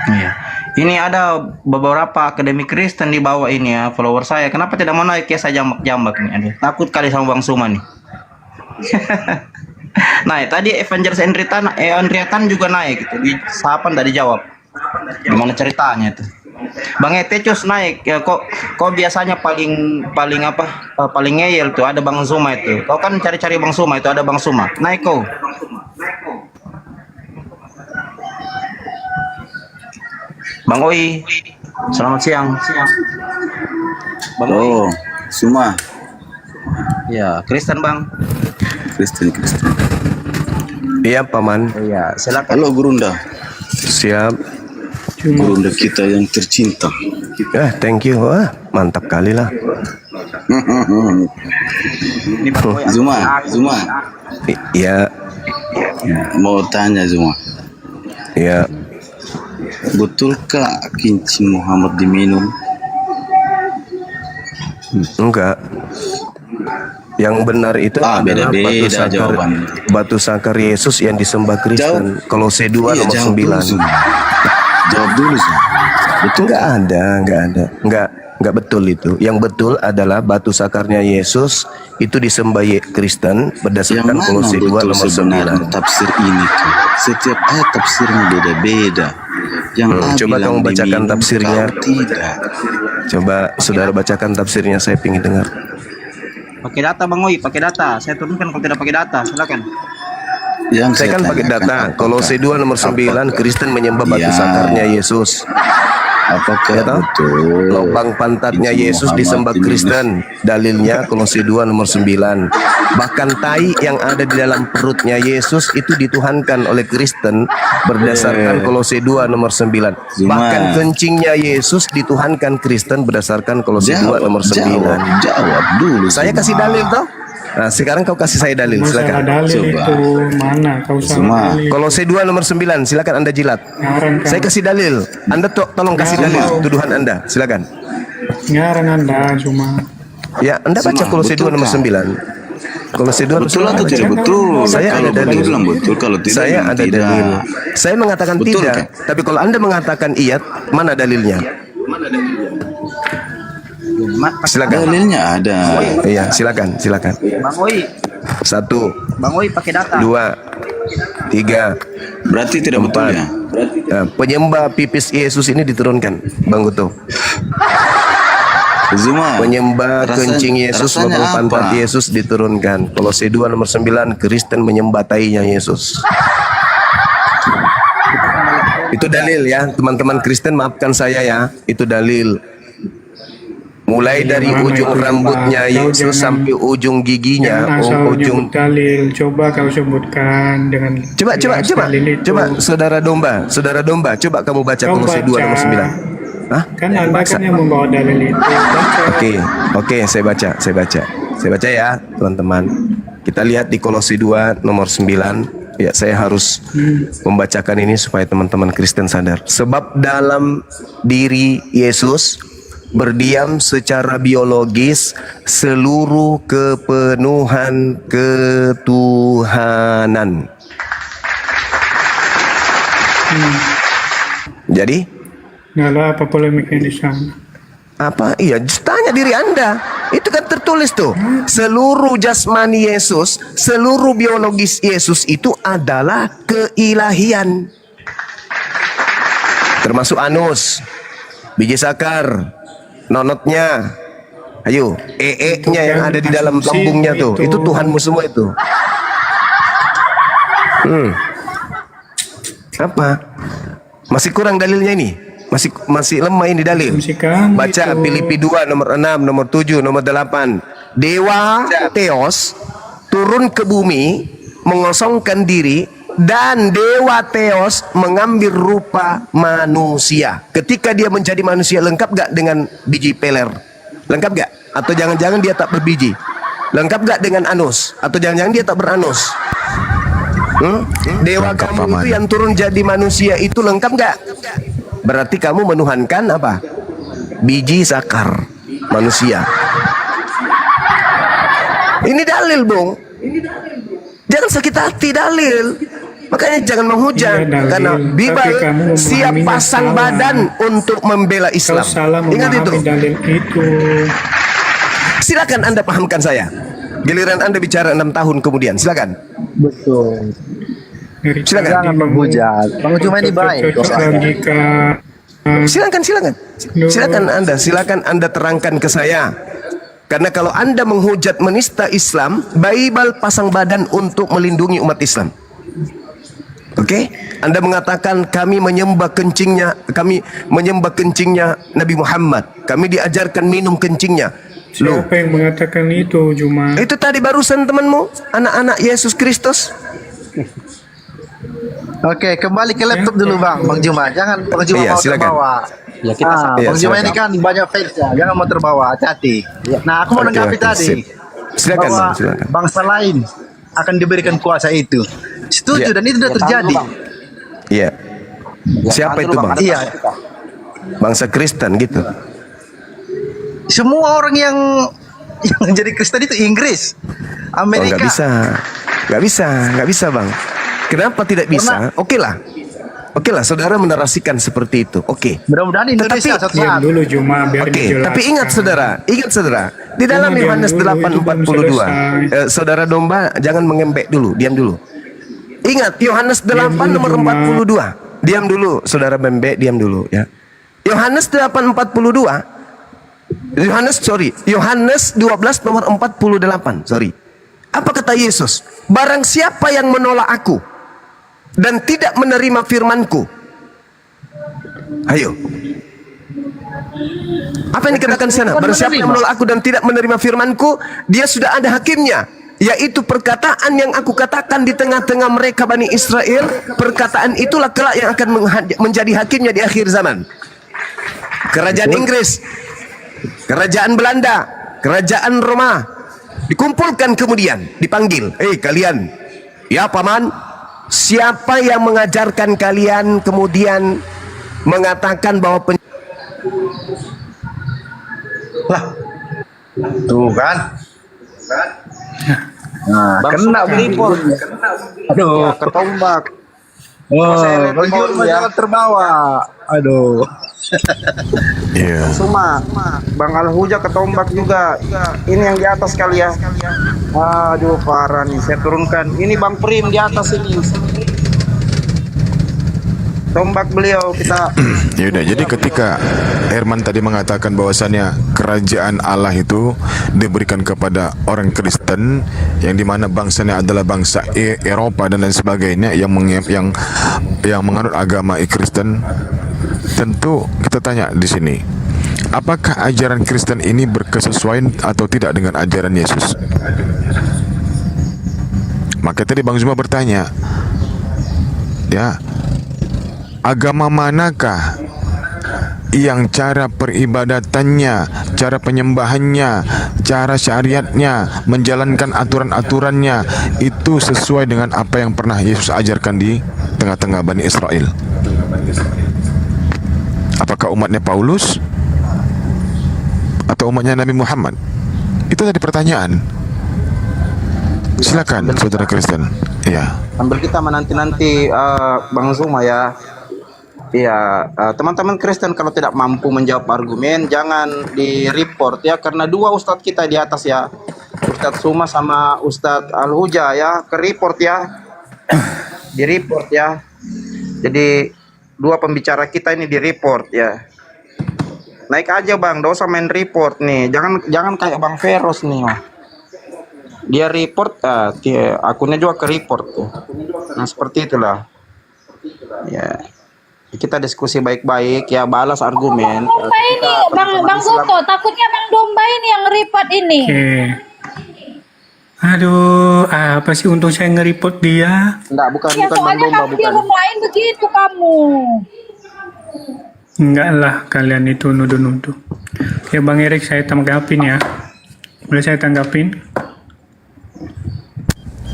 Iya. Ini ada beberapa akademi Kristen di bawah ini ya, follower saya. Kenapa tidak mau naik ya, saya jambak nih. Aduh, takut kali sama Bang Suma nih. Nah, tadi Avengers Andriatan juga naik gitu. Di sahapan tidak dijawab. Gimana ceritanya itu? Bang Etecus naik ya, kok biasanya paling ngeyel tuh ada Bang Suma itu. Kau kan cari-cari Bang Suma itu, ada Bang Suma. Naik kau. Bang Oi, selamat siang. Bang Oi. Suma. Ya, Kristen Bang. Kristen. Iya Paman. Iya, silakan. Halo Gurunda. Siap. Gurunda kita yang tercinta. Thank you. Wah, mantap kali lah. Zuma. Iya. Mau tanya Zuma. Iya. Betulkah kincing Muhammad diminum? Enggak. Yang benar itu adalah batu sakar Yesus yang disembah Kristen. Kolose 2 nomor 9. Jawab dulu Zuma. Itu enggak ada. Enggak betul itu. Yang betul adalah batu sakarnya Yesus itu disembah Kristen berdasarkan Kolose 2 nomor 9. Tafsir ini tuh. Setiap ayat tafsirnya beda-beda. Coba kamu bacakan tafsirnya. Tidak. Coba saudara bacakan tafsirnya, saya ingin dengar. Pakai data Bang Oi, pakai data. Saya turunkan kalau tidak pakai data, silakan. Saya kan pakai data. Kolose 2 nomor 9, Kristen menyembah batu sakarnya Yesus. Apakah betul lubang pantatnya Yesus disembah Kristen? Dalilnya Kolose 2 nomor 9. Bahkan tai yang ada di dalam perutnya Yesus itu dituhankan oleh Kristen berdasarkan Kolose 2 nomor 9. Bahkan kencingnya Yesus dituhankan Kristen berdasarkan Kolose 2 nomor 9. Jawab dulu. Saya kasih dalil toh. Nah, sekarang kau kasih saya dalil, silakan. Dalil itu mana? Kau salah dalil. Kolose 2 nomor 9, silakan Anda jilat. Saya kasih dalil. Anda tolong kasih dalil tuduhan Anda, silakan. Ngarang Anda cuma. Ya, Anda baca Kolose 2 nomor 9. Kolose 2 nomor 9. Betul atau tidak betul? Saya ada dalil. Betul, kalau tidak saya ada dalil. Saya mengatakan betul, tidak, tapi kalau Anda mengatakan iya, mana dalilnya? Silakan. Dalilnya ada. Iya, silakan. Bang Oi. 1. Bang Oi pakai data. 2. 3. Berarti tidak betul ya? Penyembah pipis Yesus ini diturunkan, Bang Guto. Zuma. Penyembah kencing Yesus, rasanya bobol pantat apa? Yesus diturunkan. Kolose 2 nomor 9, Kristen menyembah tainya Yesus. Itu dalil ya, teman-teman Kristen, maafkan saya ya, itu dalil. Mulai dari ujung rambutnya Yesus sampai ujung giginya, Jangan asal ujung. nyebut dalil. Coba kau sebutkan dengan Coba, saudara domba, coba kamu baca Kau Kolose 2 nomor 9. Hah? Kan Anda kan yang membawa dalil itu. Baca. Oke, saya baca ya, teman-teman. Kita lihat di Kolose 2 nomor 9. Ya, saya harus membacakan ini supaya teman-teman Kristen sadar. Sebab dalam diri Yesus berdiam secara biologis seluruh kepenuhan ketuhanan. Jadi, Nggak ada apa polemiknya di sana. apa? Iya, tanya diri Anda. Itu kan tertulis tuh. Seluruh jasmani Yesus, seluruh biologis Yesus itu adalah keilahian. Termasuk anus, biji sakar, nonotnya. Ayo, nya yang ada di dalam lambungnya tuh. Itu Tuhanmu semua itu. Apa? Masih kurang dalilnya ini? Masih lemah ini dalil. Baca Filipi 2 nomor 6, nomor 7, nomor 8. Dewa Theos turun ke bumi, mengosongkan diri, dan Dewa Theos mengambil rupa manusia. Ketika dia menjadi manusia, lengkap gak dengan biji peler? Lengkap gak? Atau jangan-jangan dia tak berbiji? Lengkap gak dengan anus? Atau jangan-jangan dia tak beranus? Dewa kamu itu yang turun jadi manusia itu lengkap gak? Berarti kamu menuhankan apa? Biji sakar manusia. Ini dalil, Bung. Jangan sakit hati dalil. Makanya jangan menghujat. Karena Bible siap pasang badan untuk membela Islam. Ingat itu. Silakan Anda pahamkan saya. Giliran Anda bicara 6 tahun kemudian. Silakan. Betul. Silakan. Jangan menghujat. Bang cuma ini baik. Silakan Anda terangkan ke saya. Karena kalau Anda menghujat menista Islam, Bible pasang badan untuk melindungi umat Islam. Oke? Anda mengatakan kami menyembah kencingnya Nabi Muhammad. Kami diajarkan minum kencingnya. Siapa yang mengatakan itu, Juma? Itu tadi barusan temanmu, anak-anak Yesus Kristus. Oke, kembali ke laptop dulu Bang Juma. Jangan Bang Juma mau terbawa. Ya kita Bang Juma ini kan banyak fans ya. Jangan mau terbawa, hati-hati. Nah, aku mau menanggapi tadi. Silakan. Bangsa lain akan diberikan kuasa itu. Setuju dan itu sudah terjadi. Iya. Siapa itu, Bang? Iya. Bangsa Kristen gitu. Semua orang yang jadi Kristen itu Inggris, Amerika. Nggak bisa Bang. Kenapa tidak bisa? Oke lah, saudara menarasikan seperti itu. Oke. Mudah-mudahan Indonesia suatu saat. Dulu Juma biar dijelaskan. Tapi ingat saudara, di dalam Yohanes 8:42, saudara domba jangan mengembek dulu, diam dulu. Ingat Yohanes 8 nomor 42. Diam dulu, saudara membek, diam dulu ya. Yohanes 8:42. Yohanes 12 nomor 48. Apa kata Yesus? Barang siapa yang menolak aku dan tidak menerima firmanku. Ayo. Apa yang dikatakan sana? Barang siapa yang menolak aku dan tidak menerima firmanku, dia sudah ada hakimnya. Yaitu perkataan yang aku katakan di tengah-tengah mereka Bani Israel. Perkataan itulah kelak yang akan menjadi hakimnya di akhir zaman. Kerajaan Inggris, kerajaan Belanda, kerajaan Roma dikumpulkan kemudian dipanggil. Kalian, ya paman, siapa yang mengajarkan kalian kemudian mengatakan bahwa tuh kan. Nah, kena beli. Aduh, ketombak. Oh, Bang Zuma jangan terbawa. Aduh. Iya. Suma, Bang Al-Huja ketombak juga. Ini yang di atas kali ya. Aduh parah nih, saya turunkan. Ini Bang Prim di atas ini. Tombak beliau kita. Ya udah, jadi ketika Herman tadi mengatakan bahwasannya kerajaan Allah itu diberikan kepada orang Kristen, yang dimana bangsanya adalah bangsa Eropa dan lain sebagainya, yang menganut agama Kristen, tentu kita tanya di sini, apakah ajaran Kristen ini berkesesuaian atau tidak dengan ajaran Yesus? Maka tadi Bang Zuma bertanya, ya, agama manakah yang cara peribadatannya, cara penyembahannya, cara syariatnya, menjalankan aturan-aturannya itu sesuai dengan apa yang pernah Yesus ajarkan di tengah-tengah Bani Israel? Apakah umatnya Paulus atau umatnya Nabi Muhammad? Itu tadi pertanyaan. Silakan saudara Kristen. Ya. Sambil kita menanti-nanti Bang Zuma ya. Iya, teman-teman Kristen kalau tidak mampu menjawab argumen jangan di-report ya, karena dua ustadz kita di atas ya, Ustadz Suma sama Ustadz Al-Huja ya, ke-report ya, di-report ya. Jadi dua pembicara kita ini di-report ya. Naik aja Bang, dosa main report nih, jangan kayak Bang Feros nih. Dia report, akunnya juga ke-report tuh. Nah seperti itulah. Ya. Kita diskusi baik-baik ya, balas argumen. Domba ini, Bang Goto, takutnya Bang Domba ini yang report ini. Aduh, apa sih untung saya nge-report dia? Enggak, bukan Ya, Bang soalnya Domba, kamu di room lain begitu kamu. Enggak lah, kalian itu nuduh-nuduh. Ya Bang Erik, saya tanggapin ya. Boleh saya tanggapin?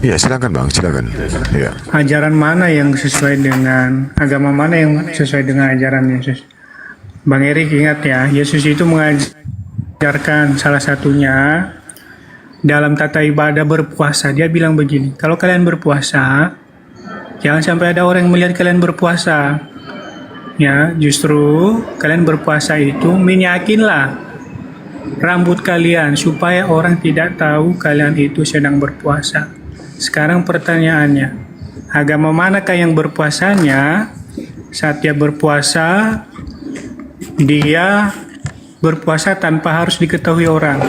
Ya, silakan Bang, silakan. Ya. Ajaran mana yang sesuai dengan agama mana yang sesuai dengan ajaran Yesus? Bang Erik ingat ya, Yesus itu mengajarkan salah satunya dalam tata ibadah berpuasa. Dia bilang begini, kalau kalian berpuasa, jangan sampai ada orang yang melihat kalian berpuasa. Ya, justru kalian berpuasa itu minyakinlah rambut kalian supaya orang tidak tahu kalian itu sedang berpuasa. Sekarang pertanyaannya, agama manakah yang berpuasanya saat dia berpuasa tanpa harus diketahui orang?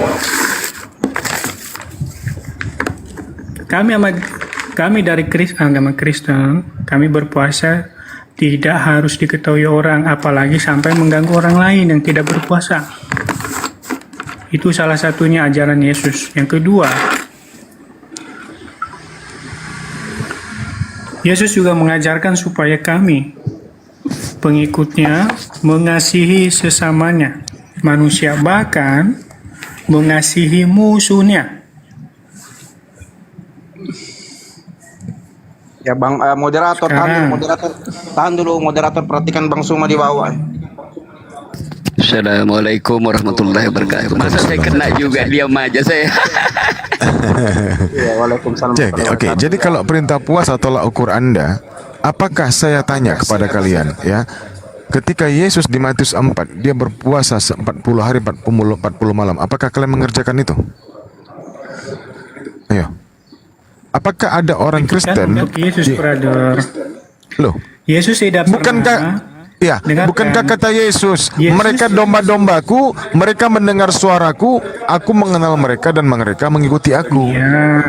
Kami dari agama Kristen, kami berpuasa tidak harus diketahui orang, apalagi sampai mengganggu orang lain yang tidak berpuasa. Itu salah satunya ajaran Yesus. Yang kedua, Yesus juga mengajarkan supaya kami, pengikutnya, mengasihi sesamanya, manusia, bahkan mengasihi musuhnya. Ya Bang, moderator, tahan dulu, moderator perhatikan Bang Suma di bawah. Assalamualaikum warahmatullahi wabarakatuh. Masa saya kena juga, diam aja saya. Ya, waalaikumsalam. Oke, jadi kalau perintah puasa tolak ukur Anda, apakah saya tanya kepada kalian ya, ketika Yesus di Matius 4 dia berpuasa 40 hari 40 malam, apakah kalian mengerjakan itu? Ayo. Apakah ada orang Kristen? Untuk Yesus, brother. Loh, Yesus tidak pernah. Ya, bukankah kata Yesus, mereka domba-dombaku, mereka mendengar suaraku, aku mengenal mereka dan mereka mengikuti aku. Ya.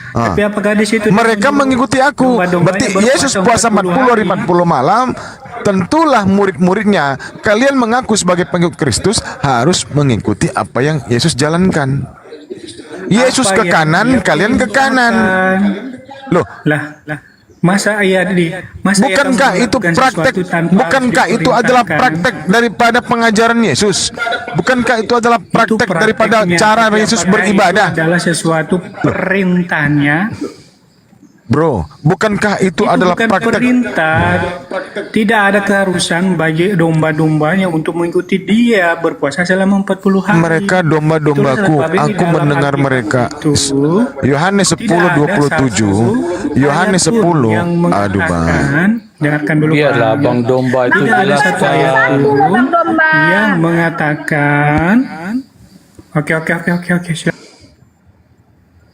Tapi apakah di situ mereka mengikuti aku? Berarti Yesus puasa 40 hari 40 malam, tentulah murid-muridnya, kalian mengaku sebagai pengikut Kristus harus mengikuti apa yang Yesus jalankan. Yesus ke kanan, kalian ke kanan. Loh, bukankah itu praktek? Bukankah itu adalah praktek daripada pengajaran Yesus? Bukankah itu adalah praktek daripada cara Yesus beribadah? Adalah sesuatu perintahnya Bro, bukankah itu adalah bukan praktek? perintah. Tidak ada keharusan bagi domba-dombanya untuk mengikuti dia berpuasa selama 40 hari. Mereka domba-dombaku, aku mendengar mereka. Yohanes 10:27. Yohanes 10. Aduh, Bang. Dengarkan dulu, Biarlah Bang. Bang Domba itu Tidak ada satu ayat jelaskan. pun yang mengatakan oke. Silakan.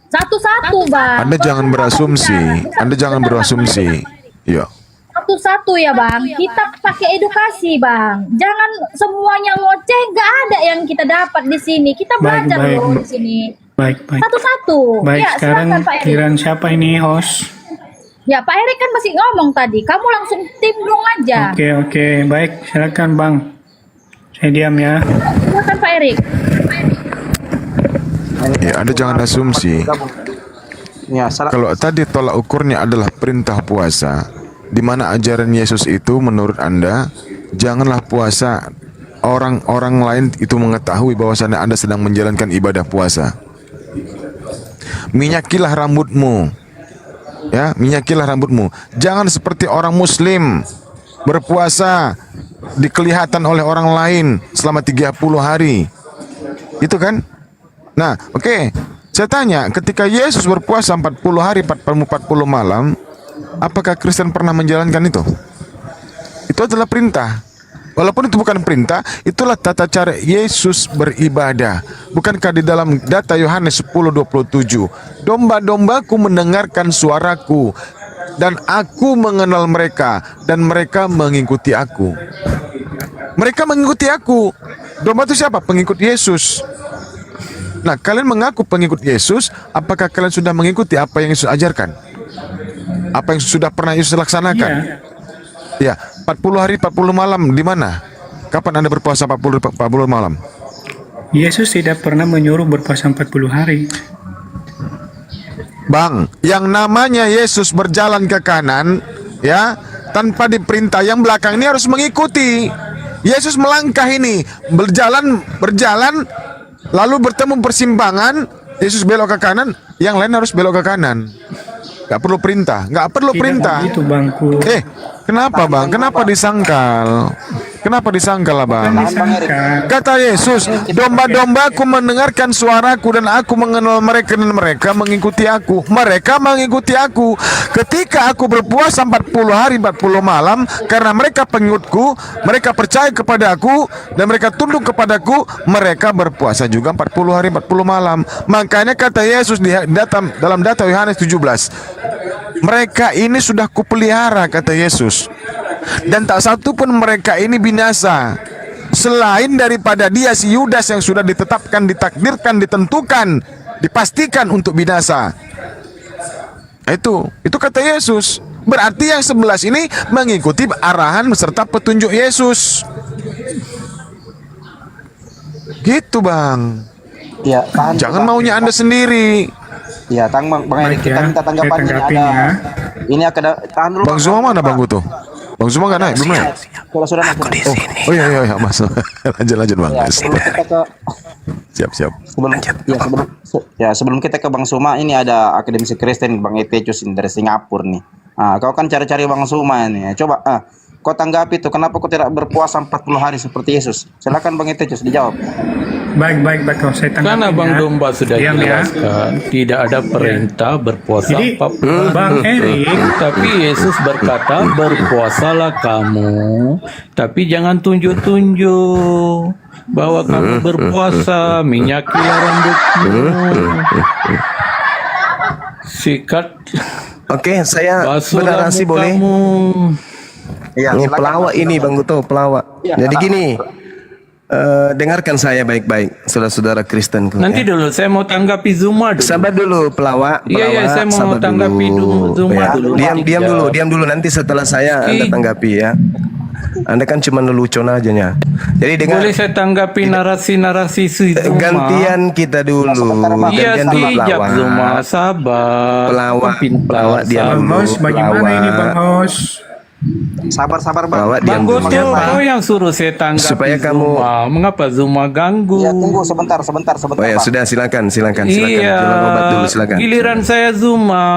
Satu-satu, Bang. Anda jangan berasumsi. Anda jangan berasumsi. Ya. Satu-satu ya, Bang. Kita pakai edukasi, Bang. Jangan semuanya ngoceh, nggak ada yang kita dapat di sini. Kita belajar loh di sini. Baik. Satu-satu. Baik, Ya, sekarang silakan Pak Erik. giliran siapa ini host? Ya, Pak Erik kan masih ngomong tadi. Kamu langsung tim dong aja. Oke. Baik, silakan Bang. Saya diam ya. Silakan Pak Erik. Ya, Anda jangan asumsi. Kalau tadi tolak ukurnya adalah perintah puasa, di mana ajaran Yesus itu menurut Anda, janganlah puasa. Orang-orang lain itu mengetahui bahwasannya Anda sedang menjalankan ibadah puasa. Minyakilah rambutmu. Ya, minyakilah rambutmu. Jangan seperti orang muslim berpuasa dikelihatan oleh orang lain selama 30 hari. Itu kan? Nah, oke. Saya tanya, ketika Yesus berpuasa 40 hari 40 malam, apakah Kristen pernah menjalankan itu? Itu adalah perintah. Walaupun itu bukan perintah, itulah tata cara Yesus beribadah. Bukankah di dalam data Yohanes 10:27, domba-dombaku mendengarkan suaraku, dan aku mengenal mereka, dan mereka mengikuti aku. Mereka mengikuti aku. Domba itu siapa? Pengikut Yesus. Nah, kalian mengaku pengikut Yesus, apakah kalian sudah mengikuti apa yang Yesus ajarkan? Apa yang sudah pernah Yesus laksanakan? Ya, 40 hari 40 malam di mana? Kapan Anda berpuasa 40 malam? Yesus tidak pernah menyuruh berpuasa 40 hari. Bang, yang namanya Yesus berjalan ke kanan, ya, tanpa diperintah, yang belakang ini harus mengikuti. Yesus melangkah ini, berjalan, lalu bertemu persimpangan, Yesus belok ke kanan, yang lain harus belok ke kanan. Gak perlu perintah, gak perlu perintah. Itu Bangku. Kenapa Bang? Kenapa disangkal? Kenapa disangkal lah Bang? Kata Yesus, domba-dombaku mendengarkan suaraku dan aku mengenal mereka dan mereka mengikuti aku. Mereka mengikuti aku. Ketika aku berpuasa 40 hari 40 malam, karena mereka pengikutku, mereka percaya kepada aku dan mereka tunduk kepadaku, mereka berpuasa juga 40 hari 40 malam. Makanya kata Yesus dalam data Yohanes 17, mereka ini sudah kupelihara, kata Yesus, dan tak satu pun mereka ini binasa, selain daripada dia si Yudas yang sudah ditetapkan, ditakdirkan, ditentukan, dipastikan untuk binasa. Itu kata Yesus. Berarti yang 11 ini mengikuti arahan beserta petunjuk Yesus. Gitu Bang. Ya, jangan maunya Anda sendiri. Ya, Bang Erik, kita minta tanggapannya. Ini tahan dulu. Bang Zuma mana Bang Guto? Bang Zuma nggak naik, belum naik? Kalau sudah naik. Oh iya Mas. lanjut Bang. Ya, sebelum kita ke Siap. Sebelum kita ke Bang Suma, ini ada akademisi Kristen Bang Etecius dari Singapura nih. Kau kan cari-cari Bang Suma nih. Coba kau tanggapi tuh, kenapa kau tidak berpuasa 40 hari seperti Yesus? Silakan Bang Etecius dijawab. Baik, saya tanggapi. Karena Bang Domba sudah jelaskan, tidak ada perintah berpuasa 40 Bang Erik, tapi Yesus berkata, berpuasalah kamu, tapi jangan tunjuk-tunjuk bahwa kamu berpuasa, minyakilah rambutmu, sikat. Oke, saya bernarasi boleh? Ya, ini pelawak ini Bang Guto, pelawak. Jadi gini, dengarkan saya baik-baik, saudara-saudara Kristenku. Nanti dulu, saya mau tanggapi Zuma dulu. Sabar dulu, pelawak. Iya, saya mau tanggapi Zuma dulu. Diam dulu. Nanti setelah saya Anda tanggapi ya. Anda kan cuma lelucon aja nya. Jadi boleh saya tanggapi narasi-narasi Zuma? Gantian kita dulu. Iya, sekejap Zuma, sabar. Pelawak diam dulu. Host, bagaimana ini Bang Host? Sabar Bang. Bang Guto, kau yang suruh saya tanggapi supaya kamu Zuma. Mengapa Zuma ganggu? Ya, tunggu sebentar. Oh ya, sudah silakan. Iya, Obat dulu silakan. Giliran saya Zuma.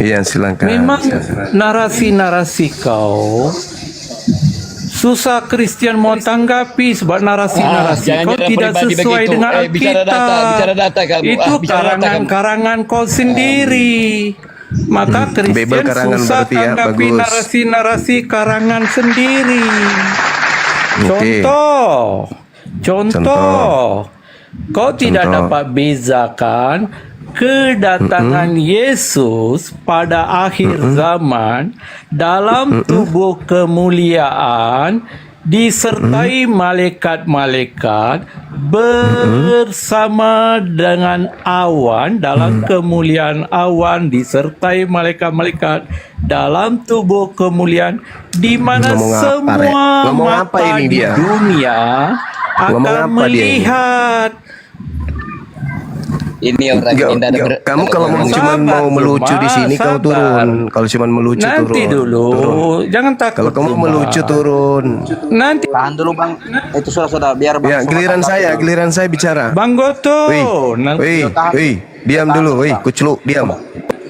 Iya, silakan. Memang narasi-narasi kau susah Kristen mau tanggapi sebab narasi-narasi kau tidak sesuai dengan Alkitab. Itu karangan-karangan kau sendiri. Maka Kristen susah tanggapi narasi-narasi karangan sendiri. Contoh, kau tidak dapat bezakan kedatangan Yesus pada akhir zaman dalam tubuh kemuliaan disertai malaikat-malaikat bersama dengan awan dalam kemuliaan awan disertai malaikat-malaikat dalam tubuh kemuliaan di mana semua mata di dunia akan melihat. Ini orang kamu kalau cuma mau melucu di sini kau turun. Kalau cuma melucu turun. Nanti dulu, jangan takut. Kalau kamu melucu turun. Nanti. Tahan dulu bang. Itu sudah biar bang. Ya, giliran saya bicara. Bang Goto. Wih, diam dulu. Wih, kucluk, diam.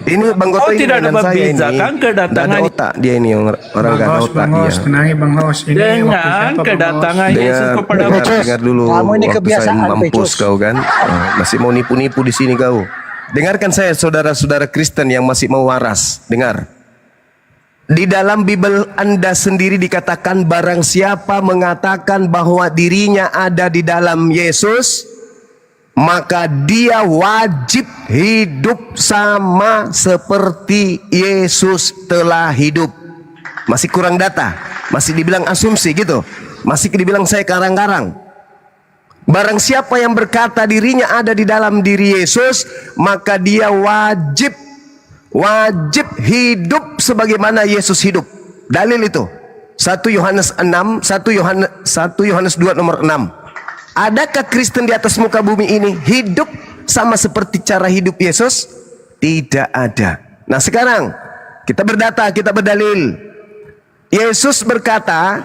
Ini Bang Goto ini tidak dapat bezakan kedatangan ada otak dia ini orang gak ada otak dia. Tenangi Bang Hos. Dengan kedatangan Yesus kepada dengar dulu. Kamu ini kebiasaan mampus kau kan. Masih mau nipu-nipu di sini kau. Dengarkan saya saudara-saudara Kristen yang masih mau waras. Dengar. Di dalam Bible Anda sendiri dikatakan barang siapa mengatakan bahwa dirinya ada di dalam Yesus, maka dia wajib hidup sama seperti Yesus telah hidup. Masih kurang data, masih dibilang asumsi gitu, masih dibilang saya karang-karang. Barang siapa yang berkata dirinya ada di dalam diri Yesus, maka dia wajib hidup sebagaimana Yesus hidup. Dalil itu 1 Yohanes 6, 1 Yohanes 2 nomor 6. Adakah Kristen di atas muka bumi ini hidup sama seperti cara hidup Yesus? Tidak ada. Nah sekarang kita berdata, kita berdalil. Yesus berkata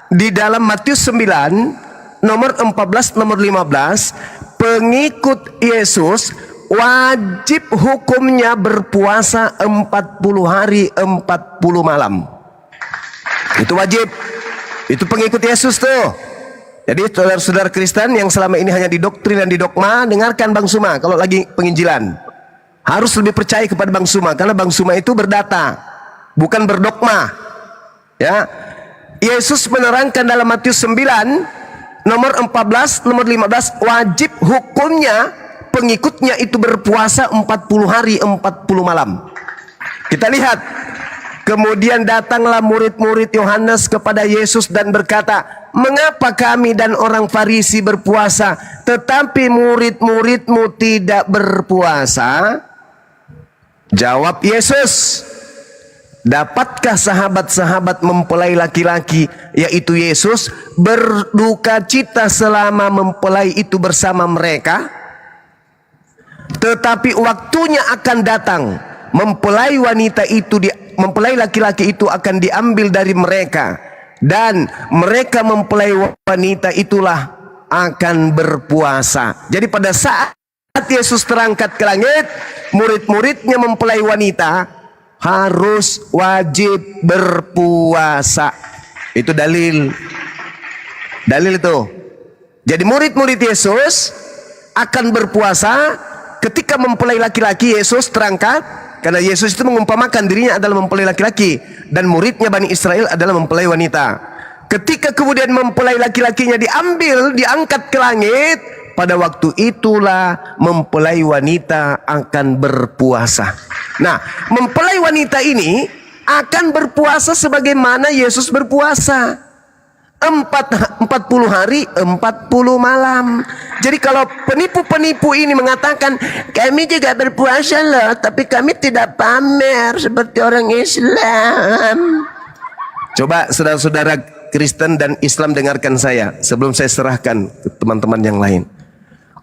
di dalam Matius 9 nomor 14 nomor 15, pengikut Yesus wajib hukumnya berpuasa 40 hari 40 malam. Itu wajib. Itu pengikut Yesus tuh. Jadi saudara-saudara Kristen yang selama ini hanya didoktrin dan didogma, dengarkan Bang Suma kalau lagi penginjilan. Harus lebih percaya kepada Bang Suma karena Bang Suma itu berdata, bukan berdogma. Ya. Yesus menerangkan dalam Matius 9 nomor 14 nomor 15, wajib hukumnya pengikutnya itu berpuasa 40 hari 40 malam. Kita lihat. Kemudian datanglah murid-murid Yohanes kepada Yesus dan berkata, mengapa kami dan orang Farisi berpuasa, tetapi murid-muridmu tidak berpuasa? Jawab Yesus, dapatkah sahabat-sahabat mempelai laki-laki, yaitu Yesus, berduka cita selama mempelai itu bersama mereka? Tetapi waktunya akan datang, mempelai laki-laki itu akan diambil dari mereka, dan mereka mempelai wanita itulah akan berpuasa. Jadi pada saat Yesus terangkat ke langit, murid-muridnya mempelai wanita harus wajib berpuasa. Itu dalil itu. Jadi murid-murid Yesus akan berpuasa ketika mempelai laki-laki. Yesus terangkat karena Yesus itu mengumpamakan dirinya adalah mempelai laki-laki dan muridnya Bani Israel adalah mempelai wanita. Ketika kemudian mempelai laki-lakinya diambil, diangkat ke langit, pada waktu itulah mempelai wanita akan berpuasa. Nah, mempelai wanita ini akan berpuasa sebagaimana Yesus berpuasa. 40 hari 40 malam. Jadi kalau penipu-penipu ini mengatakan kami juga berpuasa loh, tapi kami tidak pamer seperti orang Islam. Coba saudara-saudara Kristen dan Islam dengarkan saya sebelum saya serahkan ke teman-teman yang lain.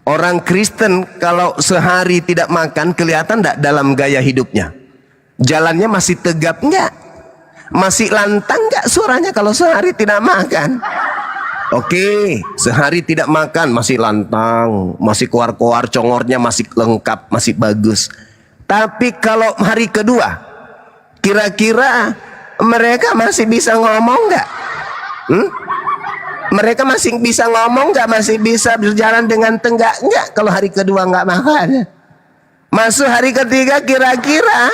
Orang Kristen kalau sehari tidak makan, kelihatan tidak dalam gaya hidupnya? Jalannya masih tegap enggak? Masih lantang nggak suaranya kalau sehari tidak makan? Oke, sehari tidak makan masih lantang, masih koar-koar, congornya masih lengkap, masih bagus. Tapi kalau hari kedua, kira-kira mereka masih bisa ngomong nggak? Mereka masih bisa ngomong nggak? Masih bisa berjalan dengan tegak nggak? Kalau hari kedua nggak makan. Masuk hari ketiga, kira-kira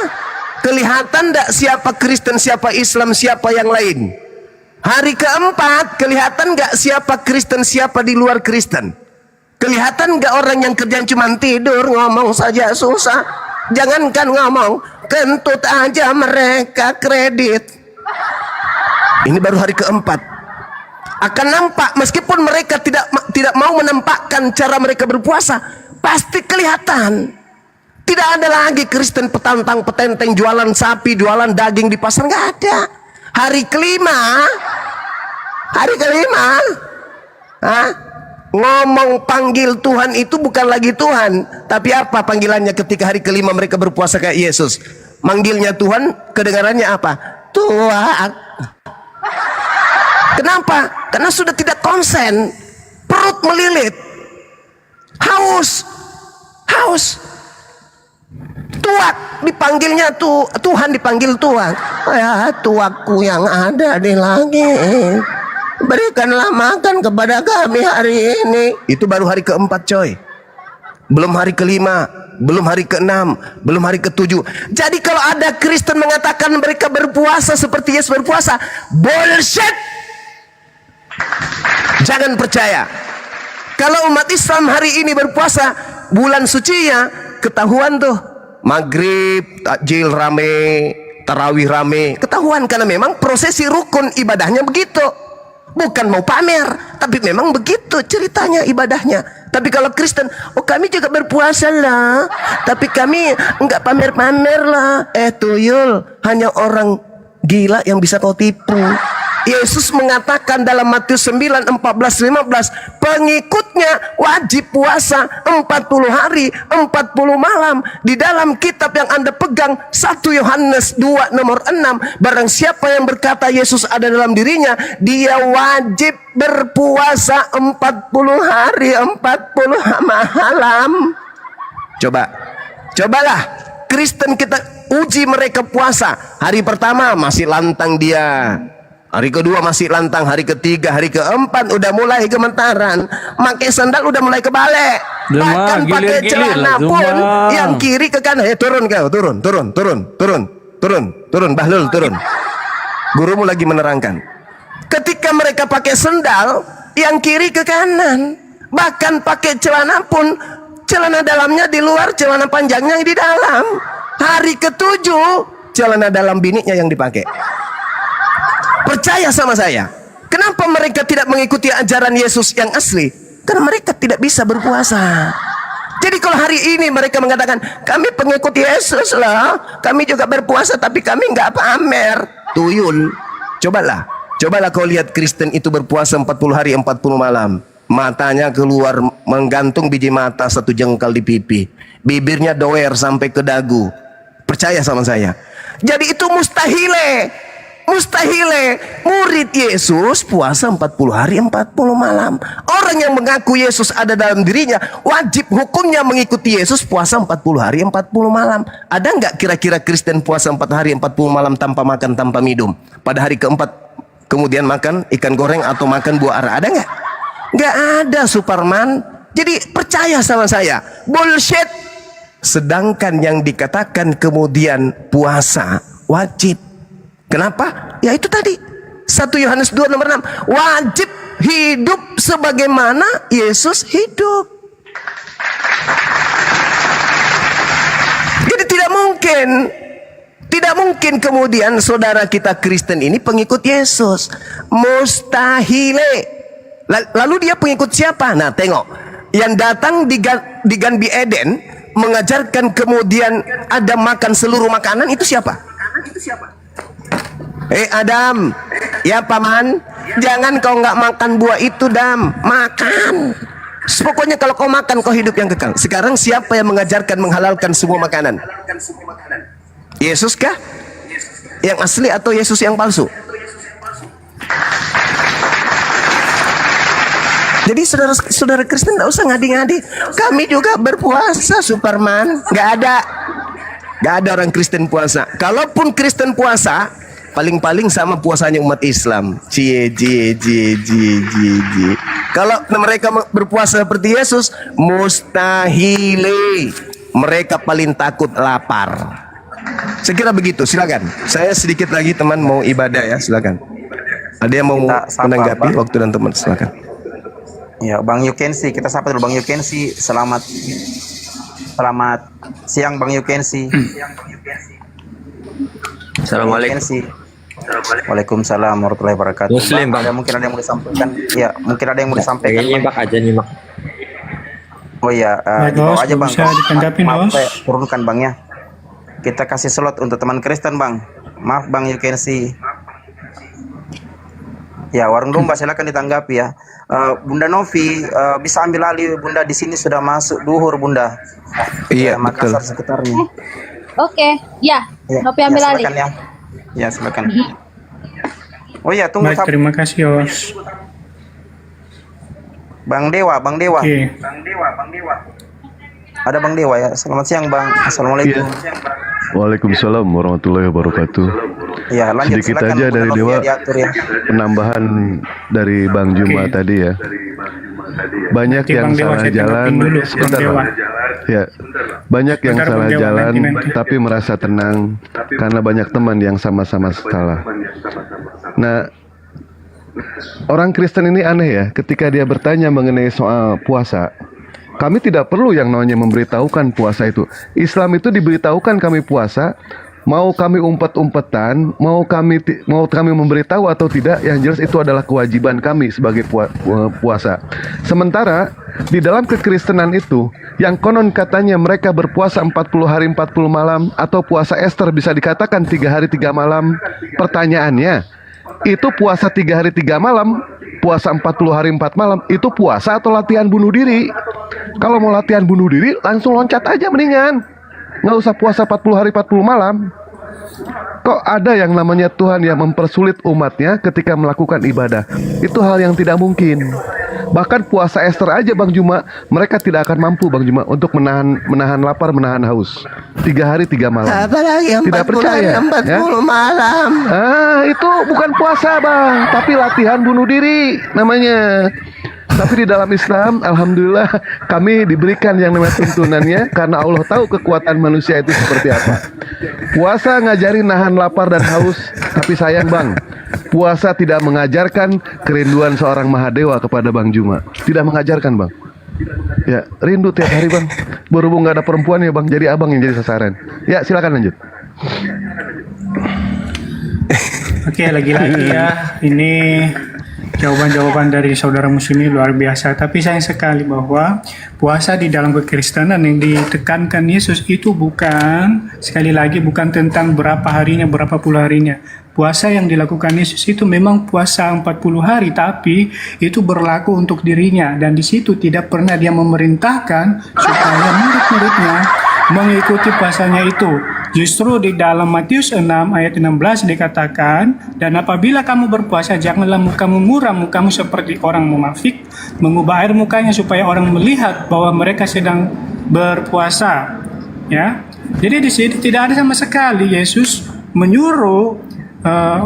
kelihatan nggak siapa Kristen, siapa Islam, siapa yang lain? Hari keempat, kelihatan nggak siapa Kristen, siapa di luar Kristen? Kelihatan nggak orang yang kerjaan cuma tidur, ngomong saja susah. Jangankan ngomong, kentut aja mereka kredit. Ini baru hari keempat. Akan nampak meskipun mereka tidak mau menampakkan cara mereka berpuasa, pasti kelihatan. Tidak ada lagi Kristen petantang petenteng jualan sapi, jualan daging di pasar, nggak ada. Hari kelima, ngomong panggil Tuhan itu bukan lagi Tuhan, tapi apa panggilannya ketika hari kelima mereka berpuasa kayak Yesus? Manggilnya Tuhan, kedengarannya apa? Tuhan. Kenapa? Karena sudah tidak konsen, perut melilit, haus. Tuak dipanggilnya Tuhan dipanggil Tuhan. Ya tuakku yang ada di langit, berikanlah makan kepada kami hari ini. Itu baru hari keempat, coy. Belum hari kelima, belum hari keenam, belum hari ketujuh. Jadi kalau ada Kristen mengatakan mereka berpuasa seperti Yesus berpuasa, bullshit. Jangan percaya. Kalau umat Islam hari ini berpuasa, bulan sucinya ketahuan tuh. Maghrib, takjil rame, tarawih rame, ketahuan karena memang prosesi rukun ibadahnya begitu. Bukan mau pamer, tapi memang begitu ceritanya ibadahnya. Tapi kalau Kristen, oh kami juga berpuasa lah, tapi kami enggak pamer-pamer lah. Tuyul, hanya orang gila yang bisa kau tipu. Yesus mengatakan dalam Matius 9, 14, 15, pengikutnya wajib puasa 40 hari, 40 malam. Di dalam kitab yang Anda pegang, 1 Yohanes 2 nomor 6, barang siapa yang berkata Yesus ada dalam dirinya, dia wajib berpuasa 40 hari, 40 malam. Cobalah Kristen kita uji mereka puasa. Hari pertama masih lantang dia. Hari kedua masih lantang, hari ketiga, hari keempat udah mulai gemetaran, pakai sandal udah mulai kebalik, bahkan pakai celana pun yang kiri ke kanan. Turun kau, turun, Bahlul, turun. Gurumu lagi menerangkan. Ketika mereka pakai sandal, yang kiri ke kanan, bahkan pakai celana pun, celana dalamnya di luar, celana panjangnya di dalam. Hari ketujuh, celana dalam biniknya yang dipakai. Percaya sama saya. Kenapa mereka tidak mengikuti ajaran Yesus yang asli? Karena mereka tidak bisa berpuasa. Jadi kalau hari ini mereka mengatakan kami pengikut Yesus lah, kami juga berpuasa tapi kami nggak pamer. Tuyul. Cobalah kau lihat Kristen itu berpuasa 40 hari 40 malam. Matanya keluar menggantung biji mata 1 jengkal di pipi. Bibirnya doer sampai ke dagu. Percaya sama saya. Jadi itu mustahile murid Yesus puasa 40 hari 40 malam. Orang yang mengaku Yesus ada dalam dirinya wajib hukumnya mengikuti Yesus puasa 40 hari 40 malam. Ada nggak kira-kira Kristen puasa 4 hari 40 malam tanpa makan, tanpa minum? Pada hari keempat kemudian makan ikan goreng atau makan buah ara? Ada nggak? Nggak ada, Superman. Jadi percaya sama saya, bullshit. Sedangkan yang dikatakan kemudian puasa wajib. Kenapa? Ya itu tadi 1 Yohanes 2 nomor 6, wajib hidup sebagaimana Yesus hidup. Jadi tidak mungkin kemudian saudara kita Kristen ini pengikut Yesus. Mustahile. Lalu dia pengikut siapa? Nah tengok, yang datang di Ganbi Eden mengajarkan kemudian Adam makan seluruh makanan, itu siapa? Adam, ya paman, jangan kau nggak makan buah itu, Dam, makan. Pokoknya kalau kau makan kau hidup yang kekal. Sekarang siapa yang mengajarkan menghalalkan semua makanan? Yesus kah? Yang asli atau Yesus yang palsu? Jadi saudara Kristen tidak usah ngadi-ngadi. Kami juga berpuasa, Superman. Nggak ada. Gak ada orang Kristen puasa. Kalaupun Kristen puasa, paling-paling sama puasanya umat Islam. Cie. Kalau mereka berpuasa seperti Yesus, mustahil. Mereka paling takut lapar. Saya kira begitu. Silakan. Saya sedikit lagi teman mau ibadah ya. Silakan. Ada yang mau menanggapi waktu dan teman? Silakan. Ya, Bang Yukensi, kita sapa dulu Bang Yukensi. Selamat siang Bang Yukensi. Assalamualaikum. Waalaikumsalam warahmatullahi wabarakatuh. Muslim, Bang. Mungkin ada yang mau disampaikan? Ya, mungkin ada yang mau disampaikan. Nyimak aja, nyimak. Oh iya, Baik, di bawah Bos, aja Bang. bisa ditanggapi, Maaf, Bos. saya turunkan Bang ya. Kita kasih slot untuk teman Kristen Bang. Maaf Bang Yukensi. Ya, warung domba silakan ditanggapi ya. Bunda Novi bisa ambil alih Bunda, di sini sudah masuk duhur Bunda. Iya, Makassar betul. sekitarnya. Oke, ya. Nopi ambil alih. Silakan ya. Ya, silakan. Oh iya, tunggu Baik, terima kasih Yos. Bang Dewa. Oke. Ada Bang Dewa ya. Selamat siang Bang. Assalamualaikum. Waalaikumsalam warahmatullahi wabarakatuh. Ya, lanjut Sedikit silakan, aja Bunda dari Novi Dewa, ya, diatur ya. penambahan dari Bang Juma tadi ya. Banyak Oke, yang Bang Dewa, salah saya jalan, tanggapin dulu, Bang sebentar Dewa. Bang. Ya, banyak yang Bentar, salah Bang Dewa, jalan, nanti. tapi merasa tenang karena banyak teman yang sama-sama salah. Nah, orang Kristen ini aneh ya, ketika dia bertanya mengenai soal puasa, kami tidak perlu yang namanya memberitahukan puasa itu. Islam itu diberitahukan kami puasa, mau kami umpet-umpetan, mau kami memberitahu atau tidak, yang jelas itu adalah kewajiban kami sebagai puasa. Sementara di dalam kekristenan itu, yang konon katanya mereka berpuasa 40 hari 40 malam atau puasa Esther bisa dikatakan 3 hari 3 malam. Pertanyaannya, itu puasa 3 hari 3 malam, puasa 40 hari 4 malam, itu puasa atau latihan bunuh diri? Kalau mau latihan bunuh diri, langsung loncat aja mendingan. Nggak usah puasa 40 hari 40 malam. Kok ada yang namanya Tuhan yang mempersulit umatnya ketika melakukan ibadah? Itu hal yang tidak mungkin. Bahkan puasa Esther aja Bang Juma, mereka tidak akan mampu Bang Juma untuk menahan lapar, menahan haus. 3 hari 3 malam. Apalagi 40 Tidak percaya, hari 40 malam. Itu bukan puasa Bang, tapi latihan bunuh diri namanya. Tapi di dalam Islam, alhamdulillah kami diberikan yang namanya tuntunannya karena Allah tahu kekuatan manusia itu seperti apa. Puasa ngajarin nahan lapar dan haus, tapi sayang Bang, puasa tidak mengajarkan kerinduan seorang Mahadewa kepada Bang Juma. Tidak mengajarkan Bang. Ya, rindu tiap hari Bang. Berhubung nggak ada perempuan ya Bang, jadi abang yang jadi sasaran. Ya, silakan lanjut. Oke, lagi-lagi ya. Ini jawaban-jawaban dari saudara muslim ini luar biasa. Tapi sayang sekali bahwa puasa di dalam kekristenan yang ditekankan Yesus itu bukan, sekali lagi, bukan tentang berapa harinya, berapa puluh harinya. Puasa yang dilakukan Yesus itu memang puasa 40 hari, tapi itu berlaku untuk dirinya. Dan di situ tidak pernah dia memerintahkan supaya murid-muridnya mengikuti puasanya itu. Justru di dalam Matius 6 ayat 16 dikatakan, dan apabila kamu berpuasa, janganlah mukamu muram, mukamu seperti orang munafik, mengubah air mukanya supaya orang melihat bahwa mereka sedang berpuasa. Ya, jadi di sini tidak ada sama sekali Yesus menyuruh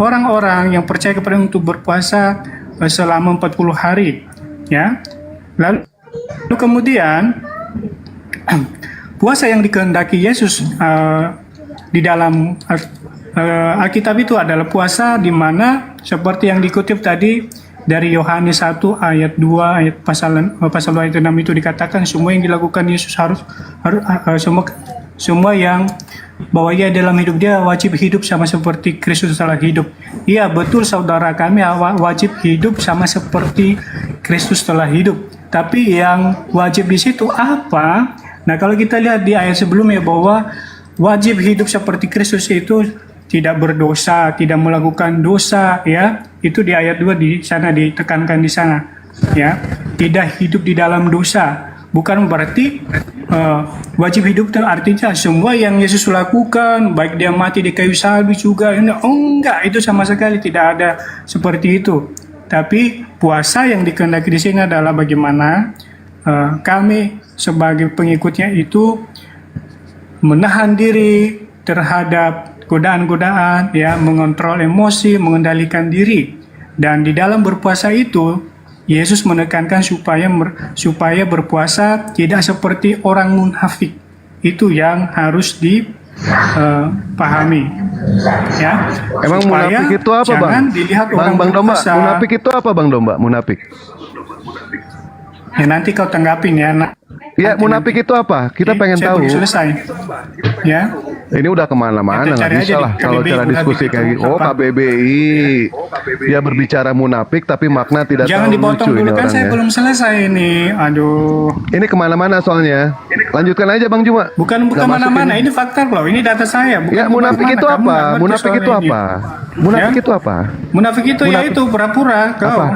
orang-orang yang percaya kepada untuk berpuasa selama 40 hari. Ya, lalu kemudian puasa yang dikehendaki Yesus di dalam Alkitab itu adalah puasa di mana seperti yang dikutip tadi dari Yohanes 1 ayat 2 ayat pasal ayat 6 itu dikatakan semua yang dilakukan Yesus harus semua yang bahwa ia dalam hidup dia wajib hidup sama seperti Kristus telah hidup. Iya betul saudara, kami wajib hidup sama seperti Kristus telah hidup. Tapi yang wajib di situ apa? Nah, kalau kita lihat di ayat sebelumnya bahwa wajib hidup seperti Kristus itu tidak berdosa, tidak melakukan dosa, ya. Itu di ayat 2 di sana ditekankan di sana, ya. Tidak hidup di dalam dosa. Bukan berarti wajib hidup itu artinya semua yang Yesus lakukan, baik dia mati di kayu salib juga, enggak, itu sama sekali tidak ada seperti itu. Tapi puasa yang dikehendaki di sini adalah bagaimana kami sebagai pengikutnya itu menahan diri terhadap godaan-godaan, ya, mengontrol emosi, mengendalikan diri. Dan di dalam berpuasa itu, Yesus menekankan supaya berpuasa tidak seperti orang munafik. Itu yang harus dipahami. Ya, Emang supaya munafik itu apa, Bang? jangan dilihat orang Bang Domba, berpuasa. munafik itu apa, Bang Domba? Munafik. Ya, nanti kau tanggapin ya. Ya, munafik itu apa? Kita pengen Saya tahu. belum selesai. Ya. Ini udah kemana-mana, Kita nggak cari bisa aja di lah kalau KBBI cara diskusi kayak gitu. Oh, KBBI. Dia berbicara munafik tapi makna tidak Jangan tahu dipotong lucu ini dulu kan, saya orangnya. belum selesai ini. Aduh. Ini kemana-mana soalnya. Lanjutkan aja, Bang Juma. Bukan Nggak masuk mana-mana. Ini fakta loh. Ini data saya. Bukan Ya, munafik kemana-mana. itu Kamu apa? nggak ngerti Munafik soal itu ini. apa? Munafik Ya? itu apa? Munafik itu ya Munafik. itu pura-pura. Kau. Apa?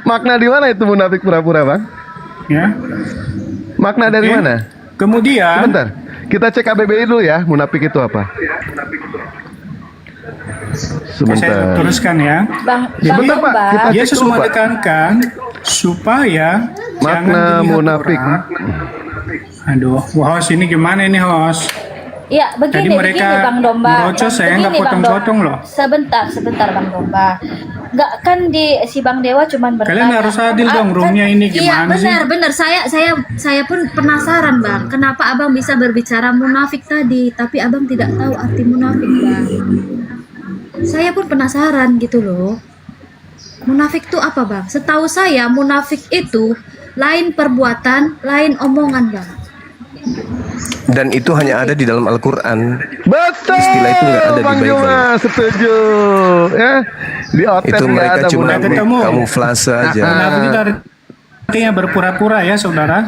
Makna di mana itu munafik pura-pura, Bang? Ya. Makna dari Oke. mana? Kemudian. Sebentar. Kita cek KBBI dulu ya, munafik itu apa? Saya Sebentar. teruskan ya. Bang Sebentar, Pak. Domba. Kita cek Yesus dulu, Pak. menekankan supaya Makna jangan dilihat munafik. orang. Aduh, host ini gimana ini host? Ya, Tadi begini, mereka begini Bang Domba. merocos, saya nggak Begini, Bang potong-potong Domba. loh. Sebentar Bang Domba. Nggak kan si Bang Dewa cuman bertanya. Kalian harus adil dong, roomnya ini Iya, gimana sih? benar. Saya pun penasaran Bang. Kenapa Abang bisa berbicara munafik tadi, tapi Abang tidak tahu arti munafik Bang. Saya pun penasaran gitu loh. Munafik itu apa Bang? Setahu saya munafik itu lain perbuatan, lain omongan Bang. Dan itu hanya ada di dalam Al-Quran. Betul. Istilah itu nggak ada Bang di Bible. Juma, setuju. Ya, di otak Itu nggak mereka ada cuma munafik. ketemu. kamuflase aja. Munafik itu artinya berpura-pura ya saudara.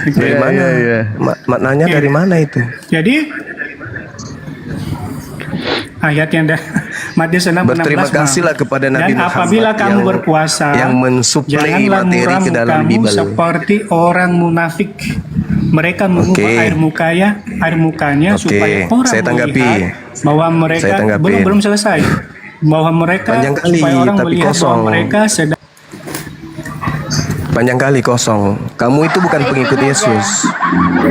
Dari mana? Iya. Maknanya dari mana itu? Jadi ayatnya Matius 6:16. Berterima kasihlah kepada Nabi Dan Muhammad apabila kamu yang- berpuasa, yang mensuplai janganlah materi muram ke dalam kamu Bible. seperti orang munafik. Mereka mengubah Oke. air mukanya Oke, supaya orang saya tanggapi. melihat bahwa mereka Saya tanggapi. belum selesai. Bahwa mereka Panjang kali, supaya orang tapi melihat kosong. bahwa mereka sedang Panjang kali kosong. Kamu itu bukan pengikut Yesus.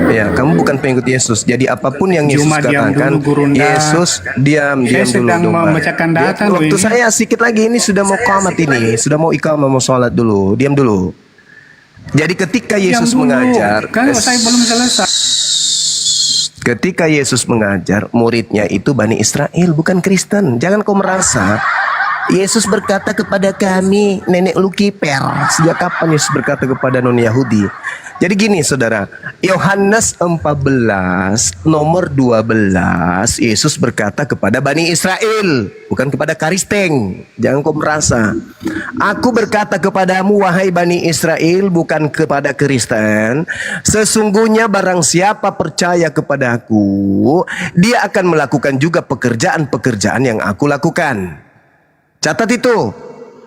Ya, kamu bukan pengikut Yesus. Jadi apapun yang Yesus Juma, diam katakan, dulu, Gurunda. Yesus diam Saya dulu. sedang Domba. membacakan data loh Waktu ini. saya sedikit lagi ini sudah mau qamat ini, sudah mau iqamah mau sholat dulu. Diam dulu. Jadi ketika Yesus Diam dulu. mengajar, Kan saya belum selesai. ketika Yesus mengajar, muridnya itu Bani Israel, bukan Kristen. Jangan kau merasa Yesus berkata kepada kami, nenek lu kiper. Sejak kapan Yesus berkata kepada non-Yahudi? Jadi gini saudara, Yohanes 14 nomor 12, Yesus berkata kepada Bani Israel, bukan kepada Karisteng. Jangan kau merasa. Aku berkata kepadamu wahai Bani Israel, bukan kepada Kristen. Sesungguhnya barang siapa percaya kepadaku, dia akan melakukan juga pekerjaan-pekerjaan yang aku lakukan. Catat itu.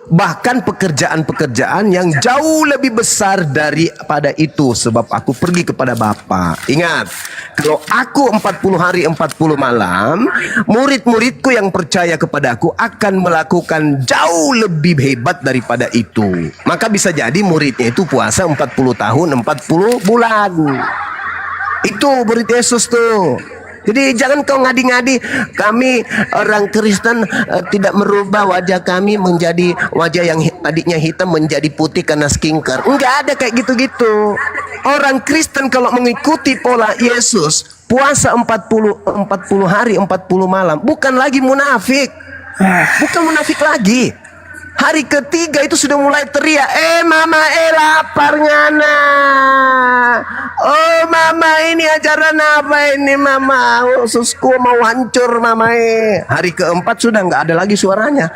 Bahkan pekerjaan-pekerjaan yang jauh lebih besar daripada itu, sebab aku pergi kepada Bapa. Ingat, kalau aku 40 hari 40 malam, murid-muridku yang percaya kepadaku akan melakukan jauh lebih hebat daripada itu. Maka bisa jadi muridnya itu puasa 40 tahun 40 bulan. Itu murid Yesus tuh. Jadi jangan kau ngadi-ngadi, kami orang Kristen tidak merubah wajah kami menjadi wajah yang tadinya hitam menjadi putih karena skincare. Enggak ada kayak gitu-gitu. Orang Kristen kalau mengikuti pola Yesus, puasa 40 hari 40 malam, bukan lagi munafik. Bukan munafik lagi. Hari ketiga itu sudah mulai teriak, mama lapar ngana. Oh mama, ini ajaran apa ini mama? Ususku mau hancur mama. Hari keempat sudah nggak ada lagi suaranya.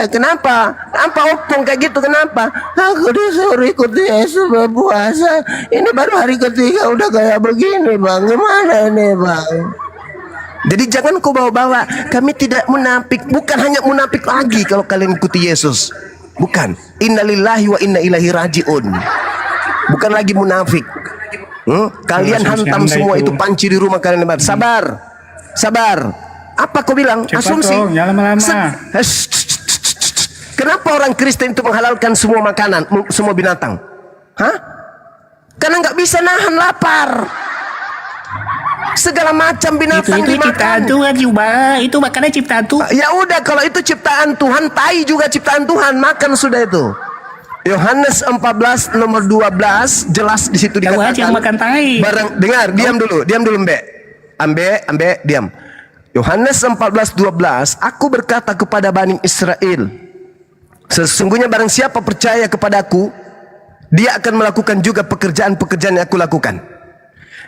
Kenapa? Kenapa opung kayak gitu? Kenapa? Aku disuruh ikut Yesus berpuasa. Ini baru hari ketiga udah kayak begini bang. Gimana ini bang? Jadi jangan kau bawa-bawa. Kami tidak munafik. Bukan hanya munafik lagi kalau kalian ikuti Yesus. Bukan. Innalillahi wa inna ilaihi rajiun. Bukan lagi munafik. Kalian hantam semua itu panci di rumah kalian. Sabar. Sabar. Apa kau bilang? Cepat Asumsi. dong, jangan lama-lama. Kenapa orang Kristen itu menghalalkan semua makanan, semua binatang? Hah? Karena nggak bisa nahan lapar. Segala macam binatang Itu ciptaan dimakan. Tuhan juga. Itu makanan ciptaan Tuhan. Ya udah, kalau itu ciptaan Tuhan, tai juga ciptaan Tuhan, makan sudah itu. Yohanes 14 nomor 12 jelas di situ Tahu aja dikatakan. yang makan tai. Dengar, diam dulu, Mbak. Ambe, diam. Yohanes 14:12, aku berkata kepada Bani Israel, sesungguhnya barang siapa percaya kepadaku, dia akan melakukan juga pekerjaan-pekerjaan yang aku lakukan.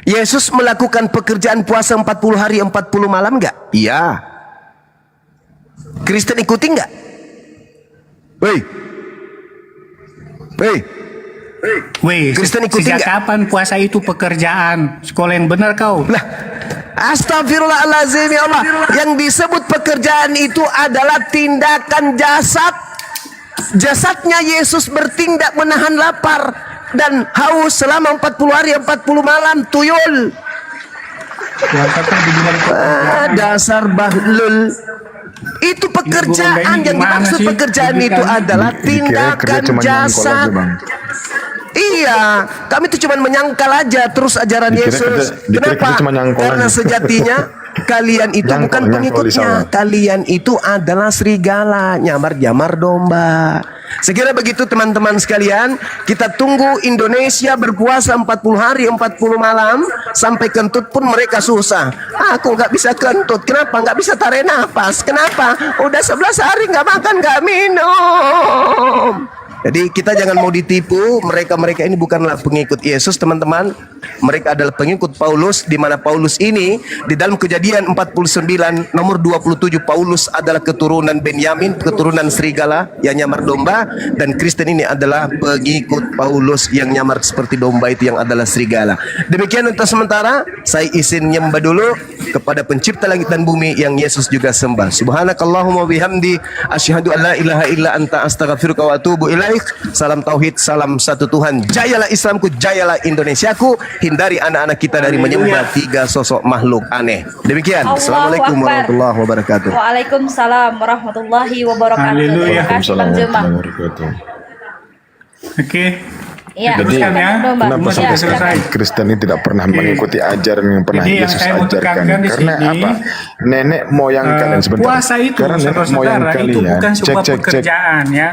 Yesus melakukan pekerjaan puasa 40 hari 40 malam enggak? Iya. Kristen ikuti enggak? Weh, Kristen ikuti sejak nggak? kapan puasa itu pekerjaan? Sekolah yang benar kau. Lah, astagfirullahaladzim ya Allah. Yang disebut pekerjaan itu adalah tindakan jasad. Jasadnya Yesus bertindak menahan lapar dan haus selama 40 hari 40 malam, tuyul. Dasar bahlul. Itu pekerjaan, yang dimaksud pekerjaan itu adalah tindakan jasad. Iya, kami itu cuma menyangkal aja terus ajaran Yesus. Kenapa? Karena sejatinya kalian itu bukan pengikutnya. Kalian itu adalah serigala, nyamar-nyamar domba. Sekira begitu teman-teman sekalian. Kita tunggu Indonesia berpuasa 40 hari 40 malam. Sampai kentut pun mereka susah. Aku nggak bisa kentut. Kenapa? Nggak bisa tarik nafas. Kenapa? Udah 11 hari nggak makan nggak minum. Jadi kita jangan mau ditipu. Mereka ini bukanlah pengikut Yesus, teman-teman. Mereka adalah pengikut Paulus, di mana Paulus ini di dalam Kejadian 49 nomor 27, Paulus adalah keturunan Benyamin, keturunan serigala yang nyamar domba, dan Kristen ini adalah pengikut Paulus yang nyamar seperti domba itu yang adalah serigala. Demikian untuk sementara, saya izin nyembah dulu kepada pencipta langit dan bumi yang Yesus juga sembah. Subhanakallahumma bihamdi asyhadu an la ilaha illa anta astaghfiruka wa atubu ilaik. Salam tauhid, salam satu Tuhan. Jayalah Islamku, jayalah Indonesiaku. Hindari anak-anak kita dari menyembah tiga sosok makhluk aneh. Demikian. Assalamualaikum warahmatullahi wabarakatuh. Waalaikumsalam warahmatullahi wabarakatuh. Haleluya. Terima kasih Bang Jema. Oke. Iya, Jadi, teruskan, Bang. kenapa sampai Ya, sekarang Kristen ini tidak pernah mengikuti ajaran yang pernah Jadi yang Yesus saya mau ajarkan? tekankan di Karena sini, apa? Nenek moyang kalian sebentar. puasa itu, Karena nenek moyang saudara-saudara, itu kalian. bukan sebuah Cek. pekerjaan ya.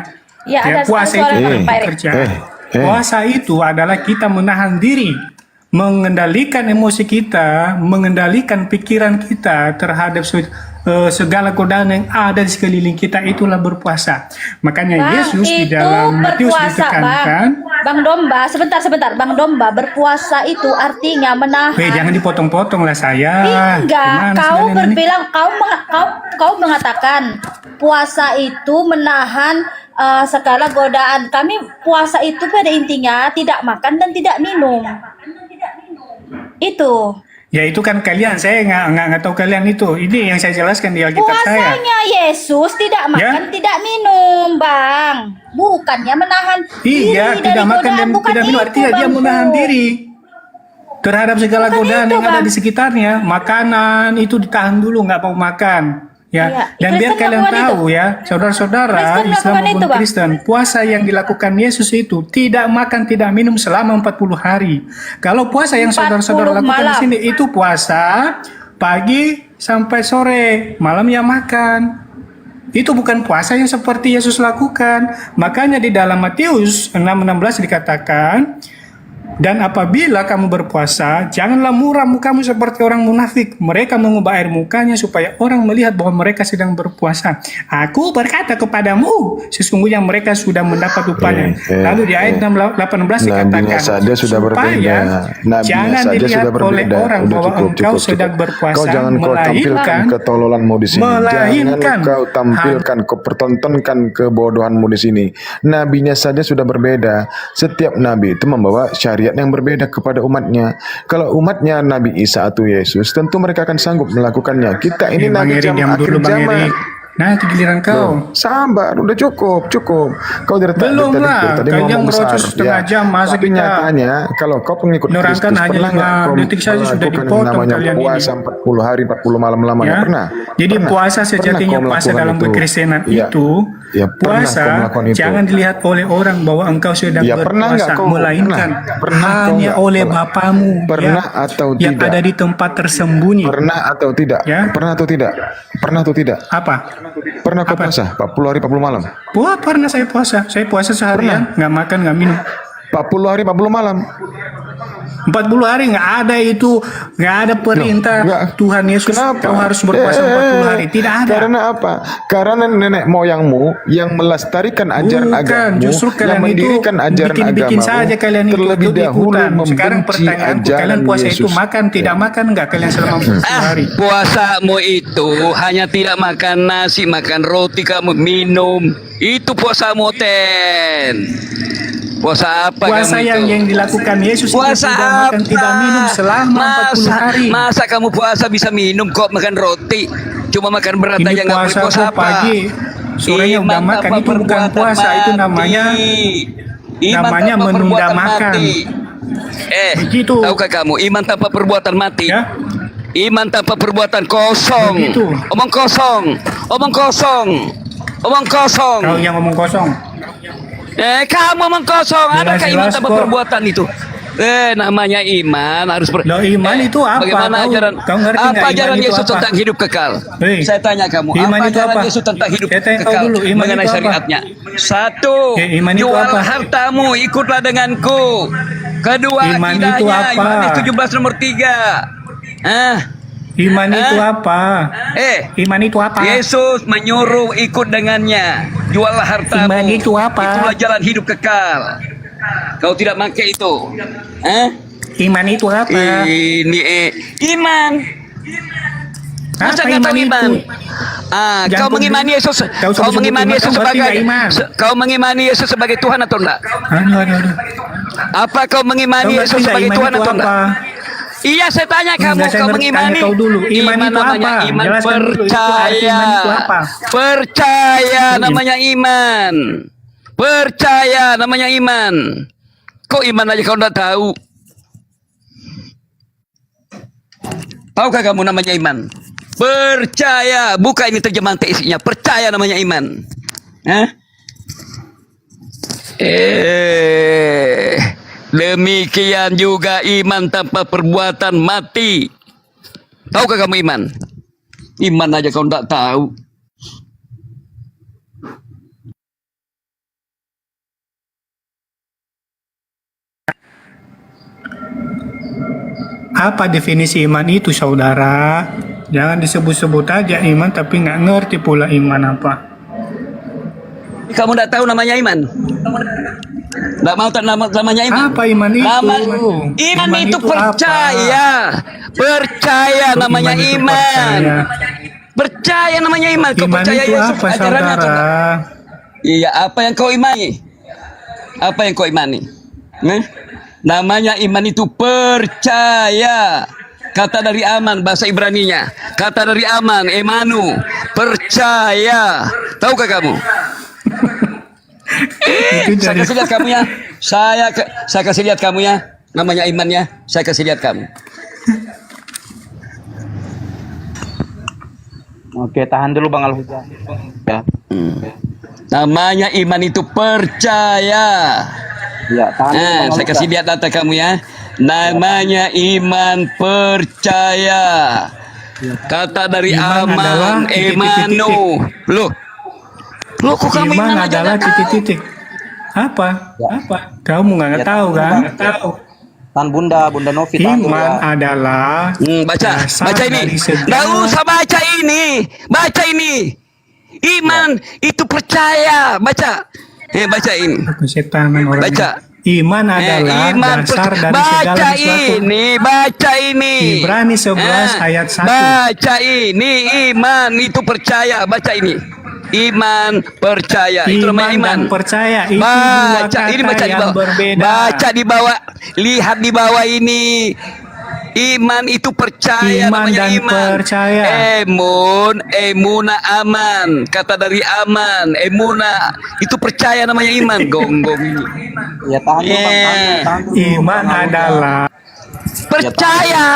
Ya, ada puasa soal itu yang bukan Pak Erik. pekerjaan. Puasa itu adalah kita menahan diri, mengendalikan emosi kita, mengendalikan pikiran kita terhadap segala godaan yang ada di sekeliling kita, itulah berpuasa. Makanya Bang, Yesus di itu dalam Matius berpuasa, ditekankan. Bang Domba, sebentar. Bang Domba, berpuasa itu artinya menahan. Jangan dipotong-potong lah saya. Enggak, Gimana kau sekalian ini? berbilang, kau mengatakan puasa itu menahan segala godaan. Kami puasa itu pada intinya tidak makan dan tidak minum. Itu. Ya itu kan kalian, saya nggak tahu kalian itu. Ini yang saya jelaskan di Alkitab saya. Puasanya Yesus tidak makan, tidak minum, Bang. Bukannya menahan diri Iya, dari tidak makan godaan, dan bukan tidak minum, itu, artinya dia Bang. menahan diri terhadap segala Bukan godaan itu, yang ada Bang. di sekitarnya. Makanan itu ditahan dulu, nggak mau makan. Ya, Iya, dan biar Kristen kalian melakukan tahu ya, saudara-saudara Kristen Islam melakukan itu, maupun Bang. Kristen, puasa yang dilakukan Yesus itu tidak makan, tidak minum selama 40 hari. Kalau puasa yang 40 saudara-saudara lakukan di malam. sini itu puasa pagi sampai sore, malam ya makan. Itu bukan puasa yang seperti Yesus lakukan. Makanya di dalam Matius 6:16 dikatakan, dan apabila kamu berpuasa, janganlah muram mukamu seperti orang munafik. Mereka mengubah air mukanya supaya orang melihat bahwa mereka sedang berpuasa. Aku berkata kepadamu, sesungguhnya mereka sudah mendapat upahnya. Lalu di ayat 18 dikatakan, Nabinya saja sudah berbeda. supaya Nabinya jangan saja dilihat sudah berbeda. oleh orang Udah bahwa cukup, engkau cukup. sedang berpuasa, Kau jangan kau tampilkan ketololanmu di sini. melainkan Jangan kau tampilkan, kau pertontonkan kebodohanmu di sini. Nabinya saja sudah berbeda. Setiap nabi itu membawa syariat yang berbeda kepada umatnya. Kalau umatnya Nabi Isa atau Yesus, tentu mereka akan sanggup melakukannya. Kita ini Bang nabi Eri, zaman diam akhir dulu, Bang zaman. Eri. Nanti giliran kau. Sabar, udah cukup. Kau dari Belum lah, tadi kalian ngomong besar. merocos setengah jam, masa Tapi kita nyatanya, kalau kau pengikut nerangkan Kristus, hanya pernah 5 nggak kau detik saja sudah melakukan yang dipotong namanya kalian ini. puasa 40 hari, 40 malam lamanya? Ya. Pernah? Jadi Pernah? puasa Pernah sejatinya, kau puasa melakukan dalam itu? kekristenan Iya. itu Ya, pernah kau puasa melakukan itu. jangan dilihat oleh orang bahwa engkau sedang Ya, pernah berpuasa, nggak kau? melainkan Pernah kau hanya nggak? oleh Bapamu Pernah atau yang tidak? ada di tempat tersembunyi. Pernah atau tidak? Ya. Pernah atau tidak? Pernah atau tidak? Apa? Pernah kau puasa 40 hari 40 malam? Pernah saya puasa. Saya puasa seharian, nggak makan, nggak minum. 40 hari 40 malam. 40 hari nggak ada itu, nggak ada perintah Tuhan Yesus. Kau harus berpuasa 40 hari. Tidak ada. Karena apa? Karena nenek moyangmu yang melestarikan ajaran agamamu, justru yang kalian itu mendirikan ajaran bikin agamamu, saja kalian itu terlebih ikut-ikutan. dahulu Sekarang membenci pertanyaanku, ajaran kalian puasa Yesus. itu makan, tidak makan nggak kalian selama 40 hari? Puasamu itu hanya tidak makan nasi, makan roti, kamu minum. Itu puasamu, Ten. Puasa apa Puasa kamu itu? yang dilakukan Yesus itu Puasa tidak makan, apa? tidak minum selama 40 hari. Masa kamu puasa bisa minum kok, makan roti? Cuma makan berat Ini aja nggak boleh puasa puasa kok apa? pagi, sorenya udah makan, tanpa itu bukan perbuatan puasa, itu namanya Iman namanya tanpa menunda perbuatan makan. mati. Tahukah kamu iman tanpa perbuatan mati? Iman tanpa perbuatan kosong. Begitu. Omong kosong. Omong kosong. Omong kosong. Kau yang ngomong kosong. Kamu omong kosong. Adakah iman Jelas-jelas tanpa kok. perbuatan itu? Namanya iman harus iman itu apa? Bagaimana ajaran? Kau ngerti Apa nggak iman ajaran itu Yesus apa? tentang hidup kekal? Hei, Saya tanya kamu, iman apa itu ajaran apa? Yesus tentang hidup Saya tanya kau kekal dulu, iman mengenai itu apa? syariatnya? Satu, iman itu jual apa? hartamu, ikutlah denganku. Kedua, Iman itu akidahnya, apa? Yohanes 17 nomor 3. Iman itu apa? Iman itu apa? Yesus menyuruh ikut dengannya. Juallah hartamu. Iman itu apa? Itulah jalan hidup kekal. Kau tidak pakai itu. Iman itu apa? Ini iman. Masa nggak Apa tahu iman iman? itu? Kau mengimani Yesus. Kau mengimani Yesus sebagai kau mengimani Yesus sebagai Tuhan atau enggak? Apa kau mengimani Yesus sebagai Tuhan atau enggak? Iya, saya tanya kamu, Enggak, saya kau tanya mengimani? kau dulu. Iman itu namanya apa? iman Jelaskan dulu, itu arti percaya. iman itu apa? Percaya namanya iman. Percaya namanya iman. Kok iman aja kau enggak tahu? Tahukah kamu namanya iman? Percaya, buka ini terjemahan isinya. Percaya namanya iman. Demikian juga iman tanpa perbuatan mati. Tahukah kamu iman? Iman aja kau tidak tahu. Apa definisi iman itu, saudara? Jangan disebut-sebut aja iman tapi nggak ngerti pula iman apa. Kamu tidak tahu namanya iman? Tidak mau tahu namanya iman? Apa iman itu? Iman itu percaya. Percaya namanya iman. Percaya namanya iman. Kau Iman percaya itu Yesus apa, ajarannya atau saudara? enggak? Iya, apa yang kau imani? Apa yang kau imani? Namanya iman itu percaya. Kata dari aman, bahasa Ibraninya. Kata dari aman, emanu. Percaya. Tahukah kamu? Saya kasih lihat kamu ya. Saya kasih lihat kamu ya. Namanya imannya. Saya kasih lihat kamu. Oke, tahan dulu Bang Al-Huda. Ya. Namanya iman itu percaya. Ya, tahan dulu, Bang saya Al-Huda. kasih lihat data kamu ya. Namanya iman percaya. Kata dari aman, emanu. Loh, kok kamu Iman iman aja adalah nggak tahu? titik-titik. Apa? Apa? Kamu nggak tahu kan? Tan Bunda Novi tahan dulu Iman ya. adalah baca ini. dari segala- Nggak usah baca ini. Baca ini. Iman itu percaya. Baca. Baca ini. Kesetanan orang. Baca. Iman adalah dasar dari segala baca sesuatu. baca ini. Ibrani 11 ayat 1. Baca ini, iman itu percaya. Baca ini. Iman percaya. Itu namanya iman. Dan percaya itu Baca, dua ini kata baca di yang bawah. berbeda. Baca di bawah. Lihat di bawah ini. Iman itu percaya, Iman namanya dan iman. percaya. Emuna aman. Kata dari aman, emuna itu percaya namanya iman. Gonggong ini. Ya, tahan dulu, Bang. Tahan dulu. Iman adalah Percaya.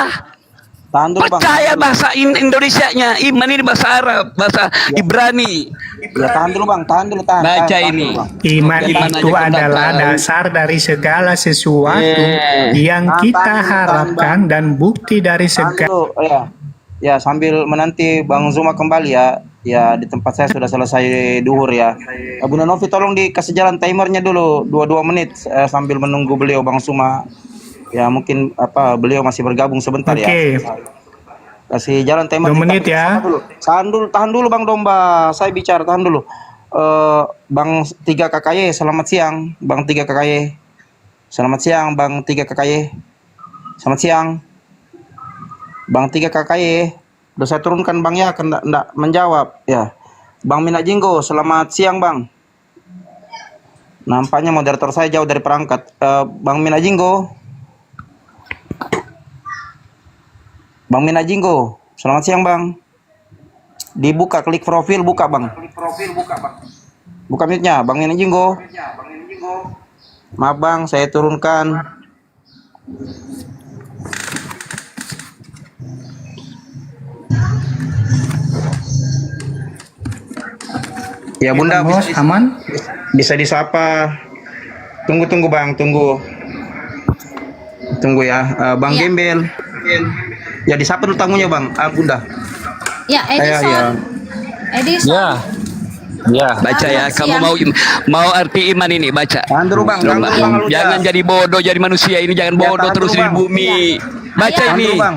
Tahan dulu, Bang. Percaya bahasa Indonesianya, iman ini bahasa Arab, bahasa Ibrani. Ya, tahan dulu, Bang. Tahan dulu, tahan. Baca tahan ini. dulu, Bang. Iman Iman itu aja kau tak adalah tahu. dasar dari segala sesuatu yang Tahan kita dulu, harapkan dan bukti dari Tahan segala. dulu, ya. Ya, sambil menanti Bang Zuma kembali ya. Ya, di tempat saya sudah selesai duhur ya. Bunda Novi tolong dikasih jalan timernya dulu 22 menit sambil menunggu beliau Bang Zuma. Ya, mungkin beliau masih bergabung sebentar ya. Oke. Kasih jalan timer 2 menit ya. Tahan dulu Bang Domba. Saya bicara, tahan dulu. Bang 3 KKY, selamat siang. Bang 3 KKY. Selamat siang Bang 3 KKY. Selamat siang. Bang 3 KKY. Udah saya turunkan Bang ya, enggak menjawab ya. Bang Mina Jinggo, selamat siang Bang. Nampaknya moderator saya jauh dari perangkat. Bang Mina Jinggo. Bang Mina Jinggo, selamat siang Bang. Dibuka, klik profil, buka Bang. Buka mute-nya, Bang Mina Jinggo. Maaf Bang, saya turunkan. Ya Bunda, Bos, aman? bisa disapa. Tunggu Bang, tunggu ya. Bang Iya. Gembel. Ya disapa dulu tamunya Bang. Bunda. Ya, Edison. Edison. Ya, baca ya. Kamu mau arti iman ini, baca. Tahan dulu Bang, tahan dulu Bang. Jangan jadi bodoh jadi manusia ini, jangan bodoh tahan terus dulu, di Bang. bumi. Baca Tahan ini. Dulu Bang.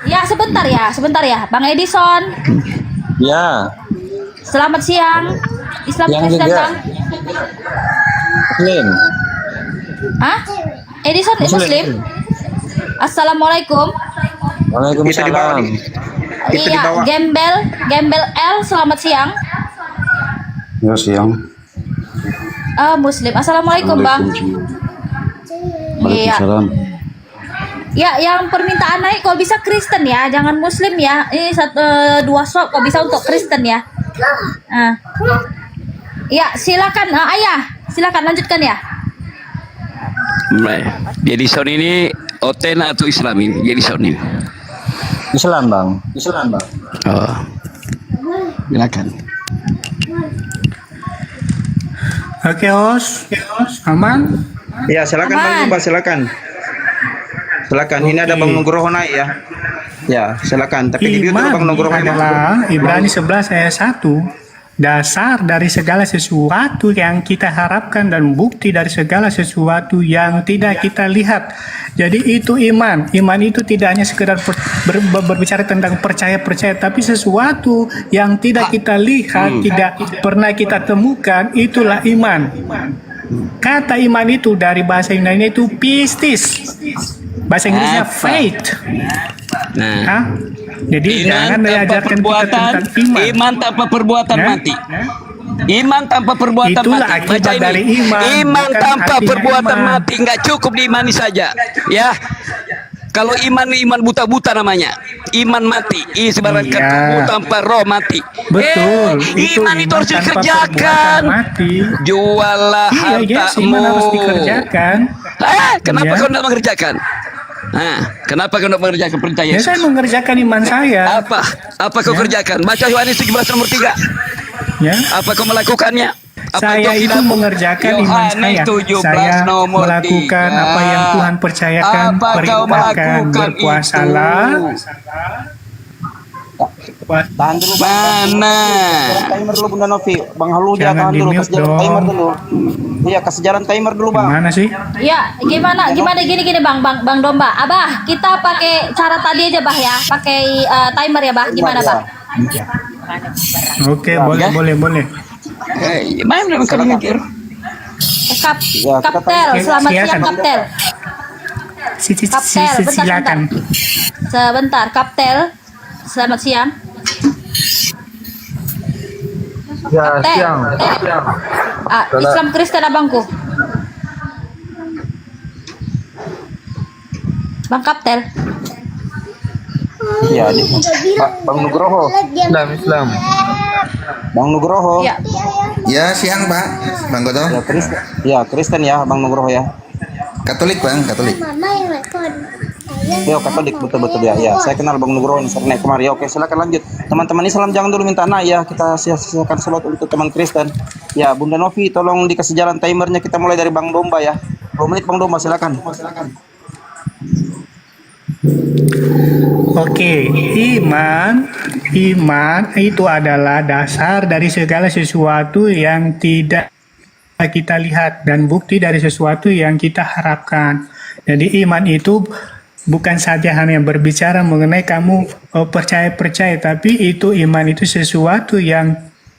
Ya, sebentar ya. Bang Edison. Ya, Selamat siang. Islam Siang Kristen, juga. Bang. Muslim. Hah? Edison Muslim? Assalamualaikum. Waalaikumsalam. Itu di Iya, bawah. Gembel L, selamat siang. Ya siang. Muslim. Assalamualaikum, Bang. Iya. Waalaikumsalam. Ya, yang permintaan naik kok bisa Kristen ya, jangan Muslim ya. Ini 2 slot kok bisa untuk Kristen ya. Ya, silakan Ayah, silakan lanjutkan ya. Jadi sound ini Otena atau Islam ini? Jadi sound ini. Islam, Bang. Oh. Silakan. Oke, Os. Aman? Ya, silakan Bang Domba, silakan. Silakan. Ini ada Bang Nugroho naik ya. Ya, silakan. Tapi di dulu Bang Iman Nugroho adalah Ibrani 11 ayat 1. Dasar dari segala sesuatu yang kita harapkan dan bukti dari segala sesuatu yang tidak kita lihat. Jadi itu iman. Iman itu tidak hanya sekedar berbicara tentang percaya-percaya, tapi sesuatu yang tidak kita lihat, tidak pernah kita temukan, itulah iman. Kata iman itu dari bahasa Yunani itu pistis. Bahasa Inggrisnya faith. Nah, jadi jangan tanpa diajarkan kita perbuatan, tentang iman. iman tanpa perbuatan mati. Iman tanpa perbuatan Itulah mati. akibat Baca ini. dari iman, Iman bukan tanpa artinya perbuatan iman. mati, nggak cukup diimani saja. Ya. Kalau iman buta-buta namanya. Iman mati. Sebarang Iya. ketemu tanpa roh mati. Betul. Itu iman itu harus tanpa dikerjakan. perbuatan mati. Jualah Iya, yes, hartamu. iman harus dikerjakan. Kenapa Iya. kau tidak mengerjakan? Kenapa kau tidak mengerjakan perintah Ya, Yesus? saya mengerjakan iman saya. Apa kau kerjakan? Baca Yohanes 17 nomor 3. Ya. Apa kau melakukannya? Apa Saya itu tidak? mengerjakan iman Yohanes saya. 17 Saya nomor melakukan 3. apa yang Tuhan percayakan, Apa kau perintahkan, melakukan berpuasalah. Tahan dulu Bang. Mana? Timer dulu Bunda Novi. Bang Haluja Jangan tahan dulu, di-mute kasih jalan dong. timer dulu. Iya, kasih jalan timer dulu Bang. Mana sih? Ya, gimana gini Bang Domba. Abah, kita pakai cara tadi aja Bah ya, pakai timer ya Bah. Gimana Bah? Oke, boleh. Main dengan kalian mikir. Kaptel, selamat siang Kaptel. Kaptel, Silakan. Sebentar, Kaptel. Selamat siang. Ya Kaptel. siang. Islam Kristen abangku. Bang Kaptel. Iya, Bang Nugroho. Islam. Bang Nugroho. Ya. Ya, siang, Pak. Bang Goto. Ya, Kristen ya, Bang Nugroho ya. Katolik, Bang, Katolik. Yo Katolik betul ya. Ya, saya kenal Bang Nugroho sering naik kemari. Oke, silakan lanjut. Teman-teman Islam jangan dulu minta naik ya. Kita sia-siakan salat untuk teman Kristen. Ya, Bunda Novi tolong dikasih jalan timernya. Kita mulai dari Bang Domba ya. 2 menit Bang Domba, silakan. Oke, iman itu adalah dasar dari segala sesuatu yang tidak kita lihat dan bukti dari sesuatu yang kita harapkan. Jadi iman itu bukan saja hanya berbicara mengenai kamu percaya, tapi itu iman itu sesuatu yang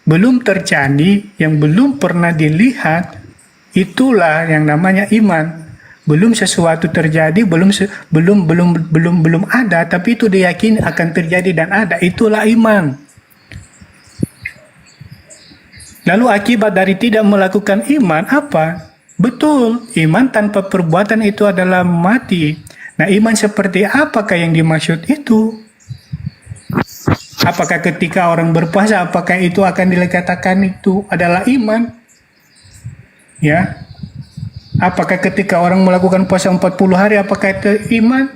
belum terjadi, yang belum pernah dilihat, itulah yang namanya iman. Belum sesuatu terjadi, belum ada, tapi itu diyakini akan terjadi dan ada, itulah iman. Lalu akibat dari tidak melakukan iman apa? Betul, iman tanpa perbuatan itu adalah mati. Nah, iman seperti apakah yang dimaksud itu? Apakah ketika orang berpuasa, apakah itu akan dikatakan itu adalah iman? Ya. Apakah ketika orang melakukan puasa 40 hari, apakah itu iman?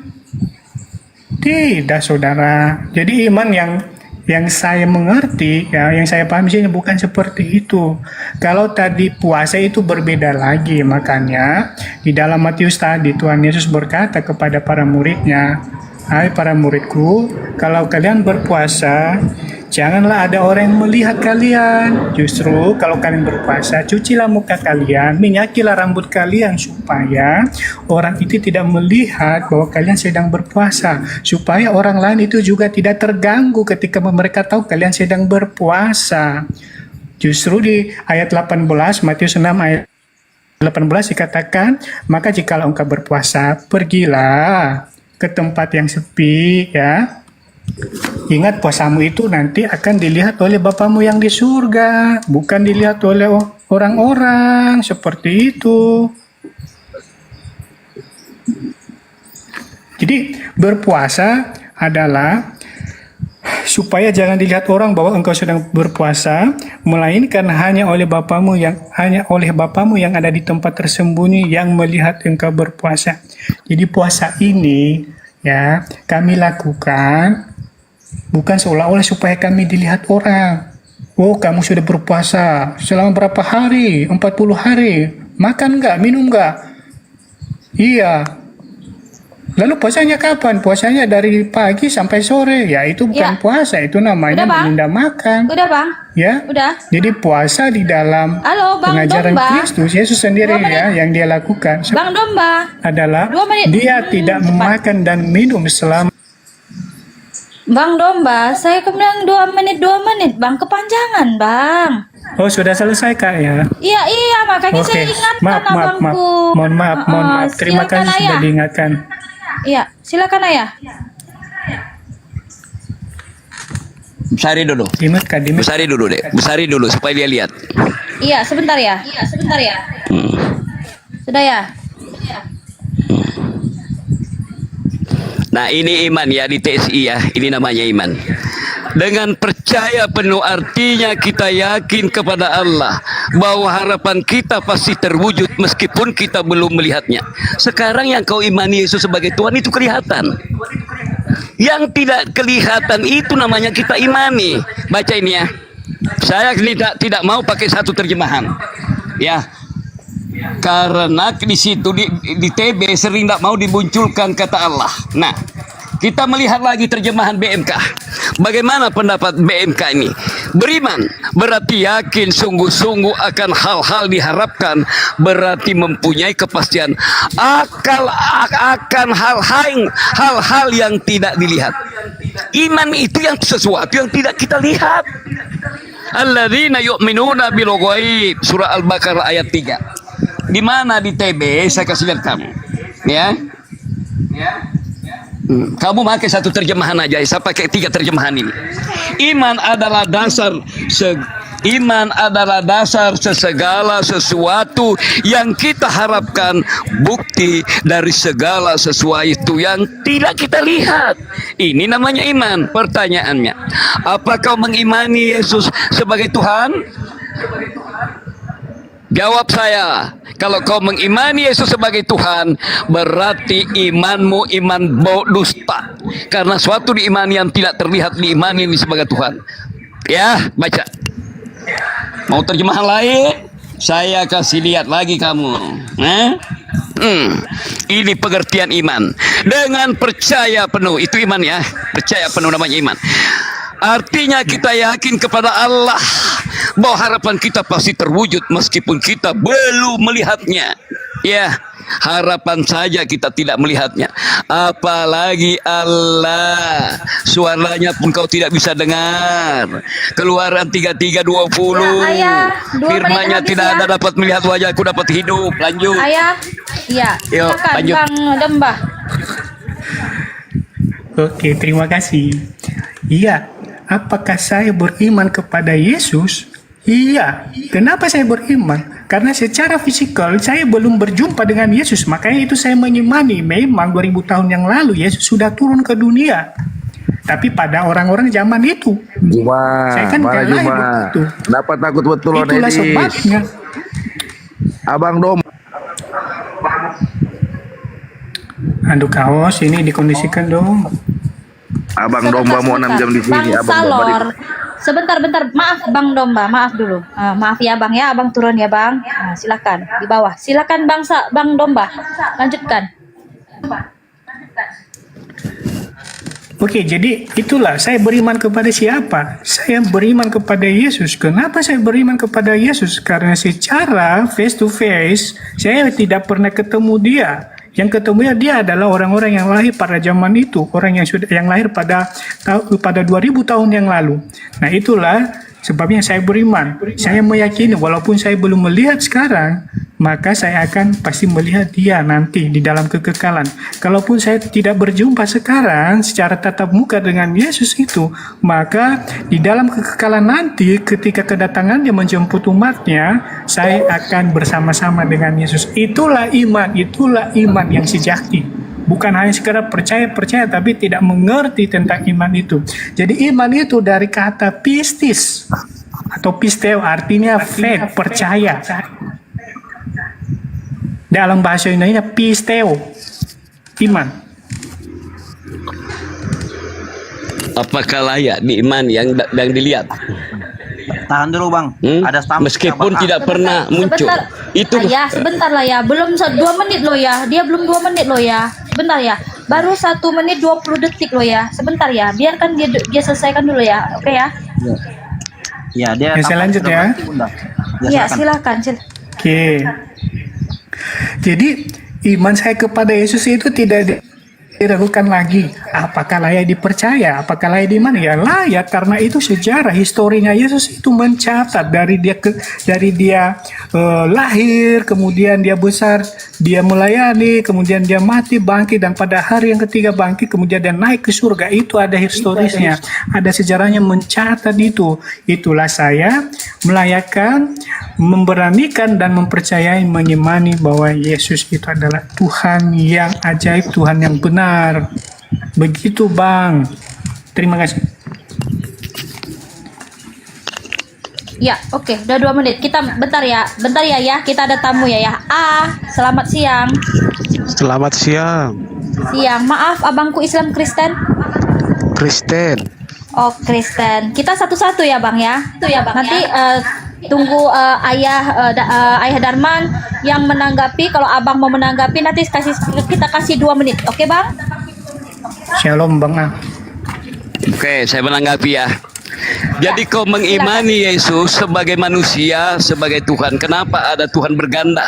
Tidak, saudara. Jadi iman yang saya mengerti, ya, yang saya pahami sini bukan seperti itu. Kalau tadi puasa itu berbeda lagi, makanya di dalam Matius tadi Tuhan Yesus berkata kepada para muridnya, "Hai para muridku, kalau kalian berpuasa, janganlah ada orang yang melihat kalian. Justru kalau kalian berpuasa, cucilah muka kalian, minyakilah rambut kalian supaya orang itu tidak melihat bahwa kalian sedang berpuasa. Supaya orang lain itu juga tidak terganggu ketika mereka tahu kalian sedang berpuasa." Justru di ayat 18, Matius 6 ayat 18 dikatakan, "Maka jika engkau berpuasa, pergilah ke tempat yang sepi, ya. Ingat puasamu itu nanti akan dilihat oleh Bapamu yang di surga, bukan dilihat oleh orang-orang," seperti itu. Jadi berpuasa adalah supaya jangan dilihat orang bahwa engkau sedang berpuasa, melainkan hanya oleh Bapamu yang ada di tempat tersembunyi yang melihat engkau berpuasa. Jadi puasa ini ya kami lakukan bukan seolah-olah supaya kami dilihat orang. Oh, kamu sudah berpuasa selama berapa hari? 40 hari. Makan enggak? Minum enggak? Iya. Lalu puasanya kapan? Puasanya dari pagi sampai sore. Ya, itu bukan puasa, itu namanya menunda makan. Udah, Bang. Ya. Udah. Jadi puasa di dalam pengajaran Kristus, Yesus sendiri ya yang dia lakukan Bang Domba adalah dia tidak memakan dan minum selama. Bang Domba, saya bilang 2 menit, Bang. Kepanjangan, Bang. Oh, sudah selesai, Kak, ya? Iya, makanya saya ingatkan abangku. Mohon maaf. Terima kasih sudah diingatkan. Iya, silakan Ayah. Besari dulu. Besari dulu supaya dia lihat. Iya, sebentar ya. Sudah ya? Nah, ini iman ya di TSI ya. Ini namanya iman. Dengan percaya penuh artinya kita yakin kepada Allah bahwa harapan kita pasti terwujud meskipun kita belum melihatnya. Sekarang yang kau imani Yesus sebagai Tuhan itu kelihatan. Yang tidak kelihatan itu namanya kita imani. Baca ini ya. Saya tidak mau pakai satu terjemahan. Ya. Karena di situ di TB sering tidak mau dimunculkan kata Allah. Nah, kita melihat lagi terjemahan BMK. Bagaimana pendapat BMK ini? Beriman berarti yakin sungguh-sungguh akan hal-hal diharapkan, berarti mempunyai kepastian akan hal-hal yang tidak dilihat. Iman itu yang sesuatu yang tidak kita lihat. Alladzina yu'minuna bil ghaib, surah Al-Baqarah ayat 3. Di mana di TB saya kasih lihat kamu, ya. Kamu pakai satu terjemahan aja, saya pakai 3 terjemahan ini. Iman adalah dasar segala sesuatu yang kita harapkan, bukti dari segala sesuatu yang tidak kita lihat. Ini namanya iman. Pertanyaannya, apakah kau mengimani Yesus sebagai Tuhan? Jawab saya, kalau kau mengimani Yesus sebagai Tuhan, berarti imanmu iman dusta. Karena suatu diimani yang tidak terlihat diimani ini sebagai Tuhan. Ya, baca. Mau terjemahan lain? Saya kasih lihat lagi kamu. Ini pengertian iman. Dengan percaya penuh, itu iman ya. Percaya penuh namanya iman. Artinya kita yakin kepada Allah bahwa harapan kita pasti terwujud meskipun kita belum melihatnya. Ya, harapan saja kita tidak melihatnya. Apalagi Allah, suaranya pun kau tidak bisa dengar. Keluaran 33:20. Ayah, 2 menit Firman-Nya habis tidak ya. ada dapat melihat wajahku dapat hidup. Lanjut. Ayah, iya. Yuk, Silakan lanjut. Bang Domba. Oke, terima kasih. Iya, apakah saya beriman kepada Yesus? Iya. Kenapa saya beriman? Karena secara fisikal saya belum berjumpa dengan Yesus. Makanya itu saya mengimani memang 2000 tahun yang lalu Yesus sudah turun ke dunia. Tapi pada orang-orang zaman itu, Juma, saya kan mana gak lahir Juma? begitu. Kenapa takut betul on Itulah Edis? sebabnya. Abang Dom. Handuk kaos ini dikondisikan dong. Abang Domba mau 6 jam di sini. Bang Abang Domba Salor. Sebentar, maaf Bang Domba, maaf dulu. Maaf ya Bang ya, Abang turun ya Bang. Silakan di bawah. Silakan Bang Domba, lanjutkan. Oke, jadi itulah saya beriman kepada siapa? Saya beriman kepada Yesus. Kenapa saya beriman kepada Yesus? Karena secara face to face saya tidak pernah ketemu dia. Yang ketemu dia adalah orang-orang yang lahir pada zaman itu, orang yang lahir pada 2000 tahun yang lalu. Nah, itulah sebabnya saya beriman. Saya meyakini walaupun saya belum melihat sekarang, maka saya akan pasti melihat dia nanti di dalam kekekalan. Kalaupun saya tidak berjumpa sekarang secara tatap muka dengan Yesus itu, maka di dalam kekekalan nanti ketika kedatangannya menjemput umatnya, saya akan bersama-sama dengan Yesus. Itulah iman yang sejati. Bukan hanya sekedar percaya tapi tidak mengerti tentang iman itu. Jadi iman itu dari kata pistis atau pisteo, artinya faith, percaya. Dalam bahasa Indonesia pisteo, iman. Apakah layak diimani yang dilihat? Tahan dulu Bang. Ada tamu. Meskipun tidak pernah muncul. Itu Ya, sebentar lah ya. Belum 2 menit loh ya. Dia belum 2 menit loh ya. Sebentar ya. Baru 1 menit 20 detik loh ya. Sebentar ya. Biarkan dia selesaikan dulu ya. Oke ya. Ya, dia Saya lanjut ya. Ya, silakan. Oke. Jadi iman saya kepada Yesus itu tidak diragukan lagi. Apakah layak dipercaya? Apakah layak diimani? Ya layak, karena itu sejarah historinya Yesus itu mencatat dari dia lahir, kemudian dia besar, dia melayani, kemudian dia mati, bangkit, dan pada hari yang ketiga bangkit, kemudian dia naik ke surga. Itu ada historisnya, ada sejarahnya mencatat itu. Itulah saya melayakkan, memberanikan dan mempercayai, mengimani bahwa Yesus itu adalah Tuhan yang ajaib, Tuhan yang benar. Begitu Bang. Terima kasih. Ya, oke. Udah 2 menit. Kita bentar ya. Kita ada tamu ya. Selamat siang. Selamat siang. Siang. Maaf, abangku Islam Kristen. Kristen. Oh, Kristen. Kita satu-satu ya, Bang ya. Nanti tunggu Ayah Darman yang menanggapi. Kalau Abang mau menanggapi nanti kita kasih 2 menit. Oke, Bang? Shalom Bang. Oke, saya menanggapi ya. Jadi kau mengimani Yesus sebagai manusia, sebagai Tuhan. Kenapa ada Tuhan berganda?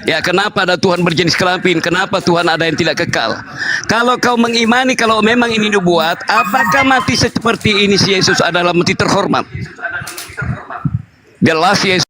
Ya, kenapa ada Tuhan berjenis kelamin? Kenapa Tuhan ada yang tidak kekal? Kalau kau mengimani, kalau memang ini dibuat, apakah mati seperti ini si Yesus adalah mati terhormat? Jelas Yesus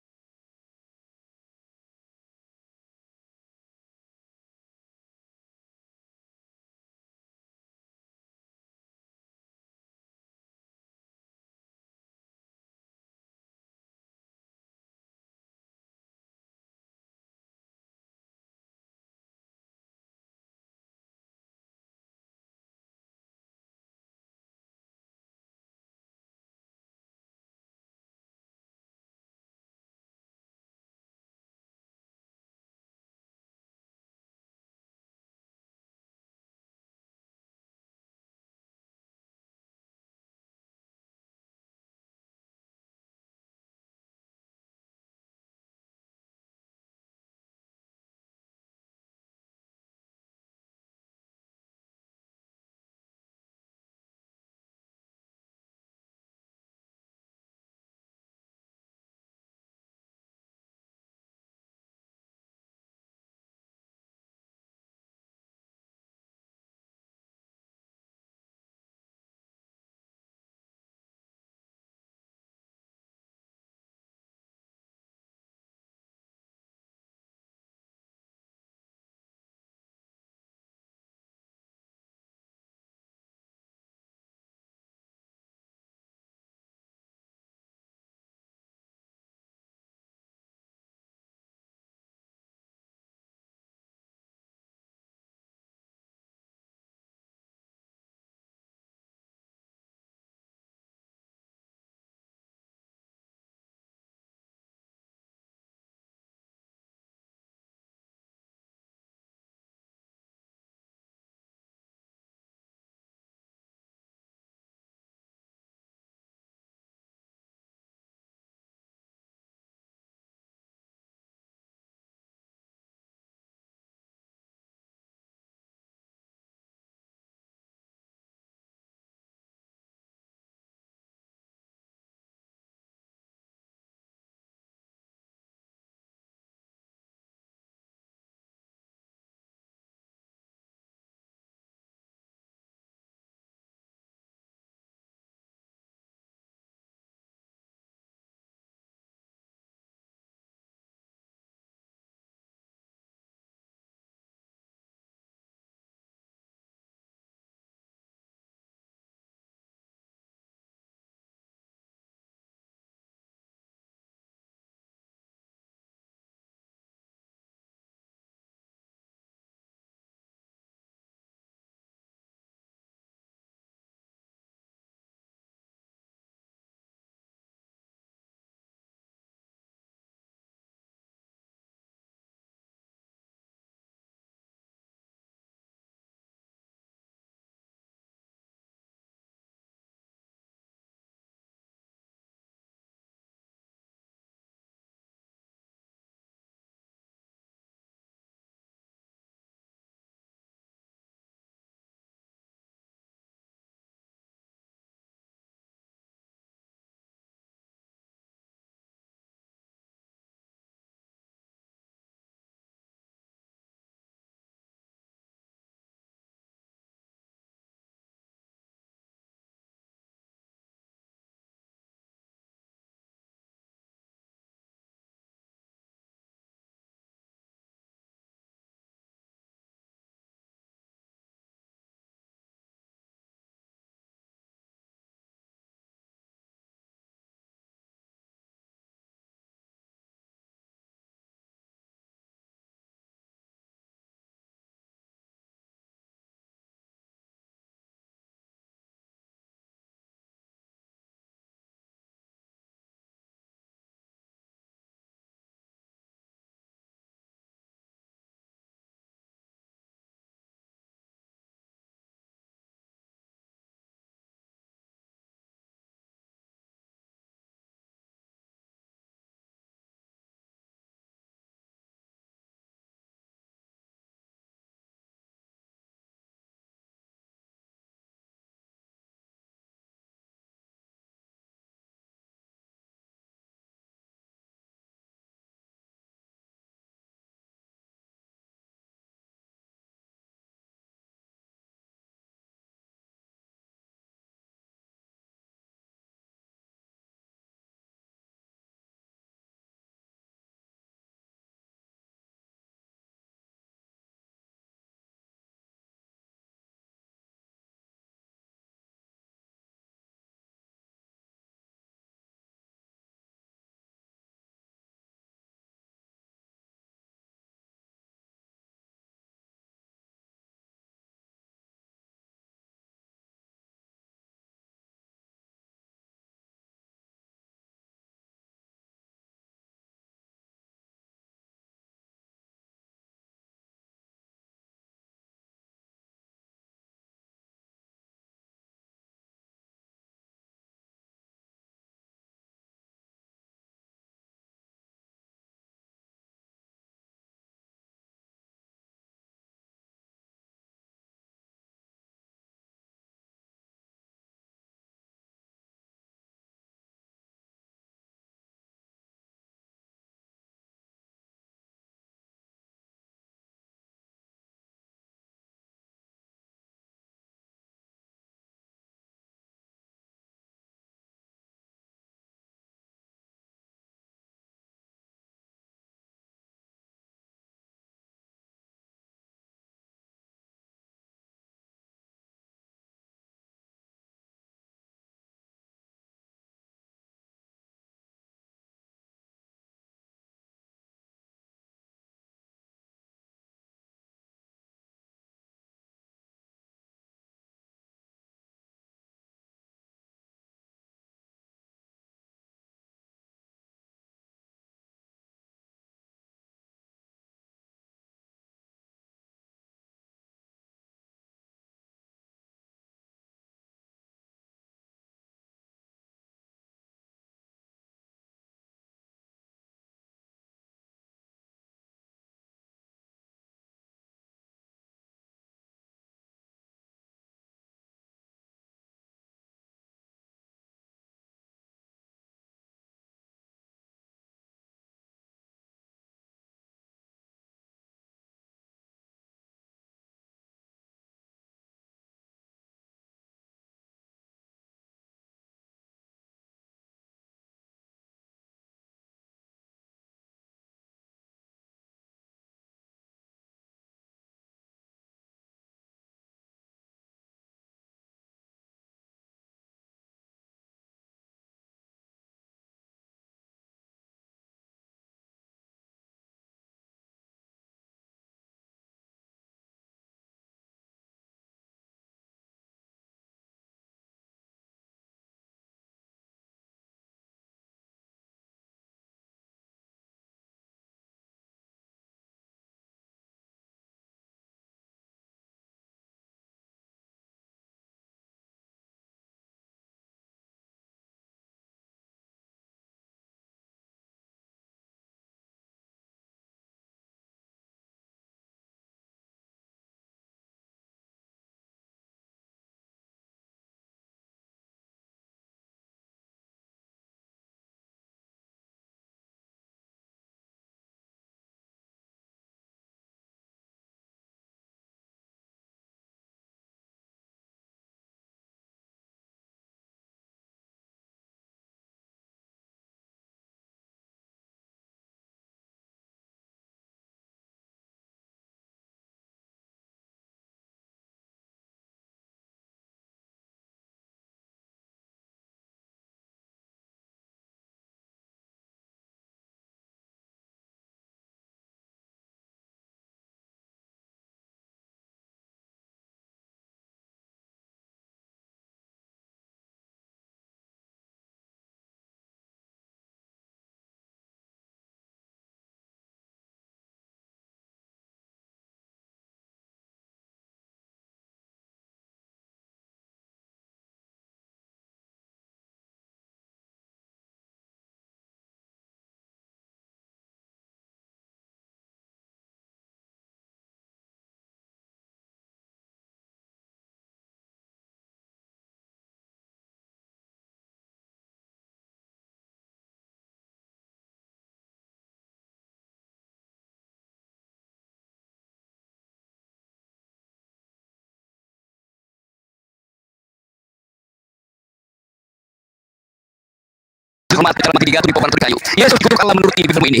Umat dalam ketiga itu dipotong kayu. Yesus dikutuk Allah menurut ini firman ini.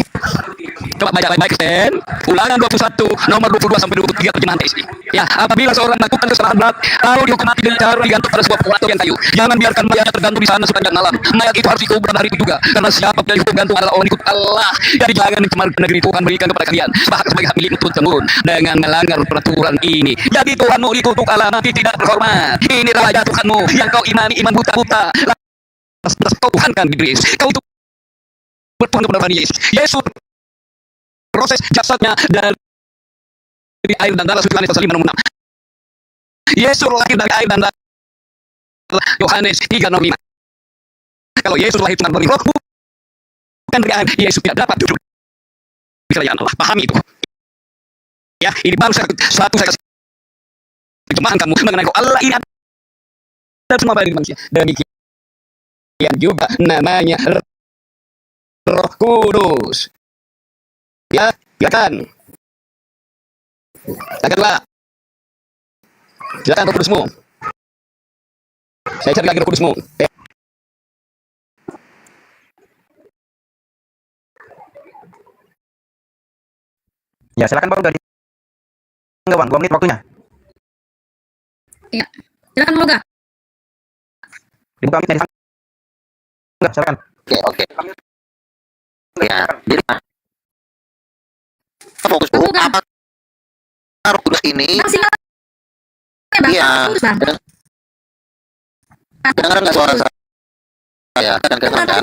Coba baca baik-baik Kristen. Ulangan 21 nomor 22 sampai 23 terjemahan TSI. Ya, apabila seorang melakukan kesalahan berat lalu dihukum mati dengan cara digantung pada sebuah batu yang kayu, jangan biarkan mayatnya tergantung di sana sepanjang malam. Mayat itu harus dikubur pada hari itu juga, karena siapa yang dihukum gantung adalah orang ikut Allah. Jadi jangan mencemarkan negeri Tuhan berikan kepada kalian sebagai hak milik turun temurun dengan melanggar peraturan ini. Jadi Tuhanmu dikutuk Allah nanti tidak terhormat. Ini raja Tuhanmu yang kau imani iman buta-buta. Kau Tuhan kan Iblis. Kau itu bertuhan kepada Yesus. Yesus proses jasadnya dari air dan darah suci Yohanes pasal 5 Yesus lahir dari air dan darah Yohanes 3:5. Kalau Yesus lahir dari roh bukan dari air, Yesus tidak dapat duduk di kerajaan Allah. Pahami itu. Ya, ini baru saya kasih terjemahan kamu mengenai Allah ini ada semua bagi manusia. Demikian juga namanya Roh Kudus. Ya, silakan. Silakanlah. Silakan Roh Kudusmu. Saya cari lagi Roh Kudusmu. Ya, silakan Bang, udah enggak Bang, 2 menit waktunya. Iya. Silakan Moga. Dibuka mic-nya di sana. Enggak, silakan. Oke. Ya, jadi fokus dulu apa Roh Kudus ini? Iya. Dengar nggak suara saya? Kadang-kadang nggak ada.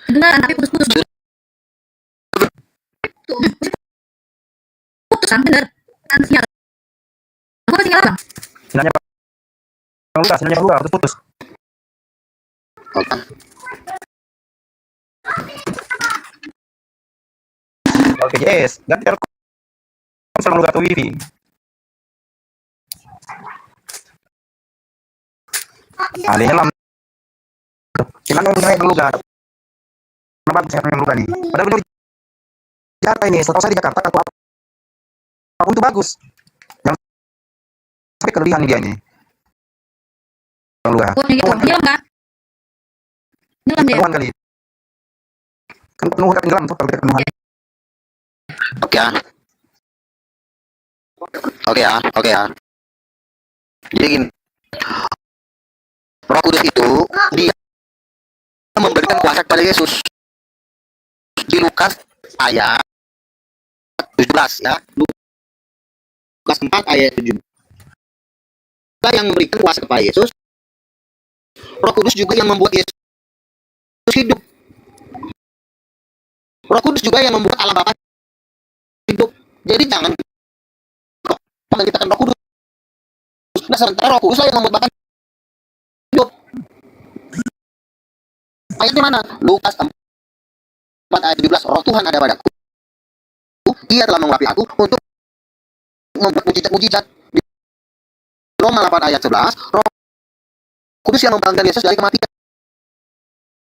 Dengar tapi putus-putus. Putusan bener. Sinyal. Aku sinyal apa? Sinyalnya Bang Luka, sinyalnya Bang Luka, putus. Oke, yes. Ganti Telkomsel Bang Luka atau Wifi. Alihnya lam. Silakan Bang Luka. Kenapa saya Bang Luka nih? Padahal benar Jakarta ini, setahu saya di Jakarta atau apapun itu bagus. Yang sampai kelebihan dia ini. Bang Luka. Oh, gitu. Nyelam kan? Nyelam dia. Kali. Kan penuh tenggelam tuh kalau dia penuhan. Oke ya. Jadi gini, Roh Kudus itu dia memberikan kuasa kepada Yesus. Di Lukas ayat 17 ya. Lukas 4 ayat 17. Dia yang memberikan kuasa kepada Yesus. Roh Kudus juga yang membuat Yesus hidup. Roh Kudus juga yang membuat Allah Bapa hidup. Jadi jangan kita Roh Kudus. Nah, sementara Roh Kudus lah yang membuat Bapa hidup. Ayatnya mana? Lukas 4 ayat 17. Roh Tuhan ada padaku. Ia telah mengurapi aku untuk membuat mujizat-mujizat. Di Roma 8 ayat 11. Roh Kudus yang membangkitkan Yesus dari kematian.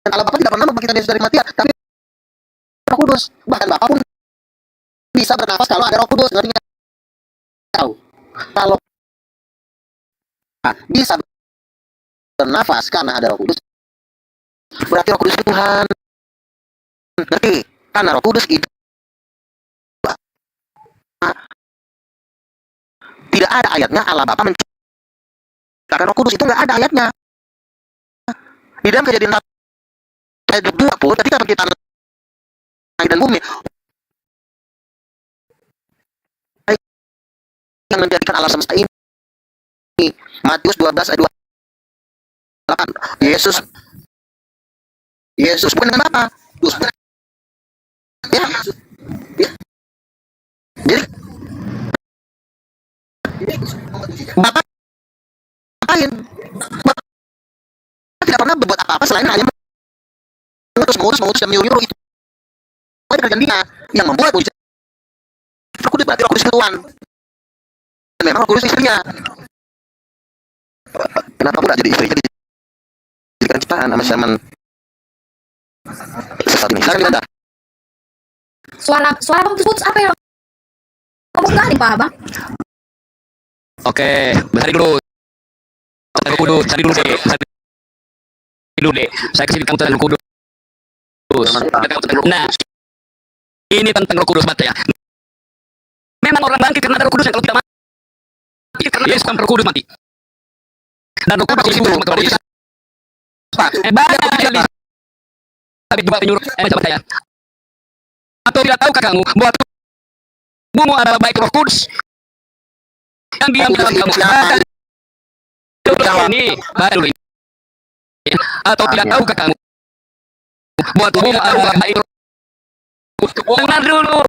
Dan Allah Bapa tidak pernah membangkitkan Yesus dari kematian, tapi Roh Kudus. Bahkan Bapa pun bisa bernafas kalau ada Roh Kudus. Ngerti nggak? Tahu? Kalau bisa bernafas karena ada Roh Kudus, berarti Roh Kudus itu Tuhan. Ngerti? Karena Roh Kudus itu tidak ada ayatnya Allah Bapa menciptakan Roh Kudus, itu nggak ada ayatnya. Di dalam Kejadian ayat 20 ketika penciptaan langit dan bumi, yang menjadikan alam semesta ini, Matius 12 ayat 28. Yesus bukan dengan apa? Ya. Jadi Bapak lain, Bapak tidak pernah berbuat apa-apa selain hanya mengutus dan menyuruh itu. Kerjaan dia yang membuat mujizat. Roh Kudus berarti Roh Kudus Tuhan. Dan memang Roh Kudus istrinya. Kenapa pula jadi istri? Jadikan ciptaan sama zaman sesat ini. Silakan Linda. Suara Bang putus apa ya? Ngomong tadi Pak Bang. Oke, besari dulu. Roh Kudus, besari dulu. dulu deh. Saya kasih kamu tentang Roh Kudus. Nah, ini tentang Roh Kudus mati ya. Memang orang bangkit karena ada Roh Kudus, kalau tidak mati karena Yesus kan Roh Kudus mati. Dan Roh Kudus itu banyak sekali. Tapi juga penyuruh macam saya. Atau tidak tahukah kamu bahwa tubuhmu adalah baik Roh Kudus yang diam dalam kamu. Ini baru ini. Atau tidak tahukah kamu bahwa tubuhmu adalah baik Roh Kudus. Dengar dulu.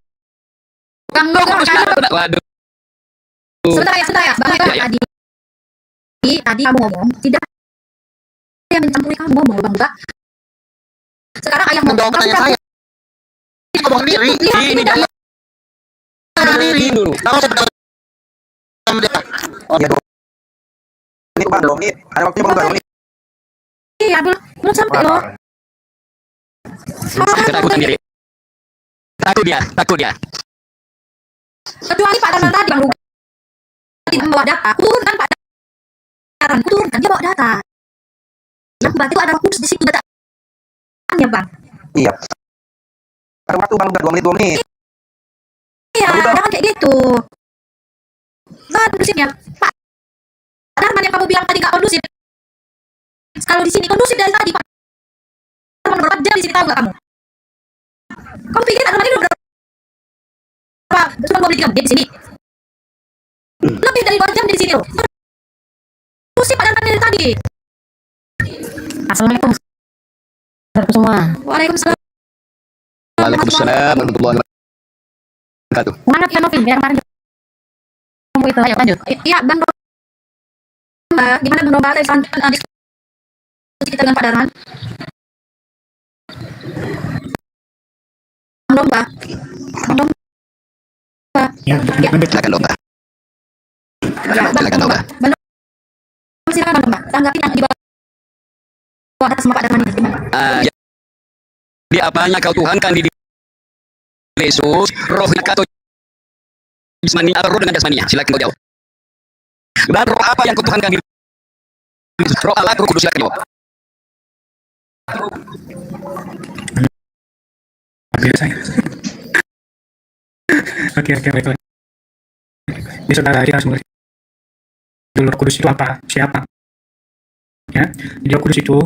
Bang Roh Kudus itu waduh. Sebentar ya. Bang, tadi kamu ngomong tidak yang mencampuri kamu ngomong, Bang. Enggak. Sekarang ayah ngomong saya. Ngomong sendiri. Ini jangan Sendiri dulu. Tahu saya Oh iya dong. Ini Bang, dong. Ini ada waktunya Bang, dong. iya belum sampai loh. ketakutan diri. Takut dia. Kecuali Pak Darman tadi Bang Ruga tidak membawa data, turun kan Pak Darman, turun kan dia bawa data. Yang berarti itu ada kudus di situ dataannya Bang. Iya. Ada waktu Bang, 2 menit. Iya, jangan kayak gitu. Kan kondusifnya Pak Darman yang kamu bilang tadi nggak kondusif. Kalau di sini kondusif dari tadi Pak Darman berapa jam di sini tahu nggak kamu? Kamu pikir Pak Darman ini udah cuma 23 menit di sini? Lebih dari 2 jam di sini loh. Kondusif Pak Darman dari tadi. Assalamualaikum semua. Waalaikumsalam. Waalaikumsalam warahmatullahi wabarakatuh. Mana piano film yang kemarin kamu itu? Ayo lanjut. Iya, Bang Domba. Gimana Bang Domba? Diskusi kita dengan Pak Darman. Bang Domba. Ya, Silakan Domba. Silakan Domba. Silakan Bang Domba. Tanggapi yang dibawa atas sama Pak Darman ini gimana? Di apanya kau tuhankan diri Yesus, rohnya atau jasmani atau roh dengan jasmaninya? Silakan kau jawab. Dan roh apa yang kau tuhankan diri Yesus? Roh Allah, Roh Kudus, silakan jawab. Oke, baiklah. Ini saudara kita semua. Dulu Roh Kudus itu apa? Siapa? Ya, jadi Roh Kudus itu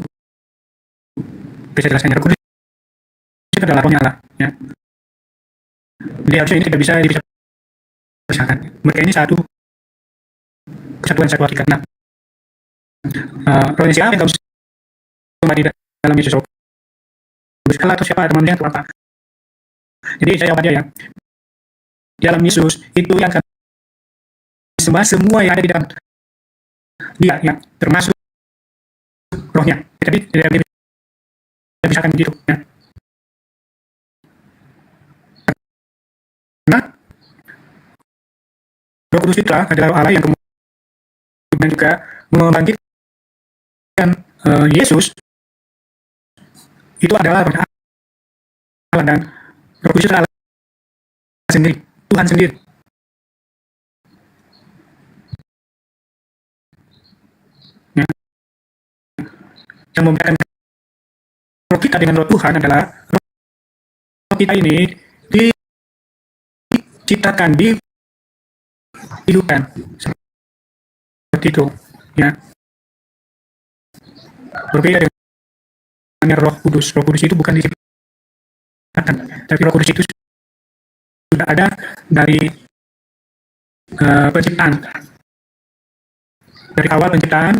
bisa jelaskan. Roh Kudus itu adalah rohnya Allah. Ya. Jadi harusnya ini tidak bisa dipisahkan. Mereka ini satu kesatuan, satu hakikat. Nah, rohnya siapa yang kamu sembah di dalam Yesus? Roh Kudus Allah atau siapa? Atau manusia atau apa? Jadi saya jawab dia ya. Di dalam Yesus itu yang kami sembah semua yang ada di dalam dia, ya, termasuk rohnya. Tapi tidak dipisahkan begitu. Ya. Karena Roh Kudus itu adalah Allah yang kemudian juga membangkitkan Yesus. Itu adalah roh Allah, dan Roh Kudus itu adalah sendiri, Tuhan sendiri. Ya. Yang membedakan roh kita dengan roh Tuhan adalah roh kita ini diciptakan, dihidupkan seperti itu, ya. Berbeda dengan Roh Kudus. Roh Kudus itu bukan diciptakan, tapi Roh Kudus itu sudah ada dari penciptaan. Dari awal penciptaan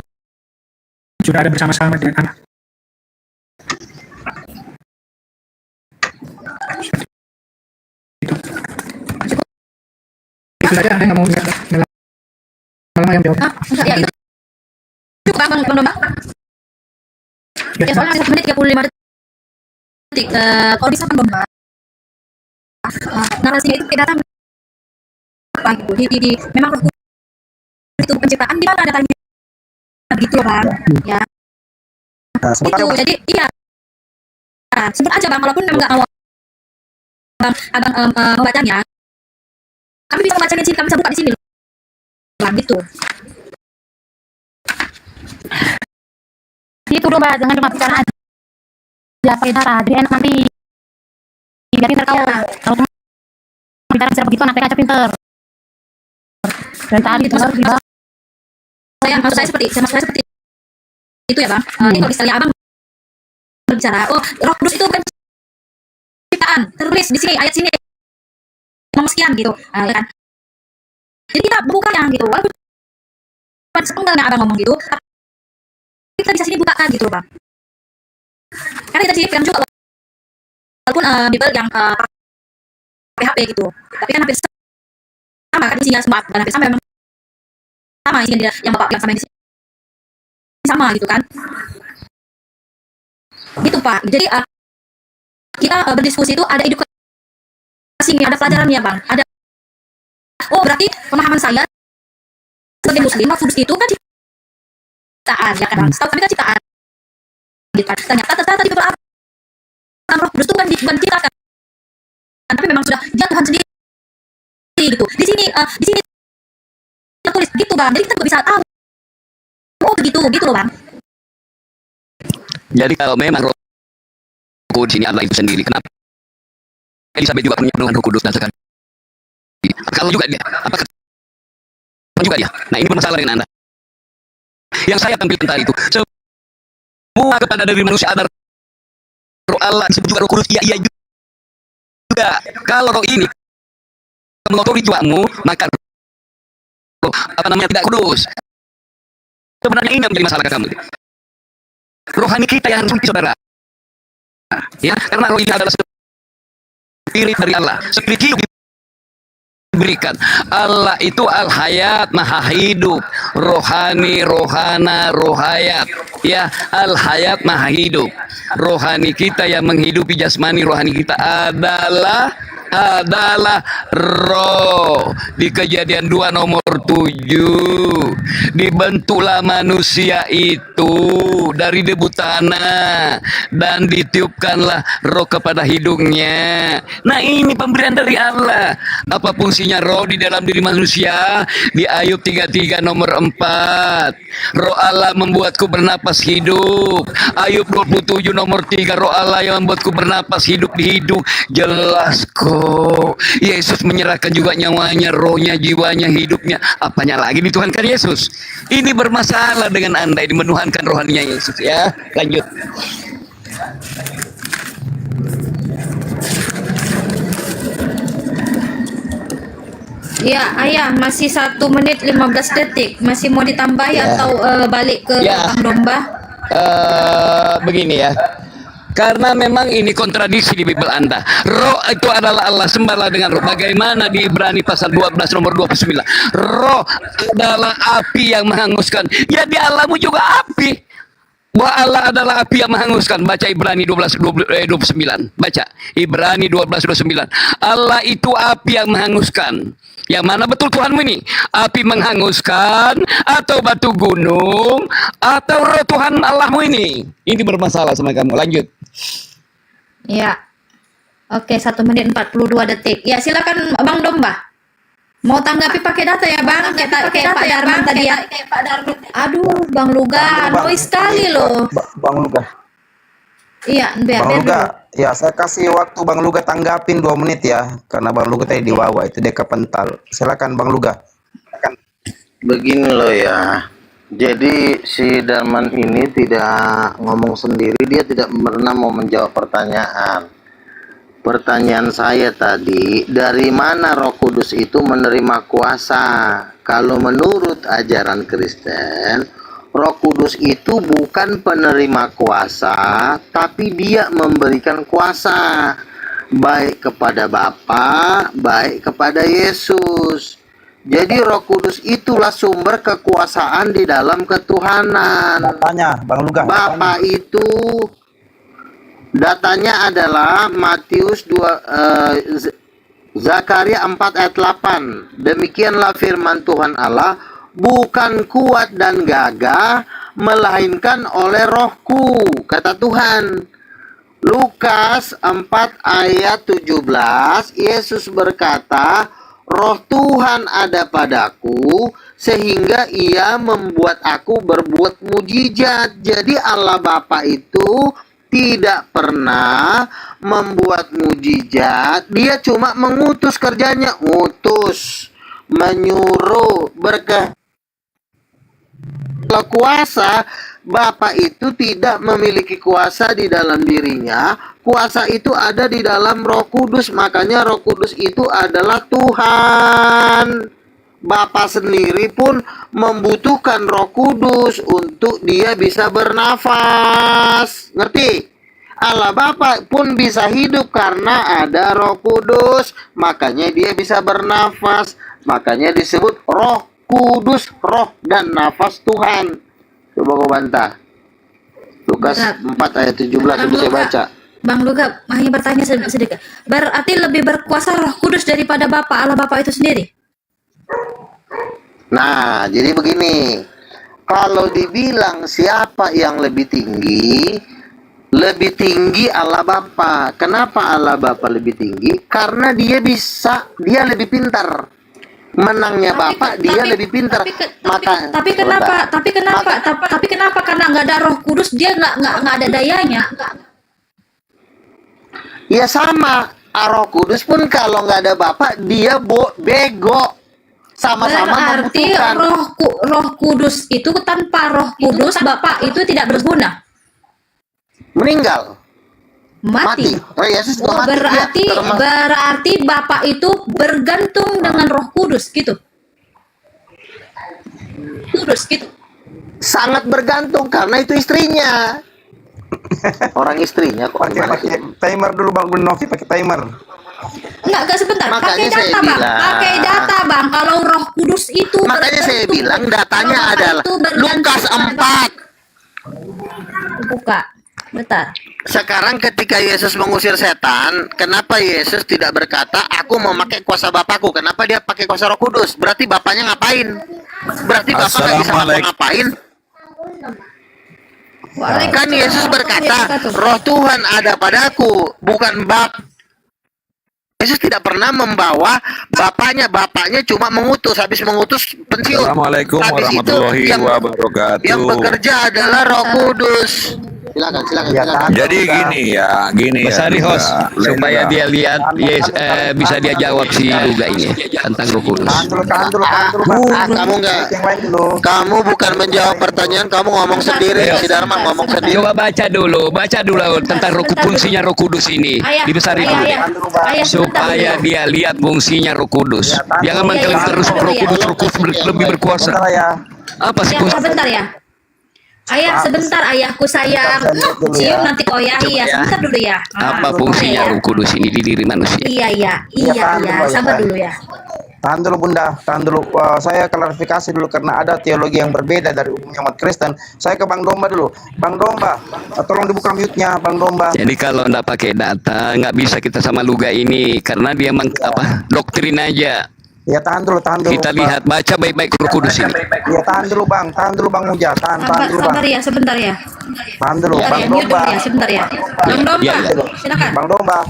sudah ada bersama-sama dengan Allah. Itu saja, saya nggak mau lama yang jawab. Ya itu cukup Bang Domba. Ya soalnya 1 menit 35 detik. Kalau bisa Bang Domba, narasinya itu kayak datang apa gitu. Di memang itu penciptaan di mana datanya begitu Bang. Ya. Itu jadi iya. Sebut aja Bang, walaupun memang nggak mau Abang membacanya. Kami bisa membacanya di sini, kami bisa buka di sini Bang, gitu. Itu dong Mbak, jangan cuma bicara aja pakai darah, jadi enak nanti. Biar pinter kau. Kalau cuma bicara secara begitu anak TK aja pinter. Dan tadi itu maksud saya seperti itu ya Bang. Ini kalau misalnya Abang berbicara, oh Roh Kudus itu bukan ciptaan, tertulis di sini ayat sini ngomong sekian gitu, ya kan? Jadi kita buka yang gitu, walaupun sepenggalnya Abang ngomong gitu, tapi kita bisa sini bukakan gitu Bang. Karena kita sini juga walaupun Bible yang PHP gitu, tapi kan hampir sama kan isinya semua, dan hampir sama memang sama isinya dia, yang Bapak bilang sama yang di sini sama gitu kan. Gitu Pak. Jadi kita berdiskusi itu ada edukasinya, ada pelajarannya Bang. Ada oh berarti pemahaman saya sebagai muslim Roh Kudus itu kan ciptaan ya kan Bang. Setahu kami kan ciptaan. Gitu. Ternyata di beberapa Roh Kudus itu kan diciptakan. Tapi memang sudah dia Tuhan sendiri gitu. Di sini tertulis gitu Bang. Jadi kita bisa tahu. Oh begitu loh Bang. Jadi kalau memang Roh Kudus ini adalah itu sendiri, kenapa Elizabeth juga punya penuhan Roh Kudus dan sekali? Kalau juga dia, apakah juga dia? Nah ini bermasalah dengan Anda. Yang saya tampilkan tadi itu, semua kepada dari manusia ada Roh Allah, disebut juga Roh Kudus, iya juga. Kalau Roh ini mengotori jiwamu, maka Roh tidak kudus. Sebenarnya ini yang menjadi masalah kamu. Rohani kita yang harus mati saudara. Ya, karena roh ini adalah spirit dari Allah. Spirit hidup diberikan. Allah itu al-hayat, maha hidup. Rohani, rohana, rohayat. Ya, al-hayat, maha hidup. Rohani kita yang menghidupi jasmani rohani kita adalah roh. Di Kejadian 2 nomor 7 dibentuklah manusia itu dari debu tanah dan ditiupkanlah roh kepada hidungnya. Nah ini pemberian dari Allah. Apa fungsinya roh di dalam diri manusia? Di Ayub 33 nomor 4 roh Allah membuatku bernapas hidup. Ayub 27 nomor 3 roh Allah yang membuatku bernapas hidup di hidung. Jelas kok Yesus menyerahkan juga nyawanya, rohnya, jiwanya, hidupnya. Apanya lagi dituhankan Yesus? Ini bermasalah dengan Anda ini menuhankan rohaninya Yesus ya. Lanjut. Ya ayah masih 1 menit 15 detik. Masih mau ditambahi atau balik ke Bang Domba? Begini ya. Karena memang ini kontradiksi di Bible Anda. Roh itu adalah Allah, sembahlah dengan roh. Bagaimana di Ibrani pasal 12 nomor 29. Roh adalah api yang menghanguskan. Ya di Allahmu juga api. Bahwa Allah adalah api yang menghanguskan. Baca Ibrani 12:29. Baca Ibrani 12:29. Allah itu api yang menghanguskan. Yang mana betul Tuhanmu ini? Api menghanguskan atau batu gunung atau roh Tuhan Allahmu ini? Ini bermasalah sama kamu. Lanjut. Ya. Oke, 1 menit 42 detik. Ya, silakan Bang Domba. Mau tanggapi pakai data ya, Bang? Kayak Pak Darman tadi ya. Aduh, Bang Luga, noise sekali loh. Bang Luga. Iya, biar Ya, saya kasih waktu Bang Luga tanggapin 2 menit ya. Karena Bang Luga tadi di bawah itu dia kepental. Silakan Bang Luga. Begini loh ya. Jadi si Darman ini tidak ngomong sendiri, dia tidak pernah mau menjawab pertanyaan. Pertanyaan saya tadi, dari mana Roh Kudus itu menerima kuasa? Kalau menurut ajaran Kristen, Roh Kudus itu bukan penerima kuasa, tapi dia memberikan kuasa baik kepada Bapa, baik kepada Yesus. Jadi Roh Kudus itulah sumber kekuasaan di dalam ketuhanan. Datanya, Bang Luga. Bapa itu datanya adalah Matius 2, Zakaria 4 ayat 8. Demikianlah firman Tuhan Allah, bukan kuat dan gagah, melainkan oleh rohku, kata Tuhan. Lukas 4 ayat 17, Yesus berkata, Roh Tuhan ada padaku, sehingga ia membuat aku berbuat mujizat. Jadi Allah Bapa itu tidak pernah membuat mujizat, dia cuma mengutus, kerjanya utus, menyuruh, berkehendak. Kalau kuasa, Bapa itu tidak memiliki kuasa di dalam dirinya. Kuasa itu ada di dalam Roh Kudus. Makanya Roh Kudus itu adalah Tuhan. Bapa sendiri pun membutuhkan Roh Kudus untuk dia bisa bernafas. Ngerti? Allah Bapa pun bisa hidup karena ada Roh Kudus. Makanya dia bisa bernafas. Makanya disebut Roh Kudus, roh dan nafas Tuhan. Coba kau bantah. Lukas 4 ayat 17 sudah saya baca. Bang Luka, hanya bertanya sedikit. Berarti lebih berkuasa Roh Kudus daripada Bapa, Allah Bapa itu sendiri? Nah, jadi begini. Kalau dibilang siapa yang lebih tinggi Allah Bapa. Kenapa Allah Bapa lebih tinggi? Karena dia lebih pintar. Menangnya Bapak, dia lebih pintar. Tapi kenapa karena nggak ada Roh Kudus dia nggak ada dayanya? Ya sama, Roh Kudus pun kalau nggak ada Bapak dia bego. Sama-sama membutuhkan. Roh Kudus itu tanpa Roh Kudus Bapak itu tidak berguna. Meninggal. Mati. Yesus mati. Berarti Bapak itu bergantung dengan Roh Kudus gitu. Sangat bergantung karena itu istrinya. Orang istrinya kok pakai timer dulu Bang Benovi, pakai timer. Enggak sebentar. Makanya saya bilang. Pakai data Bang. Kalau Roh Kudus itu. Makanya saya bilang datanya adalah Lukas 4. Buka. Bentar. Sekarang ketika Yesus mengusir setan, kenapa Yesus tidak berkata, aku mau pakai kuasa Bapakku? Kenapa dia pakai kuasa Roh Kudus? Berarti Bapaknya ngapain? Berarti Bapak nggak bisa ngapain? Kan Yesus berkata, Roh Tuhan ada padaku, bukan Yesus tidak pernah membawa Bapaknya cuma mengutus, habis mengutus pensiun. Assalamualaikum warahmatullahi wabarakatuh. Yang bekerja adalah Roh Kudus. Silakan. Jadi gini ya, Besari host supaya dia lihat, bisa dia jawab si Luga ini tentang Roh Kudus. Kamu bukan menjawab pertanyaan, kamu ngomong sendiri. Si Dharma ngomong sendiri. Coba baca dulu tentang fungsinya Roh Kudus ini di Besari dulu, supaya dia lihat fungsinya Roh Kudus. Jangan mengklaim terus Roh Kudus lebih berkuasa. Apa sih? Sebentar ya. Ayah sebentar, ayahku sayang. Cium nanti kau ya. Sebentar dulu ya. Apa fungsinya Roh Kudus ini di diri manusia? Iya. Sabar dulu ya. Tahan dulu Bunda, tahan dulu. Saya klarifikasi dulu karena ada teologi yang berbeda dari umumnya umat Kristen. Saya ke Bang Domba dulu. Bang Domba, tolong dibuka mute-nya Bang Domba. Jadi kalau nggak pakai data, nggak bisa kita sama Luga ini karena dia doktrin aja. Ya tahan dulu. Kita lihat, baca baik-baik Roh Kudus ini. Ya tahan dulu Bang Muja, tahan dulu Bang. Sabar ya, sebentar ya. Tahan dulu Bang Domba. Sebentar ya. Bang Domba, silakan. Bang Domba.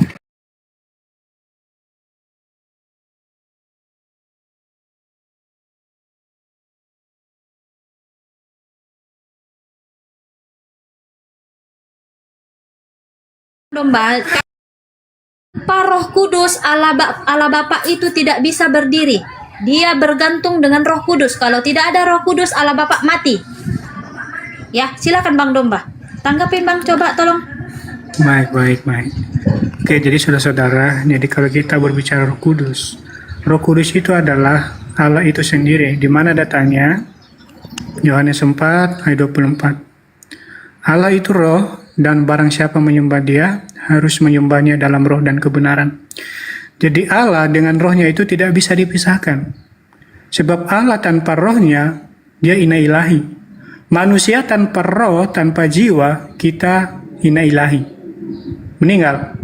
Tanpa Roh Kudus Allah Bapa itu tidak bisa berdiri. Dia bergantung dengan Roh Kudus. Kalau tidak ada Roh Kudus Allah Bapa mati. Ya, silakan Bang Domba. Tanggapin Bang, coba tolong. Baik. Oke, jadi saudara-saudara, jadi kalau kita berbicara Roh Kudus itu adalah Allah itu sendiri. Di mana datanya? Yohanes 4 ayat 24. Allah itu roh, dan barang siapa menyembah dia harus menyembahnya dalam roh dan kebenaran. Jadi Allah dengan rohnya itu tidak bisa dipisahkan. Sebab Allah tanpa rohnya, dia ina ilahi. Manusia tanpa roh, tanpa jiwa, kita ina ilahi. Meninggal.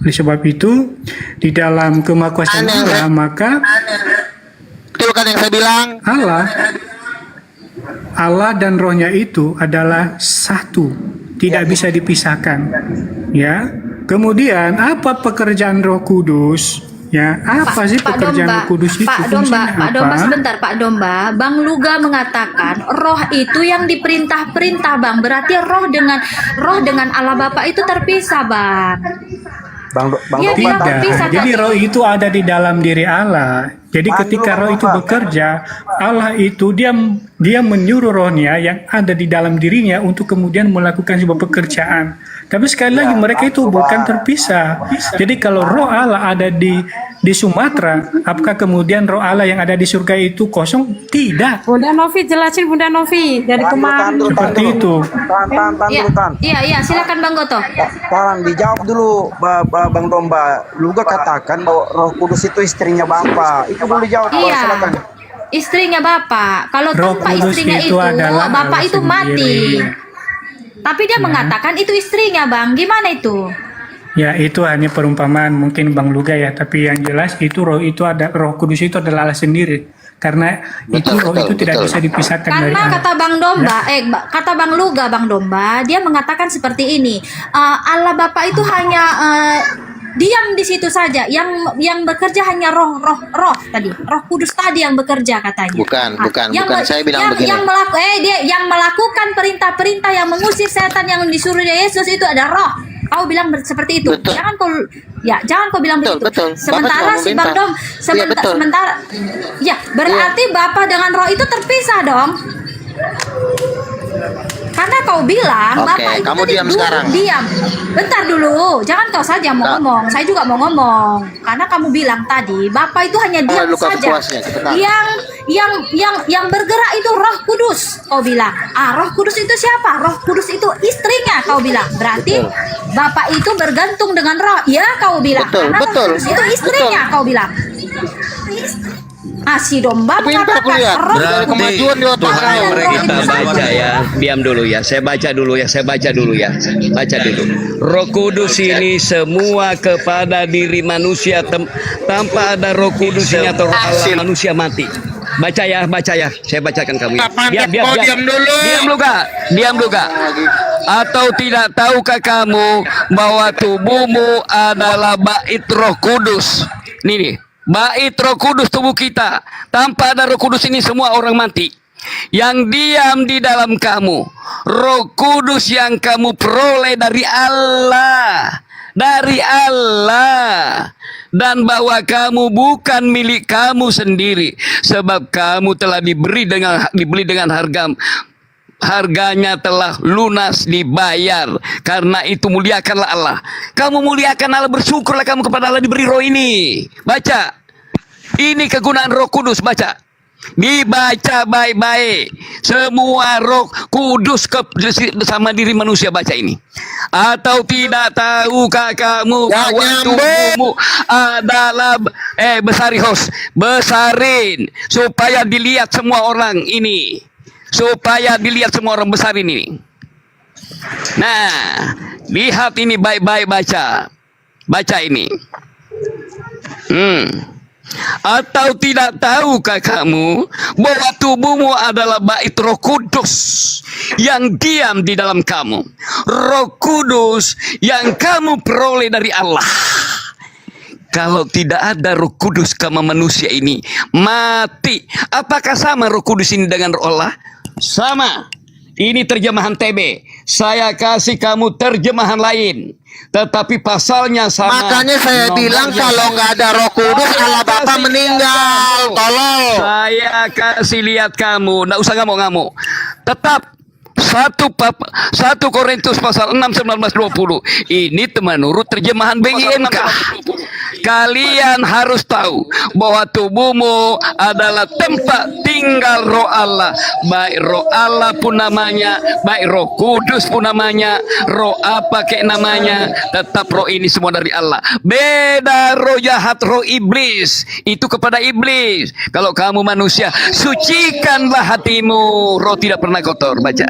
Oleh sebab itu, di dalam kemahakuasaan Allah, maka itu kan yang saya bilang. Allah dan rohnya itu adalah satu, tidak bisa dipisahkan. Ya. Kemudian apa pekerjaan Roh Kudus? Ya, apa sih Pak pekerjaan Domba, Roh Kudus itu? Pak Domba, Fungsinya Pak Domba apa? sebentar, Pak Domba. Bang Luga mengatakan roh itu yang diperintah-perintah, Bang. Berarti roh dengan Allah Bapa itu terpisah, Bang. Bang Dia Domba bilang tahu. terpisah Jadi tadi. roh itu ada di dalam diri Allah. Jadi ketika roh itu bekerja, Allah itu dia menyuruh rohnya yang ada di dalam dirinya untuk kemudian melakukan sebuah pekerjaan. Tapi sekali lagi mereka itu bukan terpisah. Jadi kalau roh Allah ada di Sumatera, apakah kemudian roh Allah yang ada di surga itu kosong? Tidak. Bunda Novi jelasin, Bunda Novi dari kemarin. Seperti itu. Iya, silakan Bang Goto. Tahan, dijawab dulu Bang Domba. Luga katakan bahwa Roh Kudus itu istrinya Bapa. Itu boleh dijawab. Iya. Silakan. Istrinya Bapak. Kalau Roh tanpa Kudus istrinya itu itu, adalah Bapak Allah itu mati. sendiri. Tapi dia mengatakan itu istrinya, Bang. Gimana itu? Ya, itu hanya perumpamaan mungkin Bang Luga ya, tapi yang jelas itu Roh Kudus itu adalah Allah sendiri. Karena roh itu tidak bisa dipisahkan dari Karena Allah. kata Bang Domba, kata Bang Luga, Bang Domba, dia mengatakan seperti ini. Allah Bapa itu hanya diam di situ saja. Yang bekerja hanya roh tadi. Roh Kudus tadi yang bekerja katanya. Bukan. Saya bilang begini. Yang melakukan perintah-perintah yang mengusir setan yang disuruh Yesus itu ada roh. Kau bilang seperti itu. Betul. Jangan kau bilang begitu. Betul. Sementara Bapak si cuma Bang Dom, Iya, betul. sementara ya berarti Bapa dengan roh itu terpisah dong. Karena kau bilang Oke, Bapak itu kamu tadi diam sekarang. Diam. Bentar dulu, jangan kau saja mau ngomong. Saya juga mau ngomong. Karena kamu bilang tadi Bapak itu hanya diam luka saja. kepuasnya, cepetan. Yang bergerak itu Roh Kudus. Kau bilang. Roh Kudus itu siapa? Roh Kudus itu istrinya. Kau bilang. Berarti Bapak itu bergantung dengan roh. Ya, kau bilang. Karena Roh Kudus itu istrinya. Kau bilang. Si Domba mengatakan roh Berarti kemajuan di otak Tuhan kamu. mereka kita baca ya. Diam dulu ya. Saya baca dulu ya. Baca dulu. Roh Kudus ini semua kepada diri manusia tanpa ada Roh Kudusnya atau roh Allah manusia mati. Baca ya. Saya bacakan kamu ya. Diam dulu. Diam dulu. Atau tidak tahukah kamu bahwa tubuhmu adalah bait Roh Kudus? Nih. Bait Roh Kudus tubuh kita. Tanpa ada Roh Kudus ini semua orang mati. Yang diam di dalam kamu. Roh Kudus yang kamu peroleh dari Allah. Dan bahwa kamu bukan milik kamu sendiri. Sebab kamu telah dibeli dengan harganya telah lunas dibayar. Karena itu muliakanlah Allah. Kamu muliakan Allah, bersyukurlah kamu kepada Allah diberi roh ini. Baca. Ini kegunaan Roh Kudus, baca. Dibaca baik-baik. Semua Roh Kudus bersama diri manusia, baca ini. Atau tidak tahukah kamu bahwa tubuhmu adalah besarin supaya dilihat semua orang ini. Besarin ini. Nah, lihat ini baik-baik, baca ini. Atau tidak tahukah kamu bahwa tubuhmu adalah bait Roh Kudus yang diam di dalam kamu. Roh Kudus yang kamu peroleh dari Allah. Kalau tidak ada Roh Kudus, kamu manusia ini mati. Apakah sama Roh Kudus ini dengan Roh Allah? Sama. Ini terjemahan TB. Saya kasih kamu terjemahan lain. Tetapi pasalnya sama. Makanya saya bilang kalau nggak ada Roh Kudus, Allah Bapa meninggal. Tolong. Saya kasih lihat kamu. Nggak usah ngamuk-ngamuk. Tetap 1 Korintus pasal 6, 19, 20. Ini menurut terjemahan BINK. Kalian harus tahu bahwa tubuhmu adalah tempat tinggal roh Allah. Baik roh Allah pun namanya, baik Roh Kudus pun namanya, roh apa kayak namanya, tetap roh ini semua dari Allah. Beda roh jahat, roh iblis. Itu kepada iblis. Kalau kamu manusia, sucikanlah hatimu. Roh tidak pernah kotor. Baca.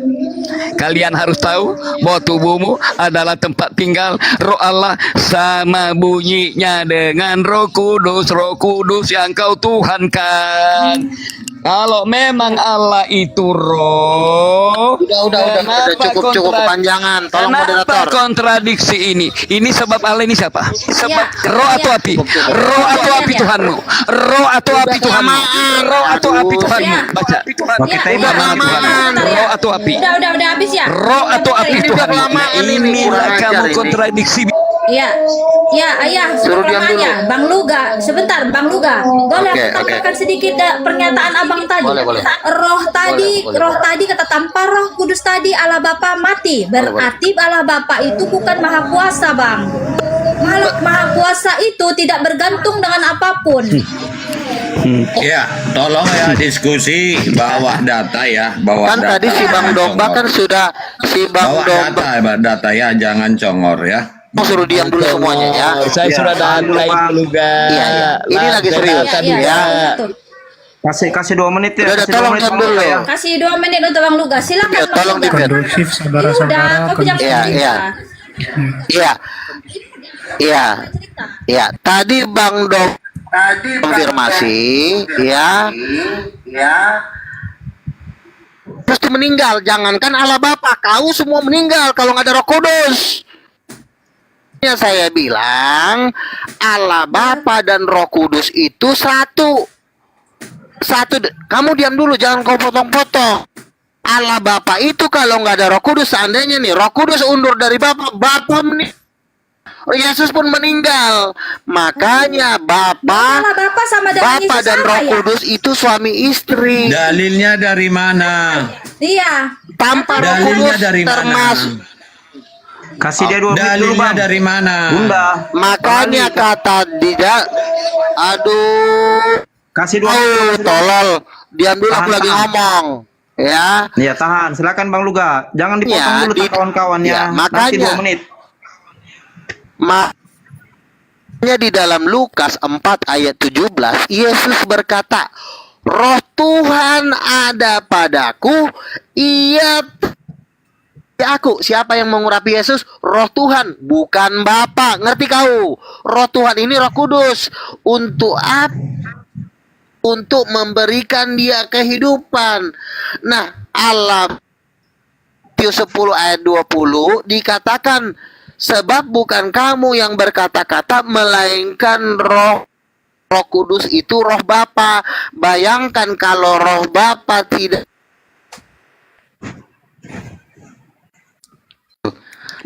Kalian harus tahu bahwa tubuhmu adalah tempat tinggal roh Allah, sama bunyinya dengan Roh Kudus yang kau Tuhankan. Kalau memang Allah itu roh, Udah cukup kepanjangan. Tolong moderator. Kenapa kontradiksi ini? Ini sebab Allah ini siapa? Sebab roh atau api? Roh atau api Tuhanmu? Roh atau api Tuhanmu? Roh atau api Tuhanmu? Baca. Roh atau api? Udah habis ya. Roh atau api Tuhanmu? Inilah kamu kontradiksi. Iya, ayah, sebenarnya Bang Luga, sebentar Bang Luga, boleh aku tambahkan sedikit pernyataan abang tadi. Boleh. Roh tadi kata tanpa Roh Kudus tadi Allah Bapa mati, berarti Allah Bapa itu bukan Maha Kuasa, Bang. Maha Kuasa itu tidak bergantung dengan apapun. Ya, tolong ya diskusi bawa data ya, bawa Kan data. tadi si Bang Domba kan sudah bawa data ya, jangan congor ya. Suruh diam dulu semuanya ya. Saya sudah data itu juga. Iya. Ini lagi serius ya. Kasih 2 menit ya. Udah, tolong diam dulu ya. Kasih 2 menit untuk Bang Luga. Silakan Bang Tolong Luga. Kondusif, saudara-saudara. Iya. Tadi Bang Dom konfirmasi ya. Pasti meninggal. Jangankan Allah Bapa, kau semua meninggal kalau nggak ada Roh Kudus. Saya bilang Allah Bapa dan Roh Kudus itu satu. Kamu diam dulu, jangan kau potong-potong. Allah Bapa itu kalau nggak ada Roh Kudus, seandainya nih Roh Kudus undur dari Bapa Yesus pun meninggal. Makanya Bapa dan Roh Kudus itu suami istri. Dalilnya dari mana? Iya. Tanpa Roh Kudus termasuk. Kasih dia 2 menit dulu, Bang. Dari mana? Bunda. Makanya kata tidak. Aduh. Kasih 2 menit. Tolol. Diam dulu, aku lagi ngomong. Ya. Ya, tahan. Silakan Bang Luga. Jangan dipotong dulu kawan-kawan ya. Kasih 2 menit. Makanya di dalam Lukas 4 ayat 17, Yesus berkata, Roh Tuhan ada padaku, aku. Siapa yang mengurapi Yesus? Roh Tuhan, bukan Bapa. Ngerti kau? Roh Tuhan ini Roh Kudus. Untuk apa? Untuk memberikan dia kehidupan. Nah, Allah Matius 10 ayat 20 dikatakan, sebab bukan kamu yang berkata-kata, melainkan Roh Kudus itu Roh Bapa. Bayangkan kalau Roh Bapa tidak.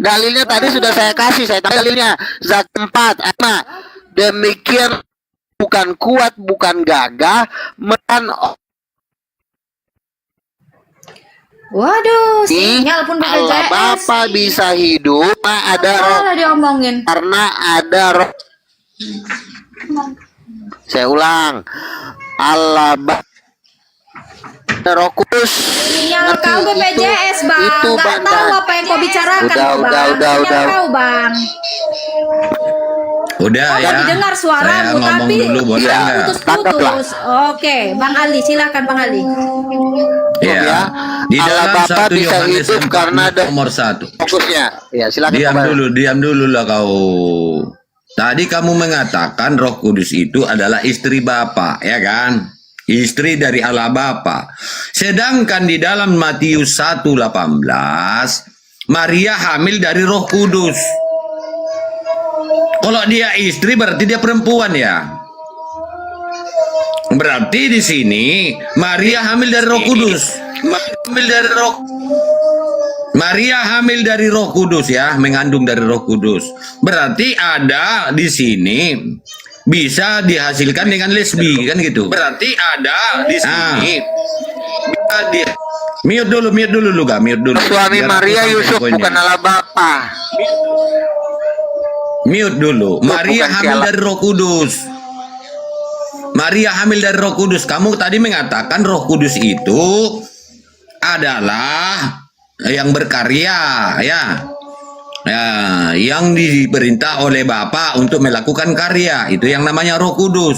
Dalilnya tadi sudah saya kasih, saya tambah dalilnya. Zat 4, demikian bukan kuat, bukan gagah, Waduh, sinyal pun pakai Allah Bapa bisa hidup, ada Roh. Diomongin. Karena ada Roh. Saya ulang, Allah Bapa. Roh Kudus. Sinyal kau BPJS, Bang. Itu Nggak tahu apa yang kau bicarakan, Bang. Sinyal kau, Bang. Udah ya. Didengar suaramu, tapi putus-putus. Oke, Bang Ali, silakan Bang Ali. Ya. Di dalam Bapa 1 bisa Yohanes hidup 4 karena ada nomor 1. fokusnya. Ya, silakan. Diam dulu lah kau. Tadi kamu mengatakan Roh Kudus itu adalah istri Bapa, ya kan? Istri dari Allah Bapa. Sedangkan di dalam Matius 1:18, Maria hamil dari Roh Kudus. Kalau dia istri berarti dia perempuan ya. Berarti di sini Maria hamil dari Roh Kudus. Maria hamil dari Roh Kudus ya, mengandung dari Roh Kudus. Berarti ada di sini bisa dihasilkan dengan lesbi kan gitu. Berarti ada di sini. Mute dulu Luga, mute dulu. Suami Maria Yusuf bukan Allah Bapa. Mute dulu. Maria hamil dari Roh Kudus. Maria hamil dari Roh Kudus. Kamu tadi mengatakan Roh Kudus itu adalah yang berkarya ya. Ya, yang diperintah oleh Bapa untuk melakukan karya, itu yang namanya Roh Kudus.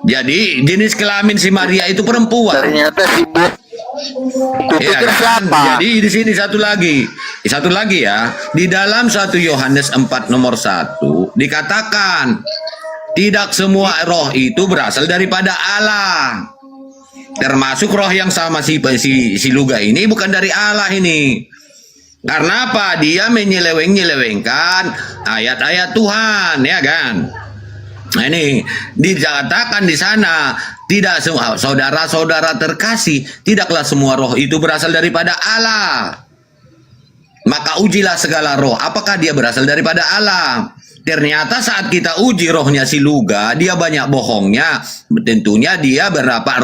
Jadi jenis kelamin si Maria itu perempuan. Ternyata si ya, kan? Jadi di sini satu lagi ya. Di dalam 1 Yohanes 4 nomor 1 dikatakan tidak semua roh itu berasal daripada Allah. termasuk roh yang sama si Luga ini bukan dari Allah ini. Karena apa? Dia menyeleweng-nyelewengkan ayat-ayat Tuhan, ya kan? Nah ini dikatakan di sana, tidak semua saudara-saudara terkasih, tidaklah semua roh itu berasal daripada Allah. Maka ujilah segala roh, apakah dia berasal daripada Allah? Ternyata saat kita uji rohnya si Luga, dia banyak bohongnya. Tentunya dia mendapat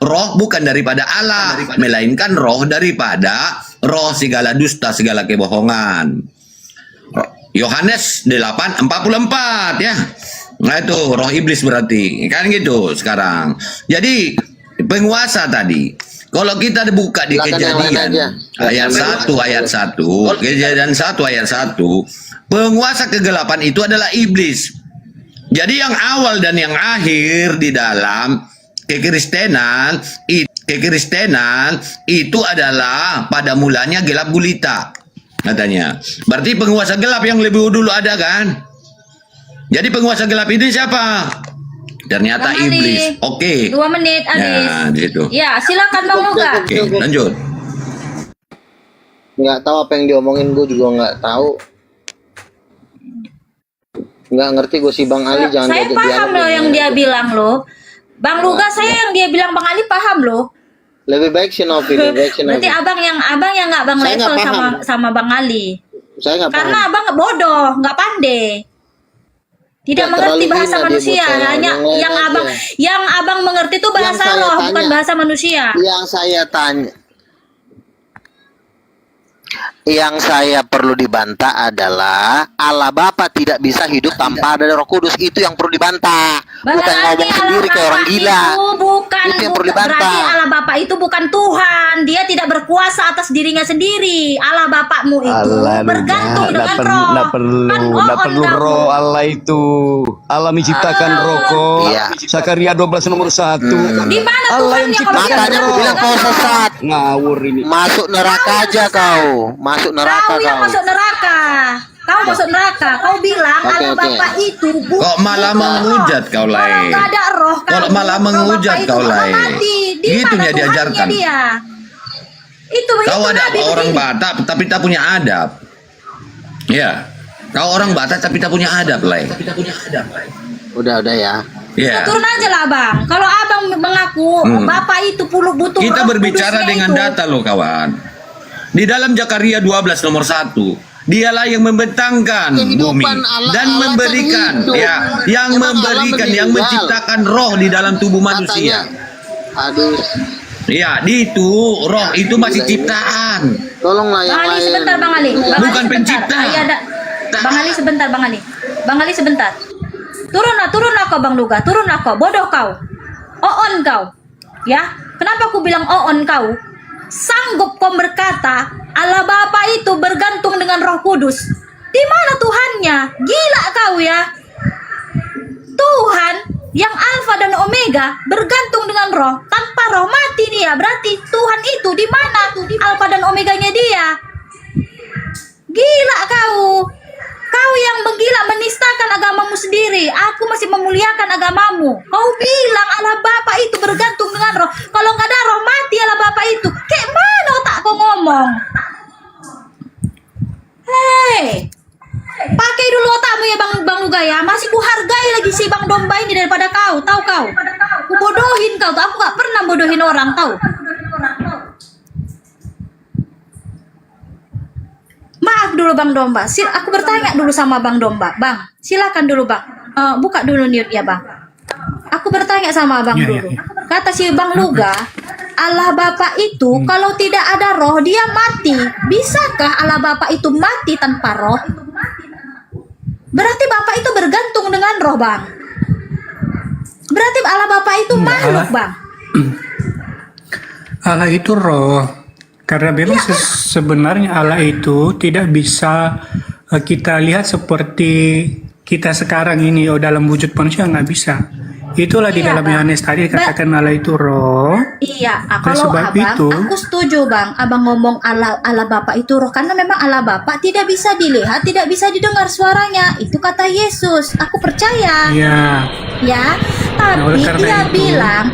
roh bukan daripada Allah, melainkan roh daripada roh segala dusta, segala kebohongan. Yohanes 8:44 ya. Nah itu roh iblis berarti. Kan gitu sekarang. Jadi penguasa tadi. Kalau kita buka di Kejadian ayat 1 Kejadian 1 ayat 1, penguasa kegelapan itu adalah iblis. Jadi yang awal dan yang akhir di dalam kekristenan itu adalah pada mulanya gelap gulita. Katanya. Berarti penguasa gelap yang lebih dulu ada kan? Jadi penguasa gelap ini siapa? Ternyata Bang iblis. Ali. Oke. 2 menit Adis. Ya, di situ. Ya, silakan Bang Luga. Oke, lanjut. Nggak tahu apa yang diomongin, gue juga nggak tahu. Nggak ngerti gue si Bang Ali, jangan Saya diajak paham dialog loh yang dia bilang loh. Bang Luga, saya yang dia bilang Bang Ali paham loh. Lebih baik si Novi, lebih baik si Novi. Berarti abang yang nggak Bang Saya level nggak paham. sama Bang Ali. Saya nggak paham. Karena abang bodoh, nggak pandai. Tidak Ya, mengerti terlalu bahasa hina dia manusia. buat saya. Hanya yang abang mengerti itu bahasa Yang saya roh, tanya- bukan bahasa manusia. Yang saya perlu dibantah adalah Allah Bapa tidak bisa hidup tanpa ada Roh Kudus. Itu yang perlu dibantah. Bukan ngomong sendiri kayak orang gila. Itu yang perlu Berarti dibantah. Allah Bapa itu bukan Tuhan. Dia tidak berkuasa atas dirinya sendiri. Allah Bapakmu itu bergantung dengan roh. Nggak perlu roh Allah itu. Allah menciptakan roh kok. Iya. Sakaria 12 nomor 1. Di mana Allah yang Tuhannya kalau ciptakan Makanya aku roh. bilang kau sesat. Ngawur ini. Masuk neraka aja kau. Masuk neraka Kau yang kau. masuk neraka. Kau masuk neraka. Kau bilang Oke, Allah oke. Bapa itu Kok malah menghujat kau Kalau lain? nggak ada roh, Kalau malah menghujat kau lain. Di Gitu mana ya diajarkan. Tuhannya dia? Itu Kau ada Nabi orang begini. Batak tapi tak punya adab. Ya. Kau orang Batak tapi tak punya adab, lain. Udah ya. Ya. Turun aja lah abang. Kalau abang mengaku Bapak itu butuh Kita roh berbicara kudusnya dengan itu. data loh kawan. Di dalam Zakaria 12 nomor 1, dialah yang membentangkan bumi dan memberikan hidup. ya, yang Memang memberikan, Allah yang meninggal. menciptakan roh di dalam tubuh manusia. Aduh. Ya, itu roh itu masih ciptaan. Tolonglah yang Bang Ali lain. sebentar Bang Ali. Bang Bukan Ali, pencipta. sebentar. Ada. Bang Ali sebentar Bang Ali. Bang Ali sebentar. Turunlah kau Bang Luga, turunlah kau, bodoh kau. Oon kau. Ya, kenapa aku bilang oon kau? Sanggup kau berkata Allah Bapa itu bergantung dengan Roh Kudus. Di mana Tuhannya? Gila kau ya. Tuhan yang Alfa dan Omega bergantung dengan roh. Tanpa roh mati dia. Berarti Tuhan itu di mana? Alfa dan Omeganya dia. Gila kau. Kau yang menggila menistakan agamamu sendiri. Aku masih memuliakan agamamu. Kau bilang Allah Bapa itu bergantung dengan roh. Kalau nggak ada roh mati Allah Bapa itu. Kayak mana otak kau ngomong? Hei, pakai dulu otakmu ya Bang Luga ya. Masih ku hargai lagi si Bang Domba ini daripada kau. Tahu kau? Ku bodohin kau. Aku nggak pernah bodohin orang. Tahu? Maaf dulu Bang Domba. Aku bertanya dulu sama Bang Domba. Bang, silakan dulu Bang. Buka dulu mute ya Bang. Aku bertanya sama Bang dulu. Kata si Bang Luga, Allah Bapa itu kalau tidak ada roh dia mati. Bisakah Allah Bapa itu mati tanpa roh? Berarti Bapa itu bergantung dengan roh Bang. Berarti Allah Bapa itu makhluk Bang. Allah itu roh. Karena memang sebenarnya Allah itu tidak bisa kita lihat seperti kita sekarang ini dalam wujud manusia, nggak bisa. Itulah di dalam Yohanes tadi katakan Allah itu roh. Iya, Oleh kalau sebab abang, itu, aku setuju Bang. Abang ngomong Allah Bapa itu roh karena memang Allah Bapa tidak bisa dilihat, tidak bisa didengar suaranya. Itu kata Yesus. Aku percaya. ya. Ya, tapi oleh karena dia itu- bilang